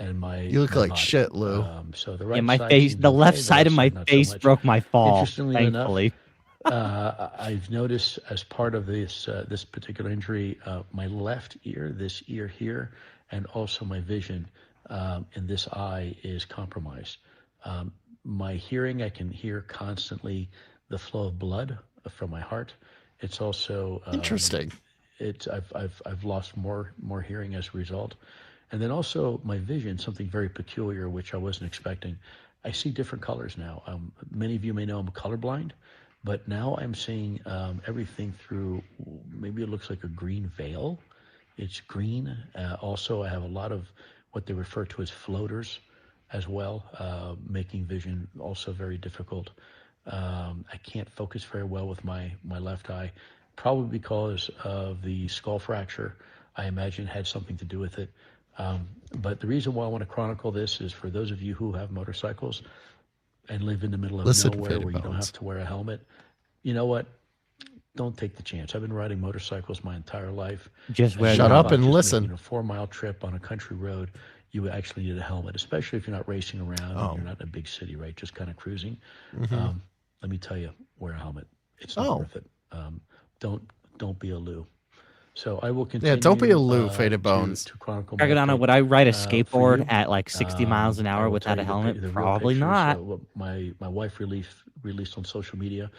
You look like body. shit, Lou. So the Yeah, right my side face, seems the left okay, side of my not so face much. broke my fall, Interestingly thankfully. enough, I've noticed as part of this particular injury, my left ear, this ear here, and also my vision in this eye is compromised. My hearing, I can hear constantly the flow of blood from my heart. It's also Interesting. I've lost more hearing as a result. And then also my vision, something very peculiar, which I wasn't expecting. I see different colors now. Many of you may know I'm colorblind, but now I'm seeing everything through, maybe it looks like a green veil. It's green. Also, I have a lot of what they refer to as floaters as well, making vision also very difficult. I can't focus very well with my left eye, probably because of the skull fracture. I imagine had something to do with it. But the reason why I want to chronicle this is for those of you who have motorcycles and live in the middle of nowhere where you don't have to wear a helmet. You know what? Don't take the chance. I've been riding motorcycles my entire life. Just wear Shut up and listen. Making a 4-mile trip on a country road, you actually need a helmet, especially if you're not racing around and you're not in a big city, right? Just kind of cruising. Mhm. Let me tell you, wear a helmet. It's not worth it. Don't be a Lou. So I will continue. Yeah, don't be a Lou, Faded Bones. To chronicle my Crackadona, fate, would I ride a for skateboard you. at like 60 miles an I hour will without tell a you helmet? the real Probably pictures, not. what my wife released on social media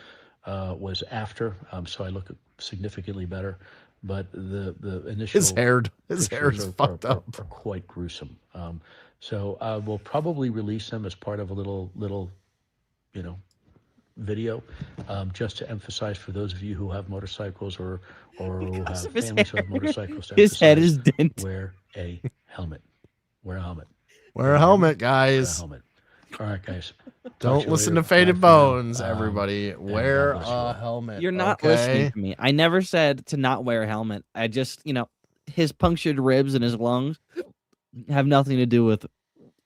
was after, so I look significantly better. But the initial His hair's pictures fucked up. are quite gruesome. So I will probably release them as part of a little video, just to emphasize for those of you who have motorcycles or who have his families who have hair. motorcycles. To His head emphasize, is dented. Wear a helmet. Wear a helmet. Wear a helmet, Wear a guys. helmet. All right, guys. Talk Don't to you listen later. to Faded Bye for now. Bones, everybody. and Wear God bless you all. a helmet. You're not okay? listening to me. I never said to not wear a helmet. I just, his punctured ribs and his lungs have nothing to do with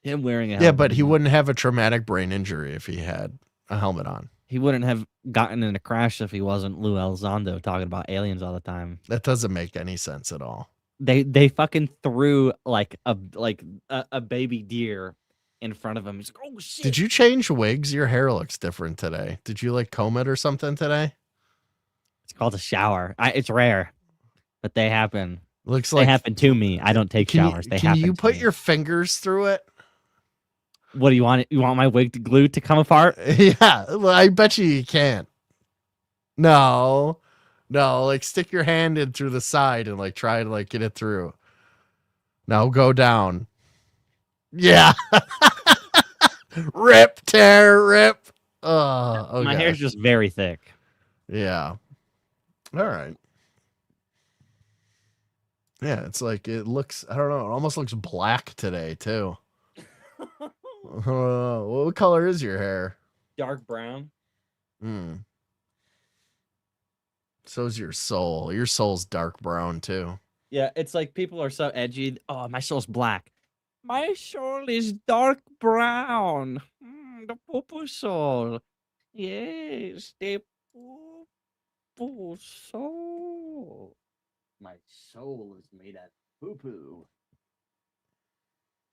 him wearing a helmet. Yeah, but he wouldn't have a traumatic brain injury if he had a helmet on. He wouldn't have gotten in a crash if he wasn't Lou Elizondo talking about aliens all the time. That doesn't make any sense at all. They fucking threw like a baby deer in front of him. He's like, oh shit. Did you change wigs? Your hair looks different today. Did you like comb it or something today? It's called a shower. It's rare, but they happen. Looks They like happen to me. I don't take showers. They Can happen. you to put me. your fingers through it? What do you want? You want my wig to glue to come apart? Yeah, well, I bet you can't. No, like stick your hand in through the side and like try to like get it through. Now go down. Yeah. Rip, tear, rip. Oh, My hair's just very thick. Yeah. All right. Yeah, it's like it looks. I don't know. It almost looks black today too. What color is your hair? Dark brown. So's your soul. Your soul's dark brown too. Yeah, it's like people are so edgy. Oh, my soul's black. My soul is dark brown. The purple soul. Yes, the purple soul. My soul is made of poo-poo.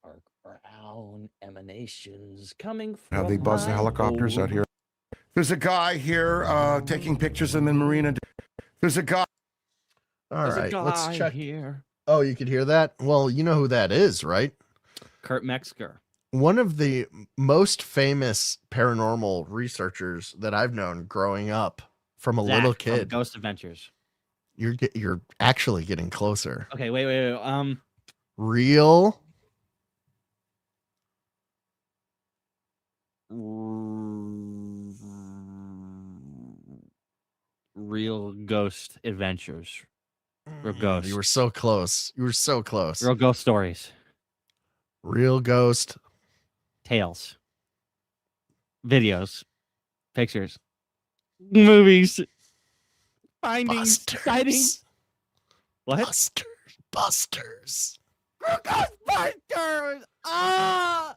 Dark brown emanations coming from Have they buzzed the my helicopters out soul. here? There's a guy here taking pictures of the marina. There's a guy. All There's a right, let's guy check here. Oh, you could hear that? Well, you know who that is, right? Kurt Metzger. one of the most famous paranormal researchers that I've known growing up from a Zach little from kid. Ghost Adventures. You're actually getting closer. Okay, wait. Real Real Ghost Adventures. Real Ghost. You were so close. You were so close. Real Ghost Stories. Real Ghost Tales. Videos. Pictures. Movies. Findings. Sightings. What? Busters. Ghostbusters! Ah!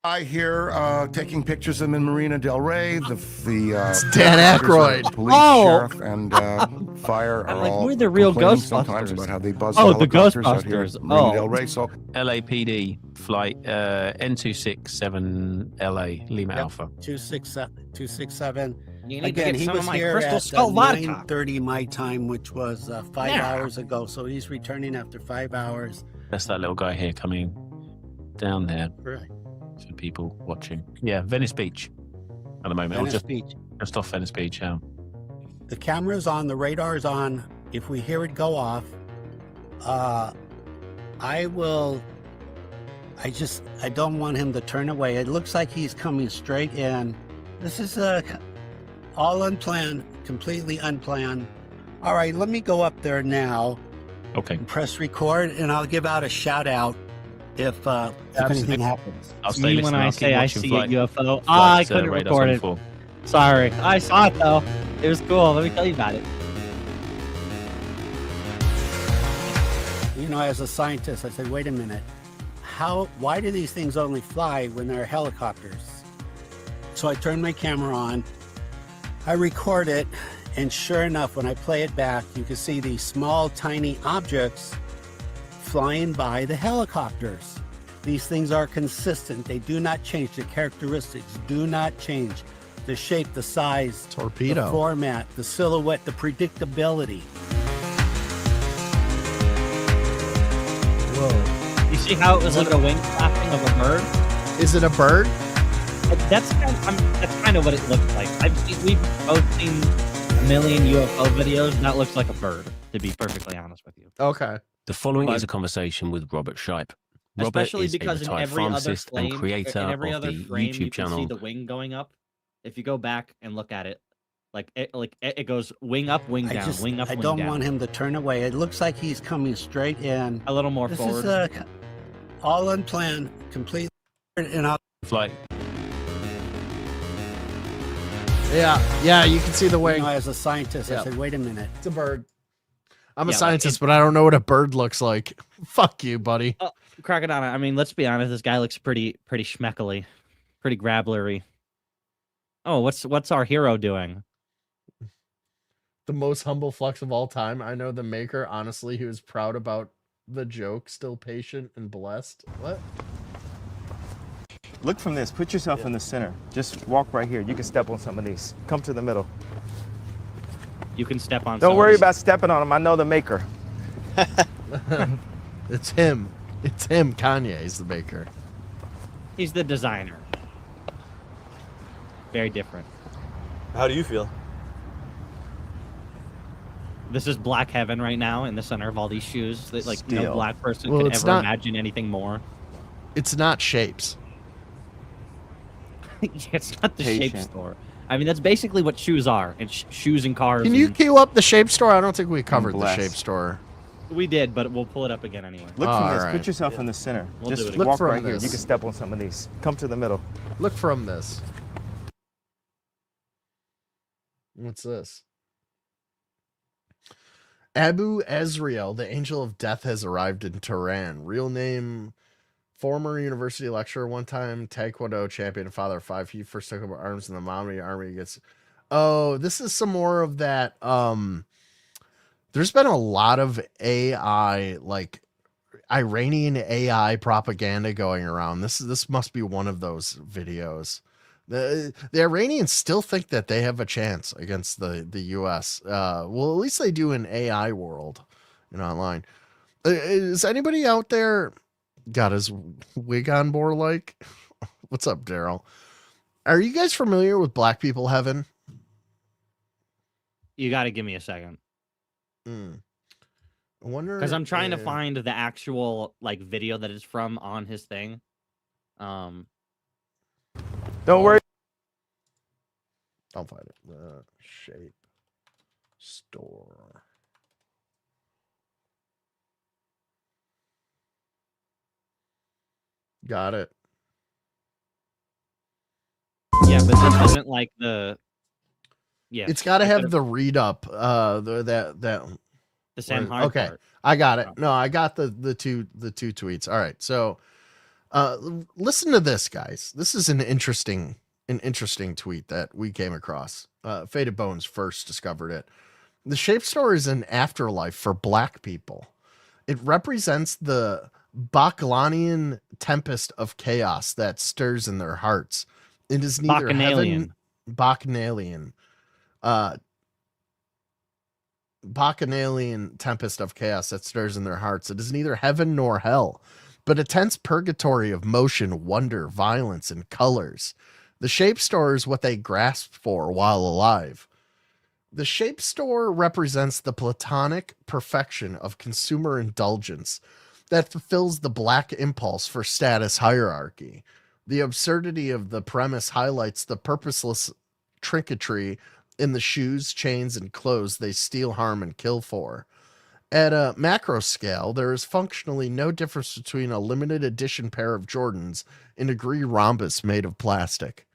I here taking pictures of them in Marina Del Rey. The Dan Aykroyd. Police, sheriff, and fire are like, all we're the real complaining sometimes Ghostbusters. about how they buzz Oh, the the helicopters out here Ghostbusters. at Marina Oh. Del Rey. So LAPD flight N267 LA Lima Alpha. 267. You need to Again, get he some was of my here Crystal at Skull vodka. 9:30 my time, which was 5 Yeah. hours ago. So he's returning after 5 hours. That's that little guy here coming down there Right. for people watching. Yeah, Venice Beach at the moment. Venice just, Beach. just off Venice Beach, yeah. The camera's on, the radar's on. If we hear it go off, I don't want him to turn away. It looks like he's coming straight in. This is all unplanned, completely unplanned. All right, let me go up there now. Okay. Press record, and I'll give out a shout out if anything happens. I'll stay Me listening. when I I'll keep say I watching see flight- a UFO. flight, I couldn't radars record on it. full. Sorry. I saw it though. It was cool. Let me tell you about it. You know, as a scientist, I said, wait a minute. Why do these things only fly when they're helicopters? So I turn my camera on, I record it, and sure enough, when I play it back, you can see these small, tiny objects flying by the helicopters. These things are consistent. They do not change. The characteristics do not change. The shape, the size, Torpedo. the format, the silhouette, the predictability. Whoa. You see how it was like a wing flapping of a bird? Is it a bird? That's kind of what it looks like. We've both seen a million UFO videos, and that looks like a bird, to be perfectly honest with you. Okay. The following But- is a conversation with Robert Shipe. Robert Especially is because a in retired every other pharmacist frame, and creator in every of other the frame, YouTube you can see channel. the wing going up. If you go back and look at it, it goes wing up, wing down, wing up, I wing don't down. want him to turn away. It looks like he's coming straight in. A little more This forward. is all unplanned, completely. And I'll Flight. Yeah, you can see the wing. You know, as a scientist, Yeah. I said, wait a minute. It's a bird. I'm a Yeah, like, scientist, but I don't know what a bird looks like. Fuck you, buddy. Crackadona, I mean, let's be honest. This guy looks pretty schmeckly, pretty grabblery. Oh, what's our hero doing? The most humble flex of all time. I know the maker, honestly, he was proud about the joke, still patient and blessed. What? Look from this. Put yourself in the center. Just walk right here. You can step on some of these. Come to the middle. You can step on. Don't some worry of these. about stepping on them. I know the maker. It's him. It's him. Kanye is the maker. He's the designer. Very different. How do you feel? This is black heaven right now in the center of all these shoes. That like no Still. black person Well, could it's ever not- imagine anything more. It's not shapes. It's not the shape Patient. store. I mean, that's basically what shoes are. And shoes and cars. Can you and- queue up the shape store? I don't think we covered the blessed. shape store. We did, but we'll pull it up again anyway. Look from this. Alright. Put yourself in the center. We'll do Just it again. walk Look from right here. this. You can step on some of these. Come to the middle. Look from this. What's this? Abu Ezriel, the angel of death, has arrived in Tehran. Real name, former university lecturer, one-time Taekwondo champion, father of five. He first took up arms in the Mommy army against... Oh, this is some more of that. There's been a lot of AI, like Iranian AI propaganda going around. This must be one of those videos. The Iranians still think that they have a chance against the U.S. Well, at least they do in AI world and online. Is anybody out there got his wig on more like. What's up, Daryl? Are you guys familiar with Black People Heaven? You got to give me a second. I wonder because I'm trying to find the actual like video that it's from on his thing. Don't worry. I'll find it. The Shape Store. Got it. Yeah, but this isn't like the. Yeah, it's got to have the read up. The Sam Hyde Okay, part. I got it. No, I got the two tweets. All right, so listen to this, guys. This is an interesting tweet that we came across. Faded Bones first discovered it. The Shape Store is an afterlife for Black people. It represents the Bacchanian tempest of chaos that stirs in their hearts. It is neither heaven, Bacchanalian tempest of chaos that stirs in their hearts. It is neither heaven nor hell, but a tense purgatory of motion, wonder, violence, and colors. The Shape Store is what they grasp for while alive. The Shape Store represents the platonic perfection of consumer indulgence that fulfills the Black impulse for status hierarchy. The absurdity of the premise highlights the purposeless trinketry in the shoes, chains, and clothes they steal, harm, and kill for. At a macro scale, there is functionally no difference between a limited edition pair of Jordans and a gray rhombus made of plastic.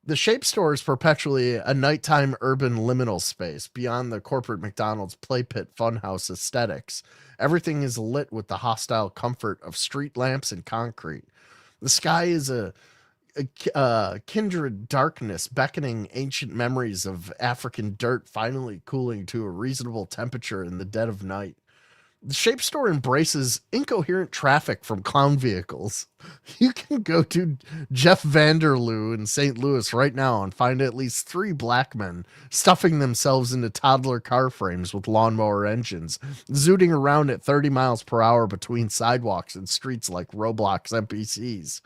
The Shape Store is perpetually a nighttime urban liminal space beyond the corporate McDonald's play pit funhouse aesthetics. Everything is lit with the hostile comfort of street lamps and concrete. The sky is a kindred darkness, beckoning ancient memories of African dirt finally cooling to a reasonable temperature in the dead of night. The Shape Store embraces incoherent traffic from clown vehicles. You can go to Jeff Vanderloo in St. Louis right now and find at least 3 Black men stuffing themselves into toddler car frames with lawnmower engines, zooting around at 30 miles per hour between sidewalks and streets like Roblox NPCs.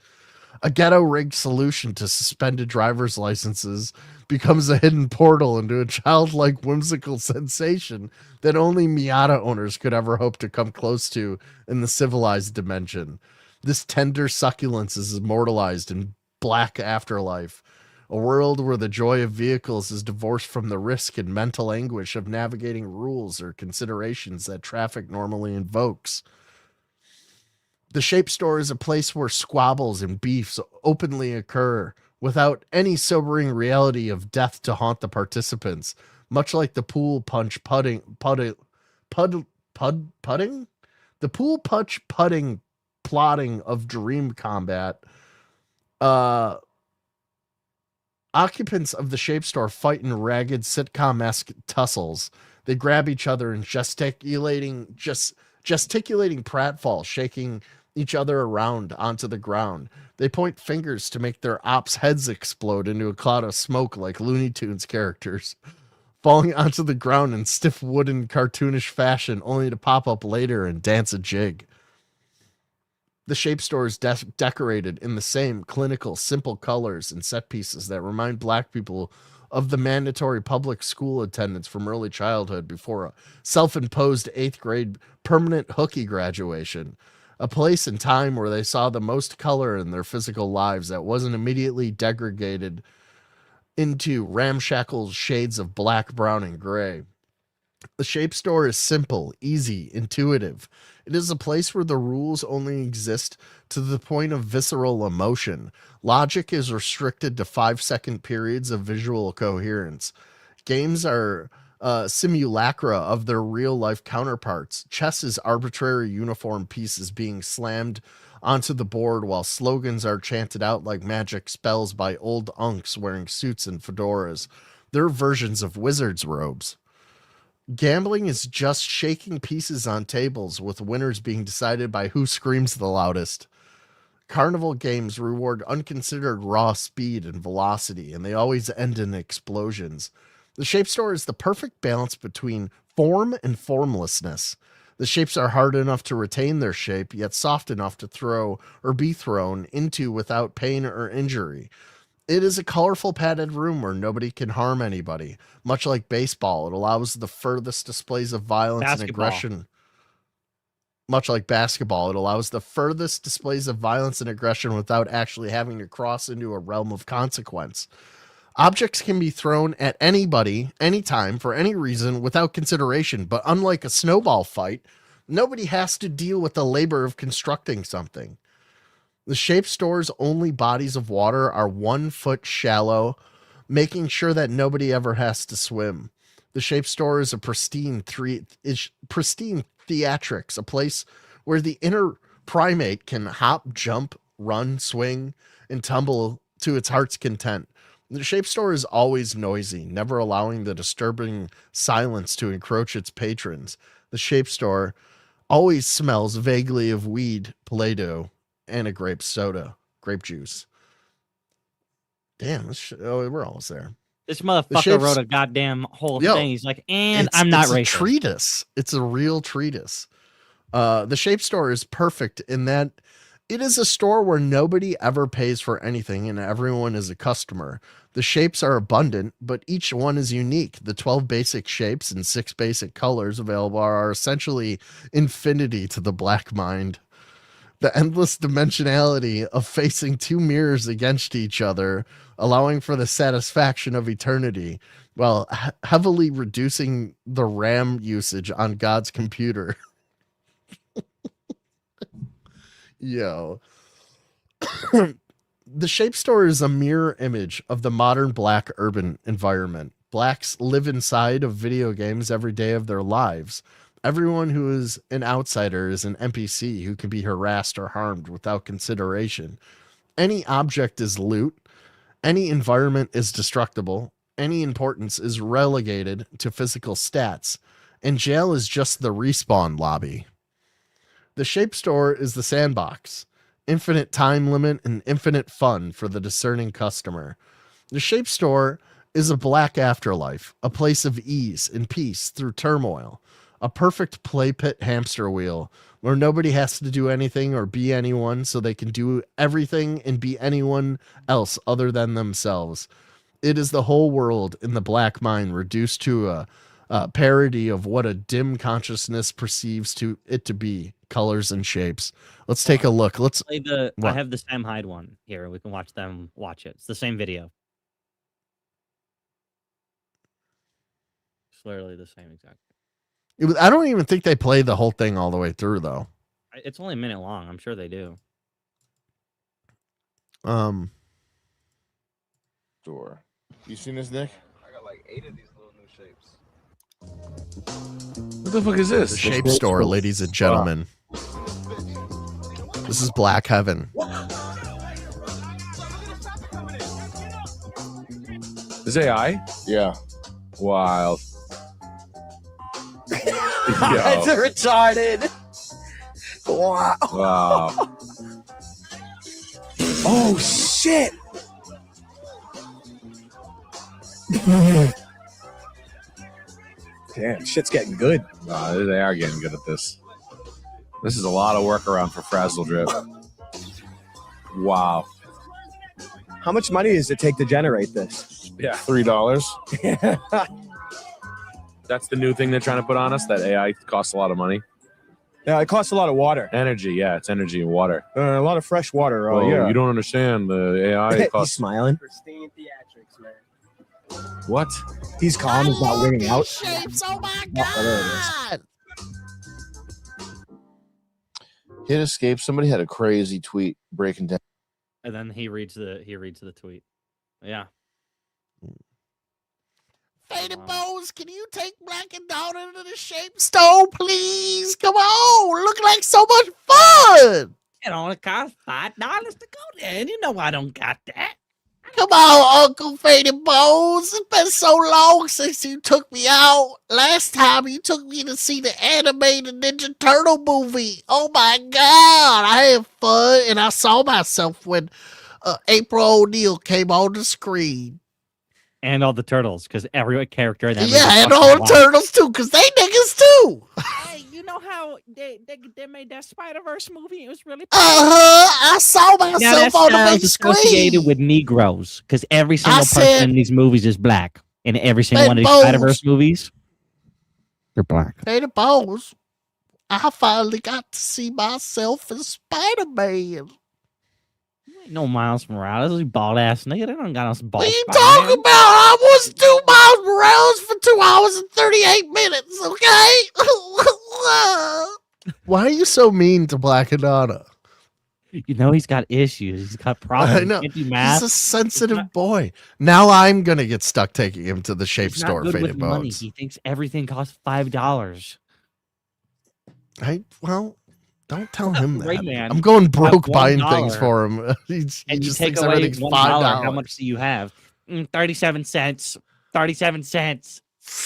A ghetto-rigged solution to suspended driver's licenses becomes a hidden portal into a childlike whimsical sensation that only Miata owners could ever hope to come close to in the civilized dimension. This tender succulence is immortalized in Black afterlife, a world where the joy of vehicles is divorced from the risk and mental anguish of navigating rules or considerations that traffic normally invokes. The Shape Store is a place where squabbles and beefs openly occur without any sobering reality of death to haunt the participants, much like the pool punch putting? The pool punch putting plotting of Dream Combat. Occupants of the Shape Store fight in ragged sitcom-esque tussles. They grab each other in gesticulating pratfalls, shaking each other around onto the ground. They point fingers to make their ops' heads explode into a cloud of smoke like Looney Tunes characters, falling onto the ground in stiff wooden cartoonish fashion only to pop up later and dance a jig. The Shape Store is decorated in the same clinical, simple colors and set pieces that remind Black people of the mandatory public school attendance from early childhood before a self-imposed 8th grade permanent hooky graduation. A place and time where they saw the most color in their physical lives that wasn't immediately degraded into ramshackle shades of black, brown, and gray. The Shape Store is simple, easy, intuitive. It is a place where the rules only exist to the point of visceral emotion. Logic is restricted to 5-second periods of visual coherence. Games are simulacra of their real-life counterparts. Chess is arbitrary uniform pieces being slammed onto the board while slogans are chanted out like magic spells by old unks wearing suits and fedoras. They're versions of wizards' robes. Gambling is just shaking pieces on tables, with winners being decided by who screams the loudest. Carnival games reward unconsidered raw speed and velocity, and they always end in explosions. The Shape Store is the perfect balance between form and formlessness. The shapes are hard enough to retain their shape, yet soft enough to throw or be thrown into without pain or injury. It is a colorful padded room where nobody can harm anybody. Much like baseball, it allows the furthest displays of violence and aggression. Much like basketball, it allows the furthest displays of violence and aggression without actually having to cross into a realm of consequence. Objects can be thrown at anybody, anytime, for any reason, without consideration, but unlike a snowball fight, nobody has to deal with the labor of constructing something. The shape store's only bodies of water are 1 foot shallow, making sure that nobody ever has to swim. The shape store is a pristine theatrics, a place where the inner primate can hop, jump, run, swing, and tumble to its heart's content. The shape store is always noisy, never allowing the disturbing silence to encroach its patrons. The shape store always smells vaguely of weed, Play-Doh, and a grape juice. Damn, we're almost there. This motherfucker wrote a goddamn whole thing. He's like, I'm not racist. It's a treatise. It's a real treatise. The shape store is perfect in that it is a store where nobody ever pays for anything and everyone is a customer. The shapes are abundant, but each one is unique. The 12 basic shapes and 6 basic colors available are essentially infinity to the black mind. The endless dimensionality of facing 2 mirrors against each other, allowing for the satisfaction of eternity, while heavily reducing the RAM usage on God's computer. Yo. The shape store is a mirror image of the modern black urban environment. Blacks live inside of video games every day of their lives. Everyone who is an outsider is an NPC who can be harassed or harmed without consideration. Any object is loot. Any environment is destructible. Any importance is relegated to physical stats. And jail is just the respawn lobby. The shape store is the sandbox. Infinite time limit and infinite fun for the discerning customer. The shape store is a black afterlife, a place of ease and peace through turmoil. A perfect play pit hamster wheel where nobody has to do anything or be anyone so they can do everything and be anyone else other than themselves. It is the whole world in the black mind reduced to a parody of what a dim consciousness perceives it to be, colors and shapes. Let's take a look. Let's play I have the Sam Hyde one here. We can watch them watch it. It's the same video. It's literally the same exact. I don't even think they play the whole thing all the way through, though. It's only a minute long. I'm sure they do. Sure. You seen this, Nick? I got like 8 of these little new shapes. What the fuck is this? The shape store, ladies and gentlemen. This is Black Heaven. Is AI? Yeah. Wild. It's retarded. Wow. Wow. Oh shit. Damn, shit's getting good. They are getting good at this. This is a lot of workaround for Frazzle Drip. Wow. How much money does it take to generate this? Yeah, $3. That's the new thing they're trying to put on us, that AI costs a lot of money. Yeah, it costs a lot of water. Energy, yeah, it's energy and water. A lot of fresh water. Well, Yeah. You don't understand the AI. He's Costs... smiling. Pristine theatrics, man. What? He's calm. He's not wigging out. Shapes, oh my God. Hit escape. Somebody had a crazy tweet breaking down. And then he reads the tweet. Yeah. Faded Bones, can you take Black and Down into the shape store, please? Come on, look like so much fun. It only costs $5 to go there, and you know I don't got that. Come on, Uncle Faded Bones. It's been so long since you took me out. Last time you took me to see the animated Ninja Turtle movie. Oh my God, I had fun, and I saw myself when April O'Neil came on the screen. And all the turtles, because every character in that movie and all the turtles too, because they niggas too. Hey, you know how they made that Spider-Verse movie? It was really. I saw Now that myself on the sounds big associated screen. with Negroes because every single person said- in these movies is black, and every single They one of these both- Spider-Verse movies, they're black. Hey, the balls. I finally got to see myself as Spider-Man. Ain't no Miles Morales, this bald ass nigga. They don't got us bald. What are you talking about? I was 2 Miles Morales for 2 hours and 38 minutes, okay? Why are you so mean to Crackadona? You know he's got issues. He's got problems. I know. Can't do He's math. a sensitive boy. Now I'm going to get stuck taking him to the shape He's not store, good Faded with money. Bones. He thinks everything costs $5. Well, don't tell him that. Great man. I'm going broke $1 buying things for him. he And you just take thinks away everything's $1. $5. How much do you have? 37 cents. 37 cents.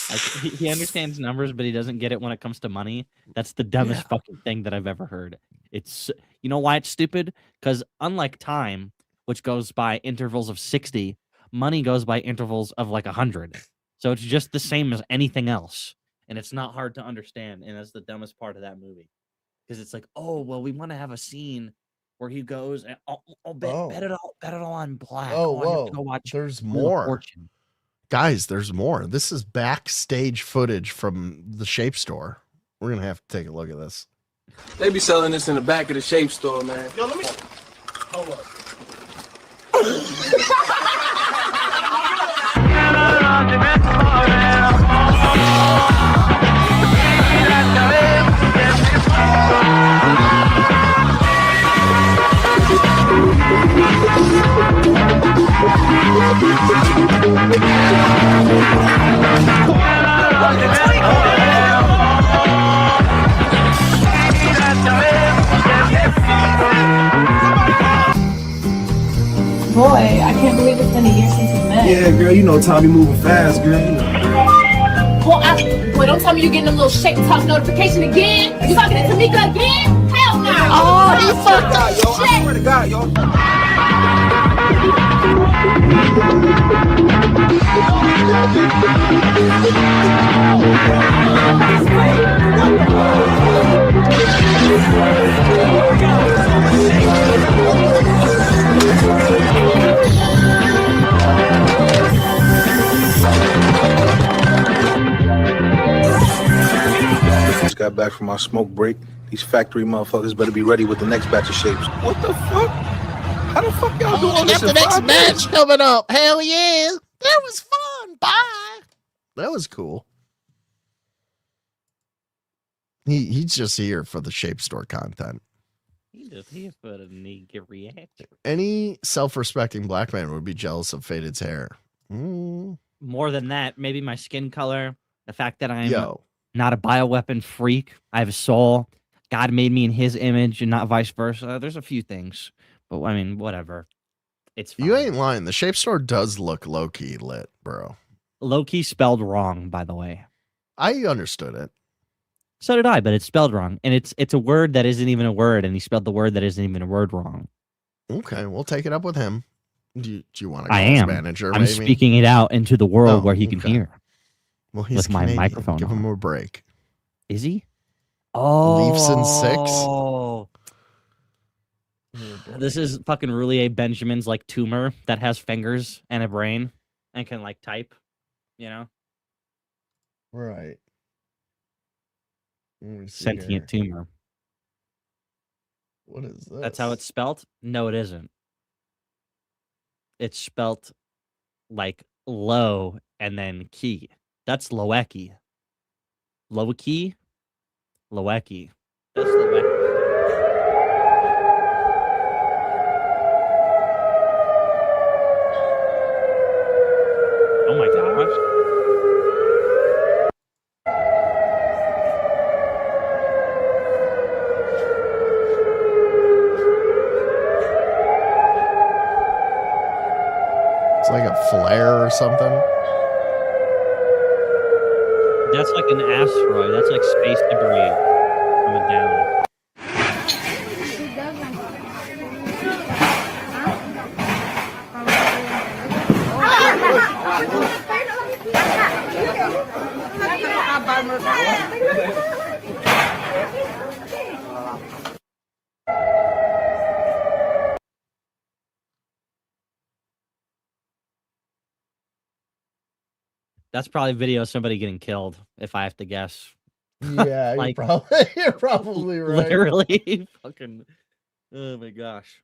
Like he understands numbers, but he doesn't get it when it comes to money. That's the dumbest fucking thing that I've ever heard. It's you know why it's stupid? Because unlike time, which goes by intervals of 60, money goes by intervals of like 100. So it's just the same as anything else, and it's not hard to understand. And that's the dumbest part of that movie, because it's like, oh well, we want to have a scene where he goes and bet it all on black. Oh, I have to go watch there's Wheel of more. Fortune. Guys, there's more. This is backstage footage from the shape store. We're going to have to take a look at this. They be selling this in the back of the shape store, man. Yo, let me. Hold up. Boy, I can't believe it's been a year since we met. Yeah, girl, you know Tommy moving fast, girl. You know. Boy, don't tell me you're getting them little shape talk notification again. You talking to Tamika again? Hell no. Oh, he fucked up, yo. I swear to God, yo. Just got back from our smoke break. These factory motherfuckers better be ready with the next batch of shapes. What the fuck? How the fuck y'all doing this got the in next 5 match minutes? coming up. Hell yeah. That was fun. Bye. That was cool. He's just here for the shape store content. He just here for the nigga reactor. Any self-respecting black man would be jealous of Faded's hair. More than that, maybe my skin color, the fact that I'm Yo. not a bioweapon freak. I have a soul. God made me in his image and not vice versa. There's a few things, but I mean, whatever. It's fine. You ain't lying. The shape store does look low-key lit, bro. Low-key spelled wrong, by the way. I understood it. So did I, but it's spelled wrong. And it's a word that isn't even a word, and he spelled the word that isn't even a word wrong. Okay, we'll take it up with him. Do you want to I call his am. manager? I'm maybe? speaking it out into the world Oh, where he can okay. hear. Well, he's with my Canadian. microphone Give on. him a break. Is he? Oh, Leafs in 6. This is fucking Roulier Benjamin's like tumor that has fingers and a brain and can like type, you know? Right. Let me see Sentient here. tumor. What is this? That's how it's spelt? No, it isn't. It's spelt like low and then key. That's Loeki. Loeki? Loeki. That's Loeki. Oh my gosh. It's like a flare or something. That's like an asteroid. That's like space debris coming down. That's probably video of somebody getting killed, if I have to guess. Yeah, Like, you're probably right. Literally, fucking. Oh my gosh.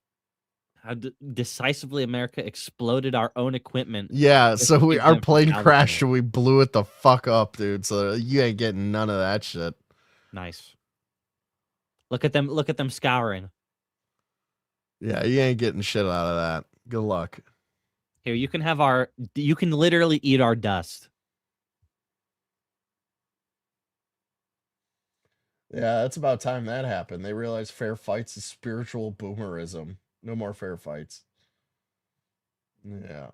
How decisively America exploded our own equipment. Yeah, just so to give our them plane salvage crashed it. and we blew it the fuck up, dude. So you ain't getting none of that shit. Nice. Look at them. Look at them scouring. Yeah, you ain't getting shit out of that. Good luck. Here, you can have our. You can literally eat our dust. Yeah, that's about time that happened. They realized fair fights is spiritual boomerism. No more fair fights. Yeah.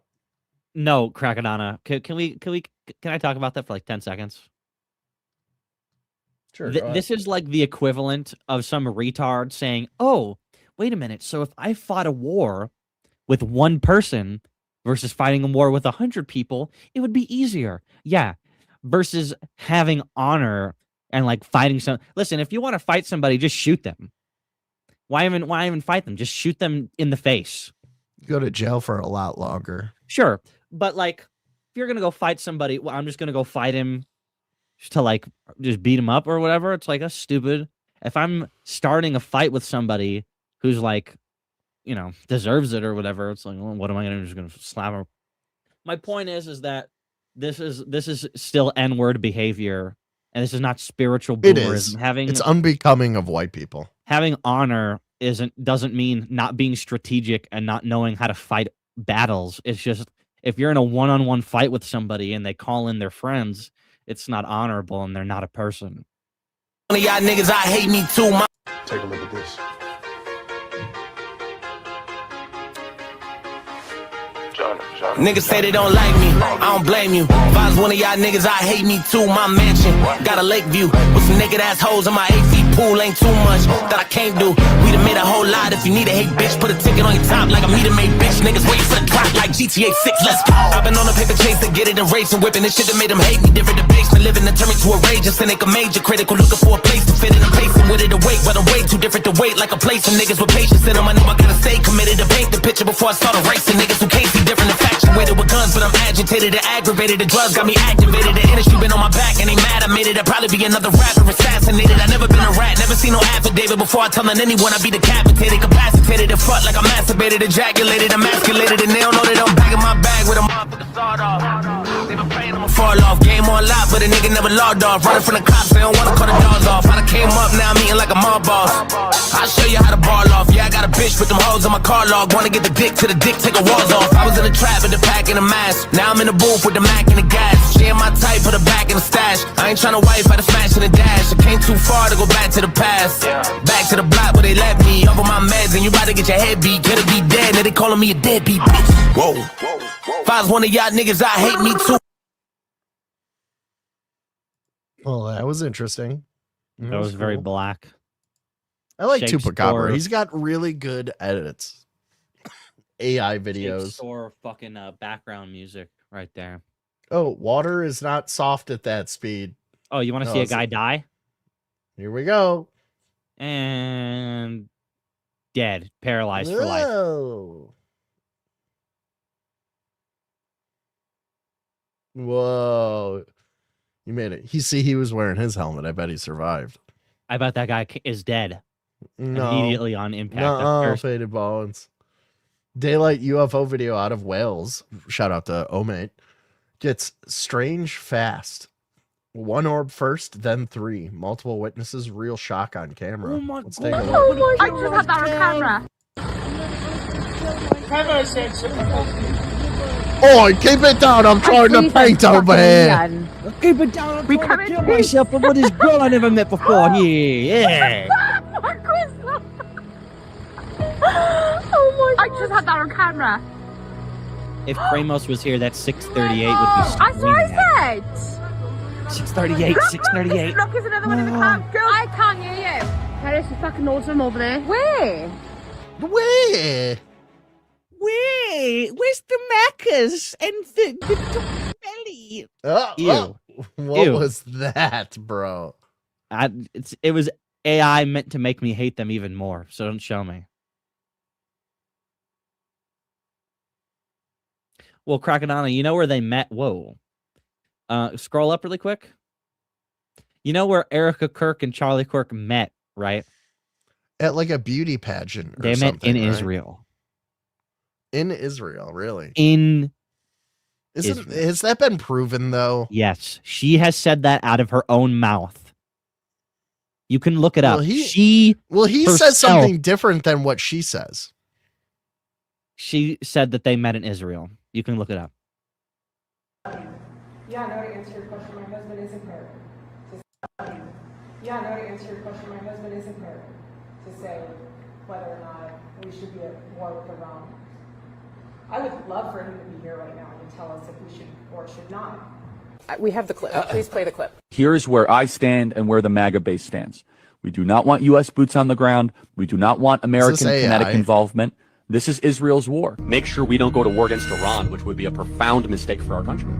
No, Crackadona. Can I talk about that for like 10 seconds? Sure. This is like the equivalent of some retard saying, "Oh, wait a minute. So if I fought a war with one person versus fighting a war with 100 people, it would be easier." Yeah. Versus having honor and like fighting some. Listen, if you want to fight somebody, just shoot them. Why even fight them? Just shoot them in the face. Go to jail for a lot longer. Sure. But like, if you're gonna go fight somebody, well, I'm just gonna go fight him just to like just beat him up or whatever. It's like, that's stupid. If I'm starting a fight with somebody who's like, you know, deserves it or whatever, it's like, well, what am I gonna do? I'm just gonna slap him. My point is that this is still N-word behavior, and this is not spiritual It boomerism. is. It's unbecoming of white people. Having honor doesn't mean not being strategic and not knowing how to fight battles. It's just if you're in a one-on-one fight with somebody and they call in their friends, it's not honorable and they're not a person. One of y'all niggas, I hate me too. Take a look at this. Niggas say they don't like me, I don't blame you. If I was one of y'all niggas, I hate me too. My mansion got a lake view with some naked ass hoes in my 8 feet pool. Ain't too much that I can't do. We done made a whole lot. If you need a hate bitch, put a ticket on your top like a meter made bitch. Niggas waiting for the drop like GTA 6. Let's go. I've been on a paper chase to get it and race and whipping this shit that made them hate me. Different debates, been living to turn me to a rage. Just to make a major critical, looking for a place to fit in a place and with it await. But I'm way too different to wait like a place. Some niggas with patience in them. I know I gotta stay committed to paint the picture before I start erasing niggas who can't see different. Infatuated with guns, but I'm agitated and aggravated. The drugs got me activated. The industry been on my back and they mad I made it. I'd probably be another rapper assassinated. I never been a rat, never seen no affidavit before I tell on anyone I be decapitated, capacitated, and fucked like I'm masturbated, ejaculated, emasculated, and they don't know that I'm back in my bag with a motherfucker sawed off. They been praying I'ma fall off. Game on lock, but a nigga never logged off. Running from the cops, they don't wanna cut the doors off. I done came up, now I'm eating like a mob boss. I'll show you how to ball off. Yeah, I got a bitch with them hoes on my car log. Wanna get the dick to the dick, take a walls off. I was in the trap with the pack and the mask. Now I'm in the booth with the Mac and the gas. She ain't my type, put her back in the stash. I ain't tryna wife, I just smash in the dash. I came too far to go back to the past. Back to the block where they left me. Up on my meds and you about to get your head beat. Could be dead, now they calling me a deadbeat bitch. Whoa. If I was one of y'all niggas, I hate me too. Well, that was interesting. That was very cool. black. I like Shakes Tupacabra. or- He's got really good edits. AI videos. Or fucking background music right there. Oh, water is not soft at that speed. Oh, you want to see a guy die? Here we go. And dead, paralyzed for life. Whoa. Whoa. You made it. He was wearing his helmet. I bet he survived. I bet that guy is dead. No. Immediately on impact. No, faded bones. Daylight UFO video out of Wales. Shout out to Omate. Gets strange fast. One orb first, then three. Multiple witnesses, real shock on camera. Let's take a look. I just had that on camera. Oh, keep it down. I'm trying to paint over here. Keep it down. I'm trying to kill myself with this girl I never met before. Yeah. Oh my god. I just had that on camera. If Kramos was here, that 638 would be I screaming at him. said. 638, 638. Look, there's another one in the car. Girl, I can't hear you. Harris, you fucking awesome over there. Where? Where? Where's the Macca's and the belly? What Ew. was that, bro? It was AI meant to make me hate them even more, so don't show me. Well, Crackadona, you know where they met? Whoa. Scroll up really quick. You know where Erica Kirk and Charlie Kirk met, right? At like a beauty pageant or They met something, in right? Israel. In Israel, really? Israel. Has that been proven, though? Yes. She has said that out of her own mouth. You can look it up. He herself, says something different than what she says. She said that they met in Israel. You can look it up. Yeah, no, to answer your question, my husband is impaired. Yeah, no, to answer your question, my husband is impaired to say whether or not we should be at war with Iran. I would love for him to be here right now and tell us if we should or should not. We have the clip. Please play the clip. Here's where I stand and where the MAGA base stands. We do not want U.S. boots on the ground. We do not want American kinetic involvement. This is Israel's war. Make sure we don't go to war against Iran, which would be a profound mistake for our country.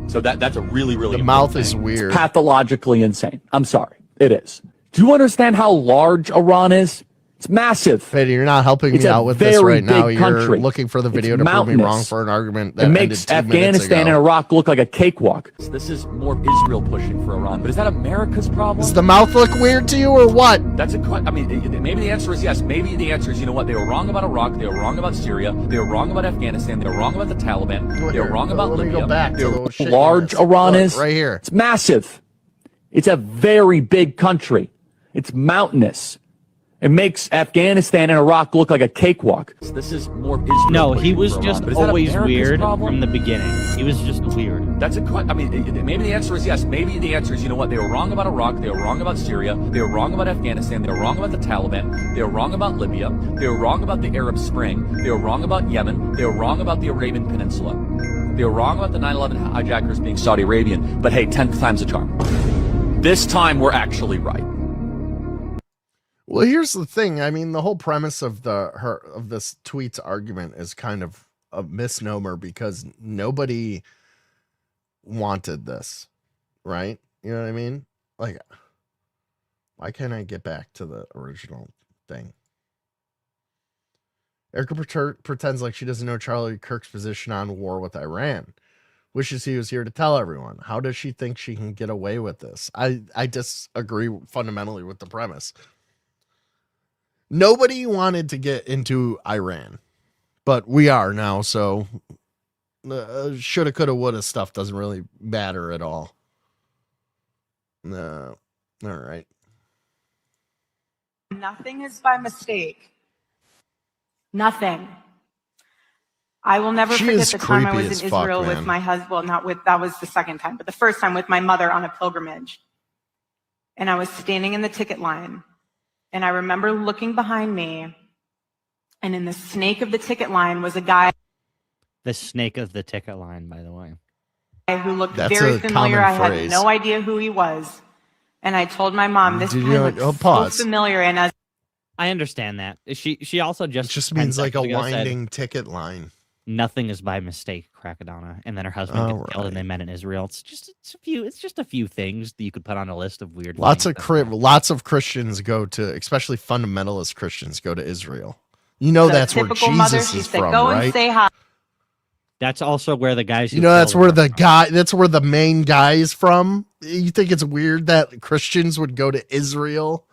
So that's a really, really The mouth is weird. It's pathologically insane. I'm sorry. It is. Do you understand how large Iran is? It's massive. But you're not helping It's me a out with this very right now. big You're country. looking for the It's video to prove me mountainous. wrong for an argument that It makes ended 2 minutes Afghanistan and ago. Iraq look like a cakewalk. This is more Israel pushing for Iran. But is that America's problem? Does the mouth look weird to you or what? That's a question. I mean, maybe the answer is yes. Maybe the answer is, you know what? They were wrong about Iraq. They were wrong about Syria. They were wrong about Afghanistan. They were wrong about the Taliban. They were wrong about Let me Libya. go back to They the were shit large units. Iran Look, is. right here. It's massive. It's a very big country. It's mountainous. It makes Afghanistan and Iraq look like a cakewalk. This is more Israel. No, he pushing was for just Iran. But is that always America's weird problem? from the beginning. He was just weird. That's a question. I mean, maybe the answer is yes. Maybe the answer is, you know what? They were wrong about Iraq. They were wrong about Syria. They were wrong about Afghanistan. They were wrong about the Taliban. They were wrong about Libya. They were wrong about the Arab Spring. They were wrong about Yemen. They were wrong about the Arabian Peninsula. They were wrong about the 9/11 hijackers being Saudi Arabian. But hey, 10th time's a charm. This time we're actually right. Well, here's the thing. I mean, the whole premise of this tweet's argument is kind of a misnomer because nobody wanted this, right? You know what I mean? Like, why can't I get back to the original thing? Erica pretends like she doesn't know Charlie Kirk's position on war with Iran. Wishes he was here to tell everyone. How does she think she can get away with this? I disagree fundamentally with the premise. Nobody wanted to get into Iran, but we are now, so shoulda, coulda, woulda stuff doesn't really matter at all. No. All right. Nothing is by mistake. Nothing. I will never She forget is the time I creepy was as in fuck, Israel man. with my husband. Well, not with, that was the second time, but the first time with my mother on a pilgrimage. And I was standing in the ticket line. And I remember looking behind me, and in the snake of the ticket line was a guy The snake of the ticket line, by the way. who looked That's very a familiar. common I phrase. had no idea who he was. And I told my mom, this Did guy you know- looks oh, pause. so familiar. And as I understand that. She also just It just 10 means like a seconds ago said, winding ticket line. nothing is by mistake, Crackadona. And then her husband All gets killed and they met in Israel. It's just a few things that you could put on a list of weird Lots things. lots of Christians go to, especially fundamentalist Christians, go to Israel. You know that's where typical mother, Jesus she is said, from, go right? and say hi. That's also where the guys who You know that's killed where her- that's where the main guy is from. You think it's weird that Christians would go to Israel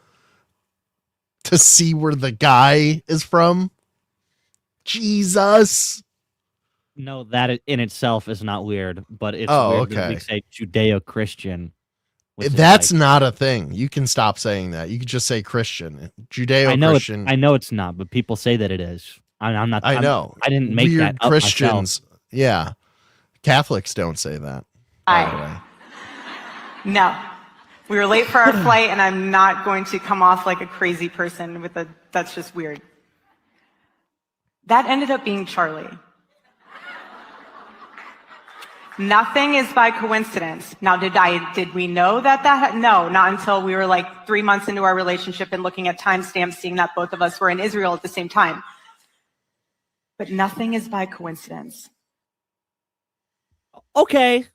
to see where the guy is from? Jesus. No, that in itself is not weird, but it's Oh, weird that we okay. say Judeo-Christian. which is That's like- not a thing. You can stop saying that. You can just say Christian. I know Judeo-Christian. I know it's not, but people say that it is. I'm not. I know. I didn't make Weird that up Christians. myself. Yeah. Catholics don't say that. By the way. No. We were late for our flight, and I'm not going to come off like a crazy person with a, that's just weird. That ended up being Charlie. Nothing is by coincidence. Now, did we know that? No, not until we were like 3 months into our relationship and looking at timestamps, seeing that both of us were in Israel at the same time. But nothing is by coincidence. Okay.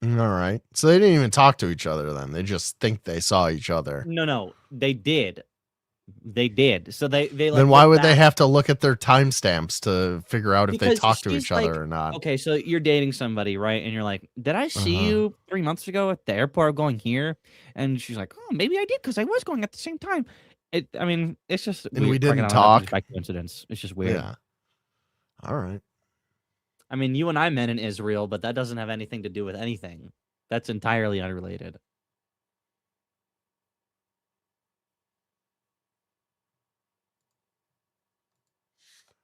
All right. So they didn't even talk to each other then. They just think they saw each other. No, they did. They did. So they like, Then why went would they back- have to look at their timestamps to figure out if they Because talk to she's each other like- or not? Okay, so you're dating somebody, right? And you're like, did I see you 3 months ago at the airport going here? And she's like, oh, maybe I did because I was going at the same time. I mean, it's just And we weird. didn't Crackadona talk? happens by coincidence. It's just weird. Yeah. All right. I mean, you and I met in Israel, but that doesn't have anything to do with anything. That's entirely unrelated.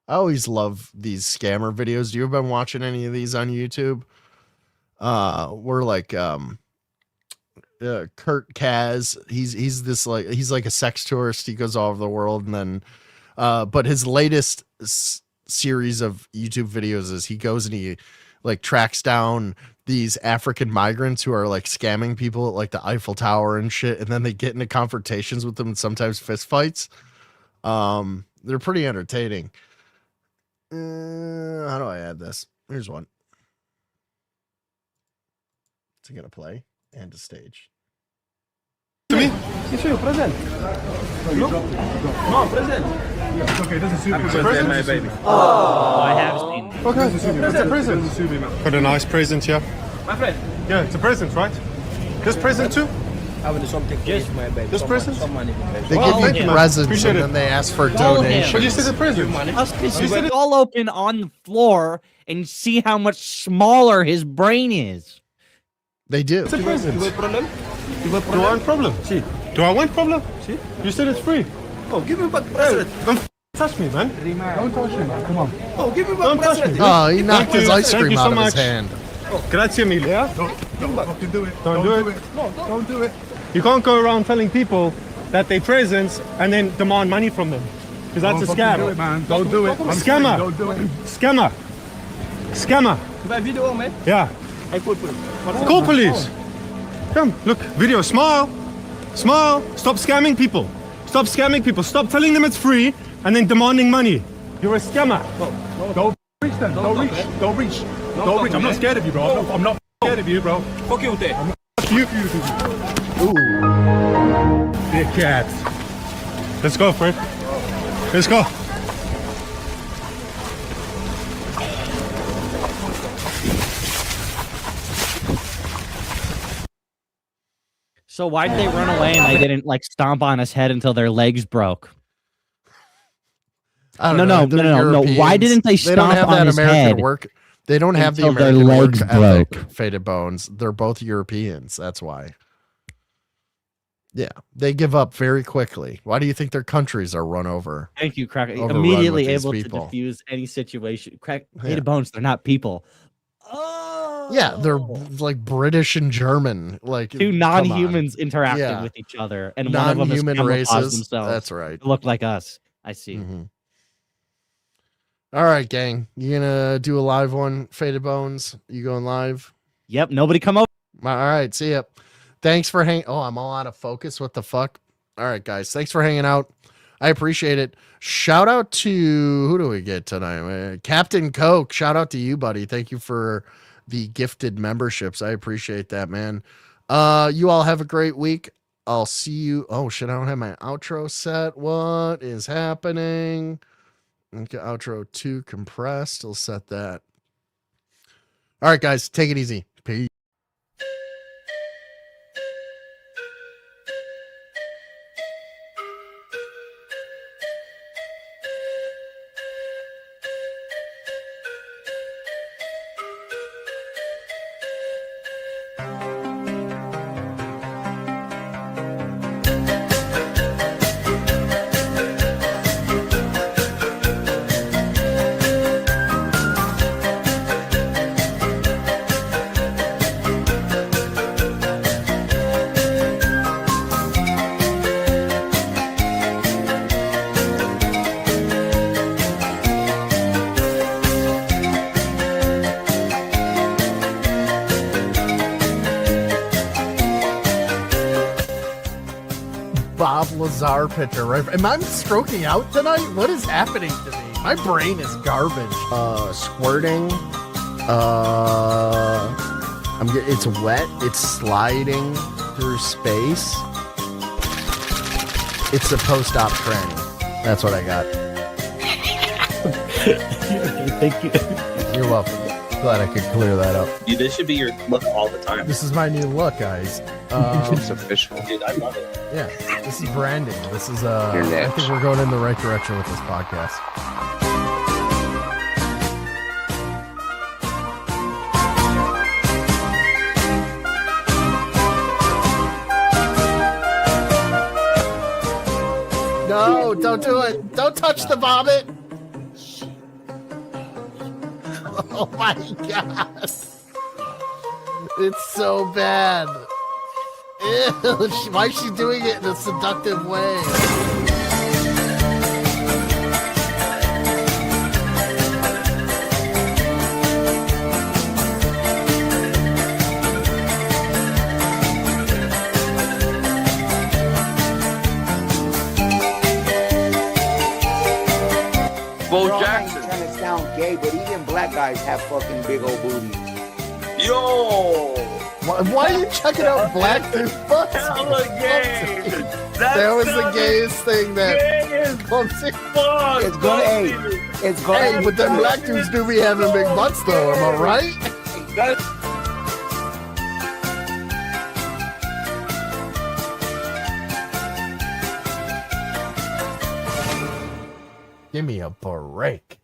I always love these scammer videos. You have been watching any of these on YouTube? We're like Kurt Kaz. He's this like he's like a sex tourist. He goes all over the world, and then but his latest series of YouTube videos is he goes and he like tracks down these African migrants who are like scamming people at like the Eiffel Tower and shit, and then they get into confrontations with them and sometimes fist fights. They're pretty entertaining. How do I add this? Here's one. It's gonna play and to stage. To me? Issue, present. No, present. Okay, this is Happy birthday, my baby. Oh, I have seen. Okay, it's a present. Got a nice present here. My friend. Yeah, it's a present, right? This present too? I will do something for you, my baby. This present? Some money. They give you presents and then they ask for donations. But you said the present. It's all open on the floor and see how much smaller his brain is. They do. It's a present. Do I want problem? Do I want problem? You said it's free. Oh, give me back present. Don't touch me, man. Don't touch me, man. Come on. Oh, give me back Don't touch present. me. Oh, he knocked Thank his you. ice Thank cream you so out of much. his hand. Grazie mille, yeah? Don't fucking do it. Don't do it. No, don't do it. You can't go around telling people that they presents and then demand money from them. Because that's a scam. Do it, man. Don't do it. Scammer. Don't do it. Scammer. Scammer. Vai video, man. Yeah. I call police. Call police. Come, look, video. Smile. Smile. Stop scamming people. Stop scamming people. Stop telling them it's free and then demanding money. You're a scammer. Don't reach them. Don't reach. Don't reach. Don't reach. I'm not scared of you, bro. I'm not scared of you, bro. Fuck you there. Fuck you. Ooh. Big cat. Let's go, Fred. Let's go. So why did they run away and they didn't like stomp on his head until their legs broke? I No, don't know. no. Why didn't they They don't stomp have on that his American head work. They don't have the until their American work legs ethic, broke? Faded Bones. They're both Europeans. That's why. Yeah, they give up very quickly. Why do you think their countries are run over? Thank you, Crack. Overrun Immediately with these able people. to diffuse any situation. Crack, Yeah. Faded Bones, they're not people. Yeah, they're like British and German, like Two come non-humans on. interacting Yeah. with each other, and one of them has Non-human camouflaged races. themselves. That's right. to look like us. I see. All right, gang. You gonna do a live one, Faded Bones? You going live? Yep. Nobody come over. All right. See ya. Thanks for hanging. Oh, I'm all out of focus. What the fuck? All right, guys. Thanks for hanging out. I appreciate it. Shout out to who do we get tonight? Captain Coke. Shout out to you, buddy. Thank you for the gifted memberships. I appreciate that, man. You all have a great week. I'll see you. Oh shit, I don't have my outro set. What is happening? Okay, outro 2 compressed. I'll set that. All right, guys, take it easy. Peace. Bob Lazar picture, right? Am I stroking out tonight? What is happening to me? My brain is garbage. Squirting. It's wet. It's sliding through space. It's a post-op tranny. That's what I got. Thank you. You're welcome. Glad I could clear that up. Dude, this should be your look all the time. This is my new look, guys. It's official. Dude, I love it. Yeah, this is branding. This is I think we're going in the right direction with this podcast. No, don't do it. Don't touch the vomit. Oh my god. It's so bad. Ew, why is she doing it in a seductive way? Bo Jackson. Trying to sound gay, but even black guys have fucking big old booties. Yo! Why are you checking out black dudes' butts? Hella gay! That was the gayest thing that. It's gonna, it's gonna. Hey, but them black dudes do be having big butts, though. Am I right? Give me a break.